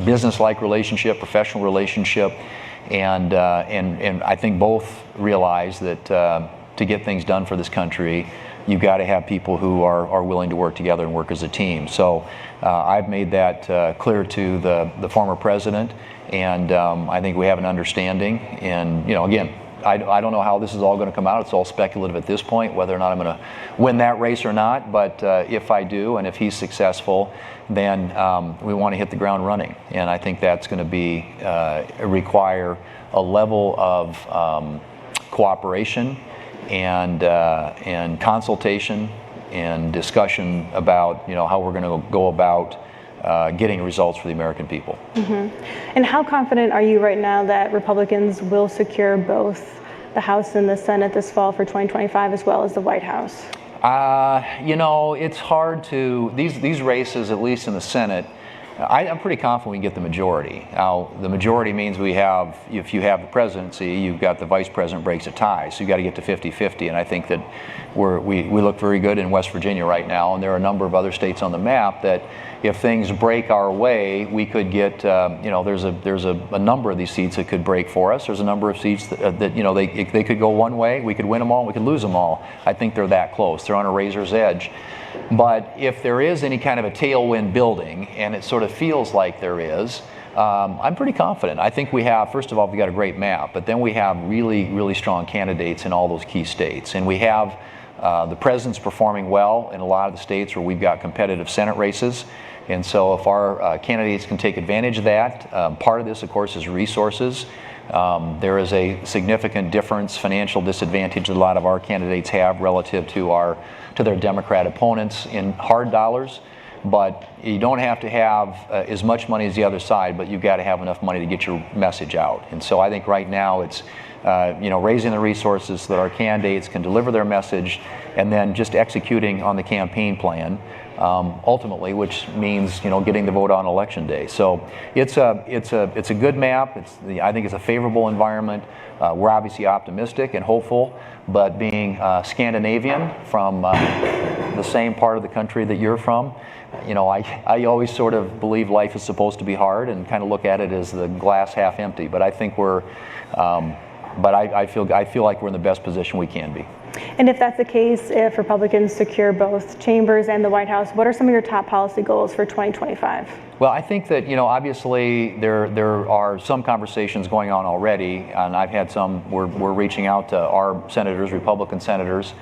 business-like relationship, professional relationship, and I think both realize that to get things done for this country, you've got to have people who are willing to work together and work as a team. So I've made that clear to the former president, and I think we have an understanding. And again, I don't know how this is all going to come out. It's all speculative at this point, whether or not I'm going to win that race or not. But if I do, and if he's successful, then we want to hit the ground running. And I think that's going to be require a level of cooperation and consultation and discussion about how we're going to go about getting results for the American people. And how confident are you right now that Republicans will secure both the House and the Senate this fall for 2025, as well as the White House? It's hard to, these races, at least in the Senate, I'm pretty confident we can get the majority. Now, the majority means if you have the presidency, you've got the vice president breaks a tie, so you've got to get to 50-50, and I think that we look very good in West Virginia right now, and there are a number of other states on the map that if things break our way, we could get, there's a number of these seats that could break for us. There's a number of seats that they could go one way, we could win them all, we could lose them all. I think they're that close. They're on a razor's edge. But if there is any kind of a tailwind building, and it sort of feels like there is, I'm pretty confident. I think we have, first of all, we got a great map, but then we have really, really strong candidates in all those key states. And we have the president's performing well in a lot of the states where we've got competitive Senate races. And so if our candidates can take advantage of that, part of this, of course, is resources. There is a significant difference, financial disadvantage that a lot of our candidates have relative to their Democrat opponents in hard dollars. But you don't have to have as much money as the other side, but you've got to have enough money to get your message out. And so I think right now it's raising the resources so that our candidates can deliver their message, and then just executing on the campaign plan. Ultimately, which means getting the vote on Election Day. So it's a good map. I think it's a favorable environment. We're obviously optimistic and hopeful, but being Scandinavian from the same part of the country that you're from, I always sort of believe life is supposed to be hard and kind of look at it as the glass half empty. But I think I feel like we're in the best position we can be. And if that's the case, if Republicans secure both chambers and the White House, what are some of your top policy goals for 2025? Well, I think that, obviously there are some conversations going on already, and I've had some, we're reaching out to our senators, Republican senators,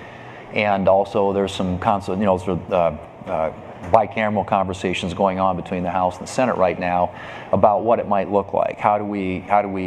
and also there's some bicameral conversations going on between the House and the Senate right now about what it might look like. How do we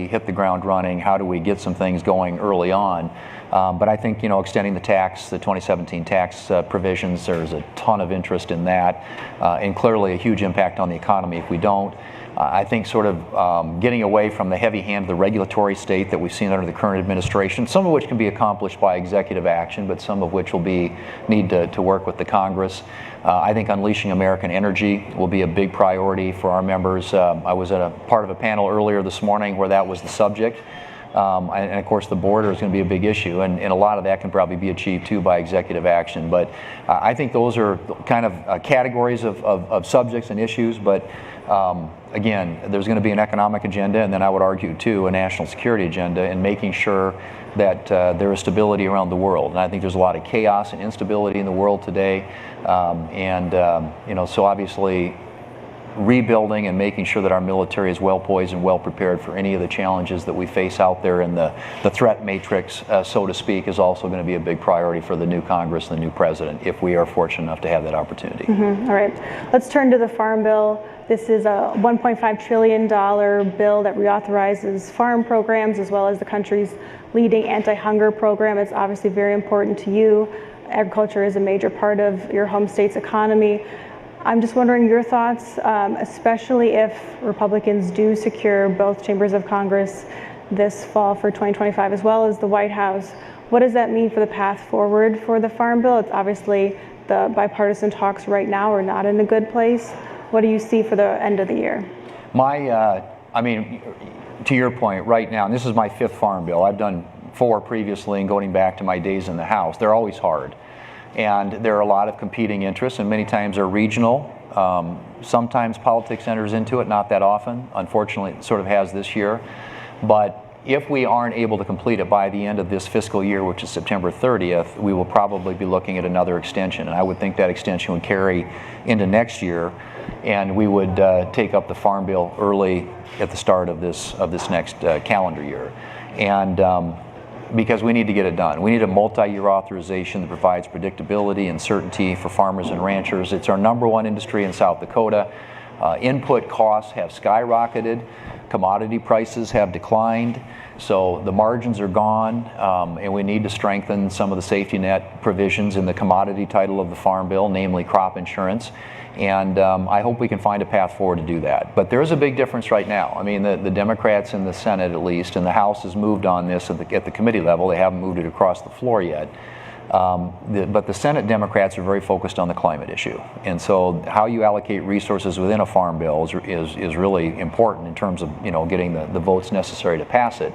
hit the ground running? How do we get some things going early on? But I think, extending the 2017 tax provisions, there's a ton of interest in that, and clearly a huge impact on the economy if we don't. I think sort of getting away from the heavy hand of the regulatory state that we've seen under the current administration, some of which can be accomplished by executive action, but some of which will need to work with the Congress. I think unleashing American energy will be a big priority for our members. I was at a part of a panel earlier this morning where that was the subject. And of course the border is going to be a big issue, and a lot of that can probably be achieved too by executive action. But I think those are kind of categories of subjects and issues. But again, there's going to be an economic agenda, and then I would argue too a national security agenda, and making sure that there is stability around the world. And I think there's a lot of chaos and instability in the world today, so obviously rebuilding and making sure that our military is well poised and well prepared for any of the challenges that we face out there in the threat matrix, so to speak, is also going to be a big priority for the new Congress and the new president, if we are fortunate enough to have that opportunity. All right, let's turn to the Farm Bill. This is a $1.5 trillion bill that reauthorizes farm programs as well as the country's leading anti-hunger program. It's obviously very important to you. Agriculture is a major part of your home state's economy. I'm just wondering your thoughts, especially if Republicans do secure both chambers of Congress this fall for 2025, as well as the White House. What does that mean for the path forward for the Farm Bill? It's obviously the bipartisan talks right now are not in a good place. What do you see for the end of the year? I mean, to your point, right now, and this is my 5th Farm Bill. I've done 4 previously, and going back to my days in the House, they're always hard. And there are a lot of competing interests, and many times they're regional. Sometimes politics enters into it, not that often. Unfortunately, it sort of has this year. But if we aren't able to complete it by the end of this fiscal year, which is September 30th, we will probably be looking at another extension. And I would think that extension would carry into next year, and we would take up the Farm Bill early at the start of this next calendar year. And because we need to get it done. We need a multi-year authorization that provides predictability and certainty for farmers and ranchers. It's our #1 industry in South Dakota. Input costs have skyrocketed. Commodity prices have declined. So the margins are gone, and we need to strengthen some of the safety net provisions in the commodity title of the Farm Bill, namely crop insurance. And I hope we can find a path forward to do that. But there is a big difference right now. I mean, the Democrats in the Senate, at least, and the House has moved on this at the committee level. They haven't moved it across the floor yet. But the Senate Democrats are very focused on the climate issue. And so how you allocate resources within a Farm Bill is really important in terms of, you know, getting the votes necessary to pass it.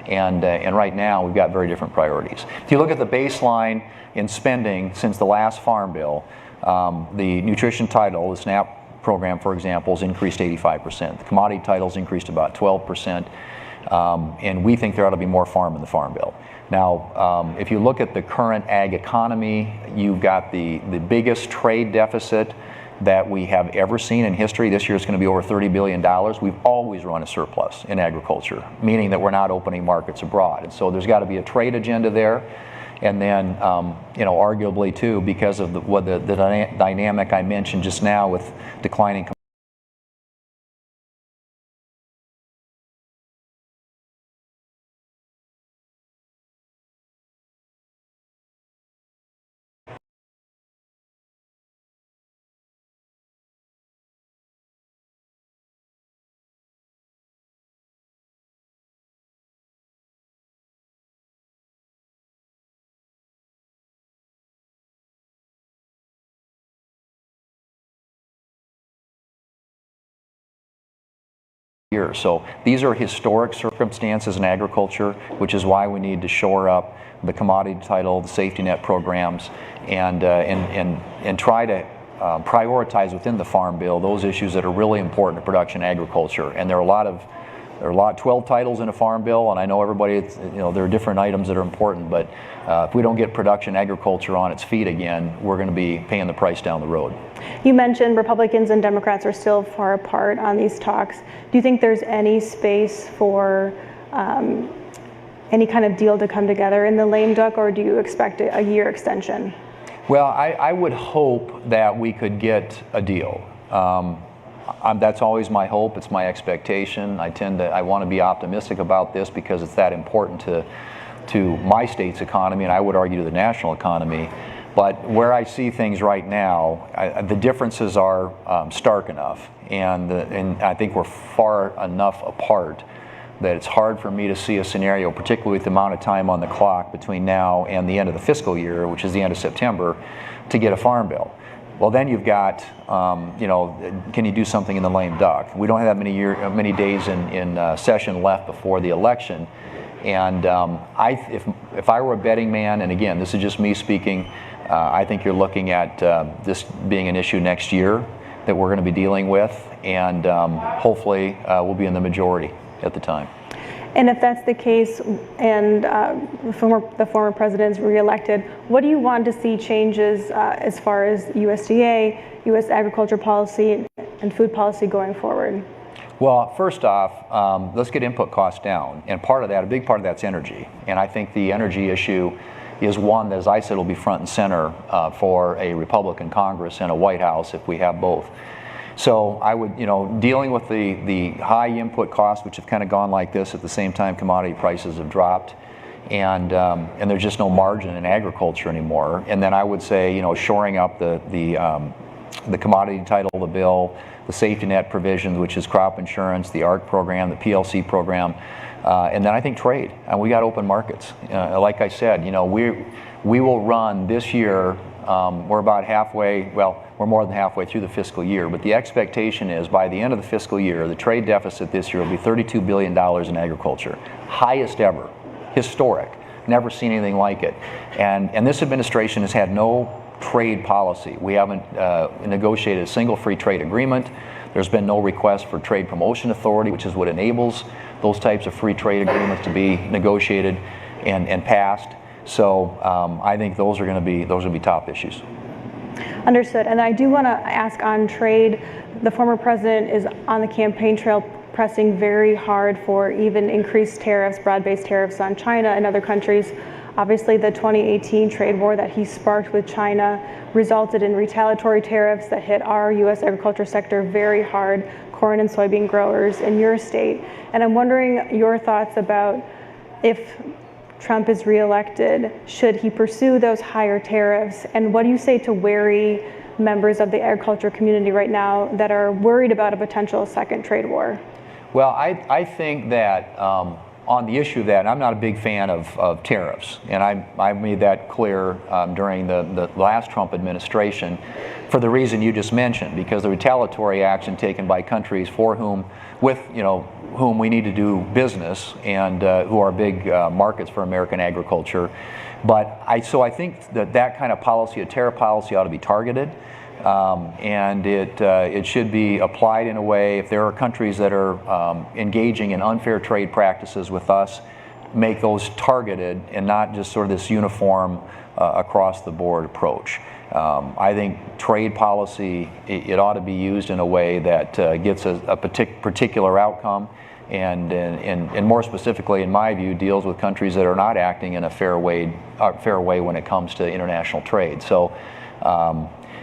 And right now, we've got very different priorities. If you look at the baseline in spending since the last Farm Bill, the nutrition title, the SNAP program, for example, has increased 85%. The commodity titles increased about 12%. And we think there ought to be more farm in the Farm Bill. Now, if you look at the current ag economy, you've got the biggest trade deficit that we have ever seen in history. This year is going to be over $30 billion. We've always run a surplus in agriculture, meaning that we're not opening markets abroad. And so there's got to be a trade agenda there. And then, you know, arguably too, because of the dynamic I mentioned just now with declining year. So these are historic circumstances in agriculture, which is why we need to shore up the commodity title, the safety net programs, and try to prioritize within the Farm Bill those issues that are really important to production agriculture. And there are 12 titles in a Farm Bill, and I know everybody, you know, there are different items that are important, but if we don't get production agriculture on its feet again, we're going to be paying the price down the road. You mentioned Republicans and Democrats are still far apart on these talks. Do you think there's any space for any kind of deal to come together in the lame duck, or do you expect a year extension? Well, I would hope that we could get a deal. That's always my hope. It's my expectation. I want to be optimistic about this because it's that important to my state's economy, and I would argue to the national economy. But where I see things right now, the differences are stark enough, and I think we're far enough apart that it's hard for me to see a scenario, particularly with the amount of time on the clock between now and the end of the fiscal year, which is the end of September, to get a Farm Bill. Well, then you've got, you know, can you do something in the lame duck? We don't have that many days in session left before the election. And if I were a betting man, and again, this is just me speaking, I think you're looking at this being an issue next year that we're going to be dealing with, and hopefully we'll be in the majority at the time. And if that's the case, and the former president's reelected, what do you want to see changes as far as USDA, U.S. agriculture policy, and food policy going forward? Well, first off, let's get input costs down, and a big part of that's energy. And I think the energy issue is one that, as I said, will be front and center for a Republican Congress and a White House if we have both. So I would, you know, dealing with the high input costs, which have kind of gone like this at the same time commodity prices have dropped, and there's just no margin in agriculture anymore. And then I would say, you know, shoring up the commodity title of the bill, the safety net provisions, which is crop insurance, the ARC program, the PLC program. And then I think trade, and we got open markets. Like I said, we will run this year. We're about halfway. Well, we're more than halfway through the fiscal year. But the expectation is by the end of the fiscal year, the trade deficit this year will be $32 billion in agriculture, highest ever, historic. Never seen anything like it. And this administration has had no trade policy. We haven't negotiated a single free trade agreement. There's been no request for trade promotion authority, which is what enables those types of free trade agreements to be negotiated and passed. So I think those are going to be top issues. Understood. And I do want to ask on trade. The former president is on the campaign trail pressing very hard for even increased tariffs, broad-based tariffs on China and other countries. Obviously, the 2018 trade war that he sparked with China resulted in retaliatory tariffs that hit our U.S. agriculture sector very hard, corn and soybean growers in your state. And I'm wondering your thoughts about if Trump is reelected, should he pursue those higher tariffs? And what do you say to wary members of the agriculture community right now that are worried about a potential second trade war? Well, I think that on the issue of that, I'm not a big fan of tariffs, and I made that clear during the last Trump administration for the reason you just mentioned, because the retaliatory action taken by countries with whom we need to do business and who are big markets for American agriculture. But I think that kind of policy, a tariff policy, ought to be targeted. And it should be applied in a way, if there are countries that are engaging in unfair trade practices with us, make those targeted and not just sort of this uniform across the board approach. I think trade policy, it ought to be used in a way that gets a particular outcome and more specifically, in my view, deals with countries that are not acting in a fair way when it comes to international trade. So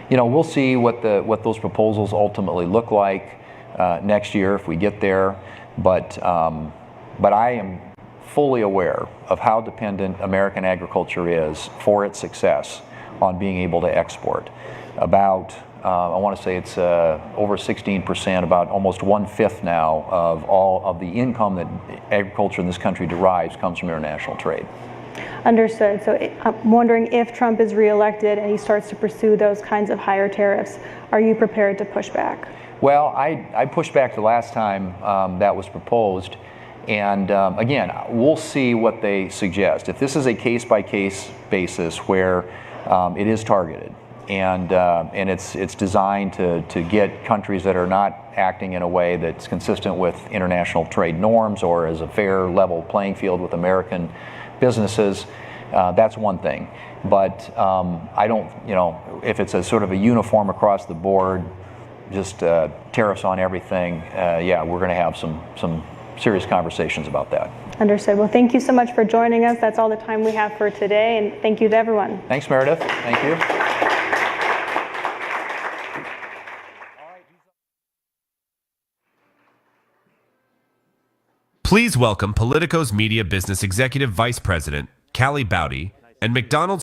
we'll see what those proposals ultimately look like next year if we get there. But I am fully aware of how dependent American agriculture is for its success on being able to export. About I want to say it's over 16%, about almost 1/5 now of all of the income that agriculture in this country derives comes from international trade. Understood. So I'm wondering if Trump is reelected and he starts to pursue those kinds of higher tariffs, are you prepared to push back? Well, I pushed back the last time that was proposed. And again, we'll see what they suggest. If this is a case-by-case basis where it is targeted and it's designed to get countries that are not acting in a way that's consistent with international trade norms or as a fair level playing field with American businesses, that's one thing. But I don't, if it's a sort of a uniform across the board, just tariffs on everything, yeah, we're going to have some serious conversations about that. Understood. Well, thank you so much for joining us. That's all the time we have for today, and thank you to everyone. Thanks, Meredith. Thank you. Please welcome Politico's Media Business Executive Vice President, Callie Bowdy, and McDonald's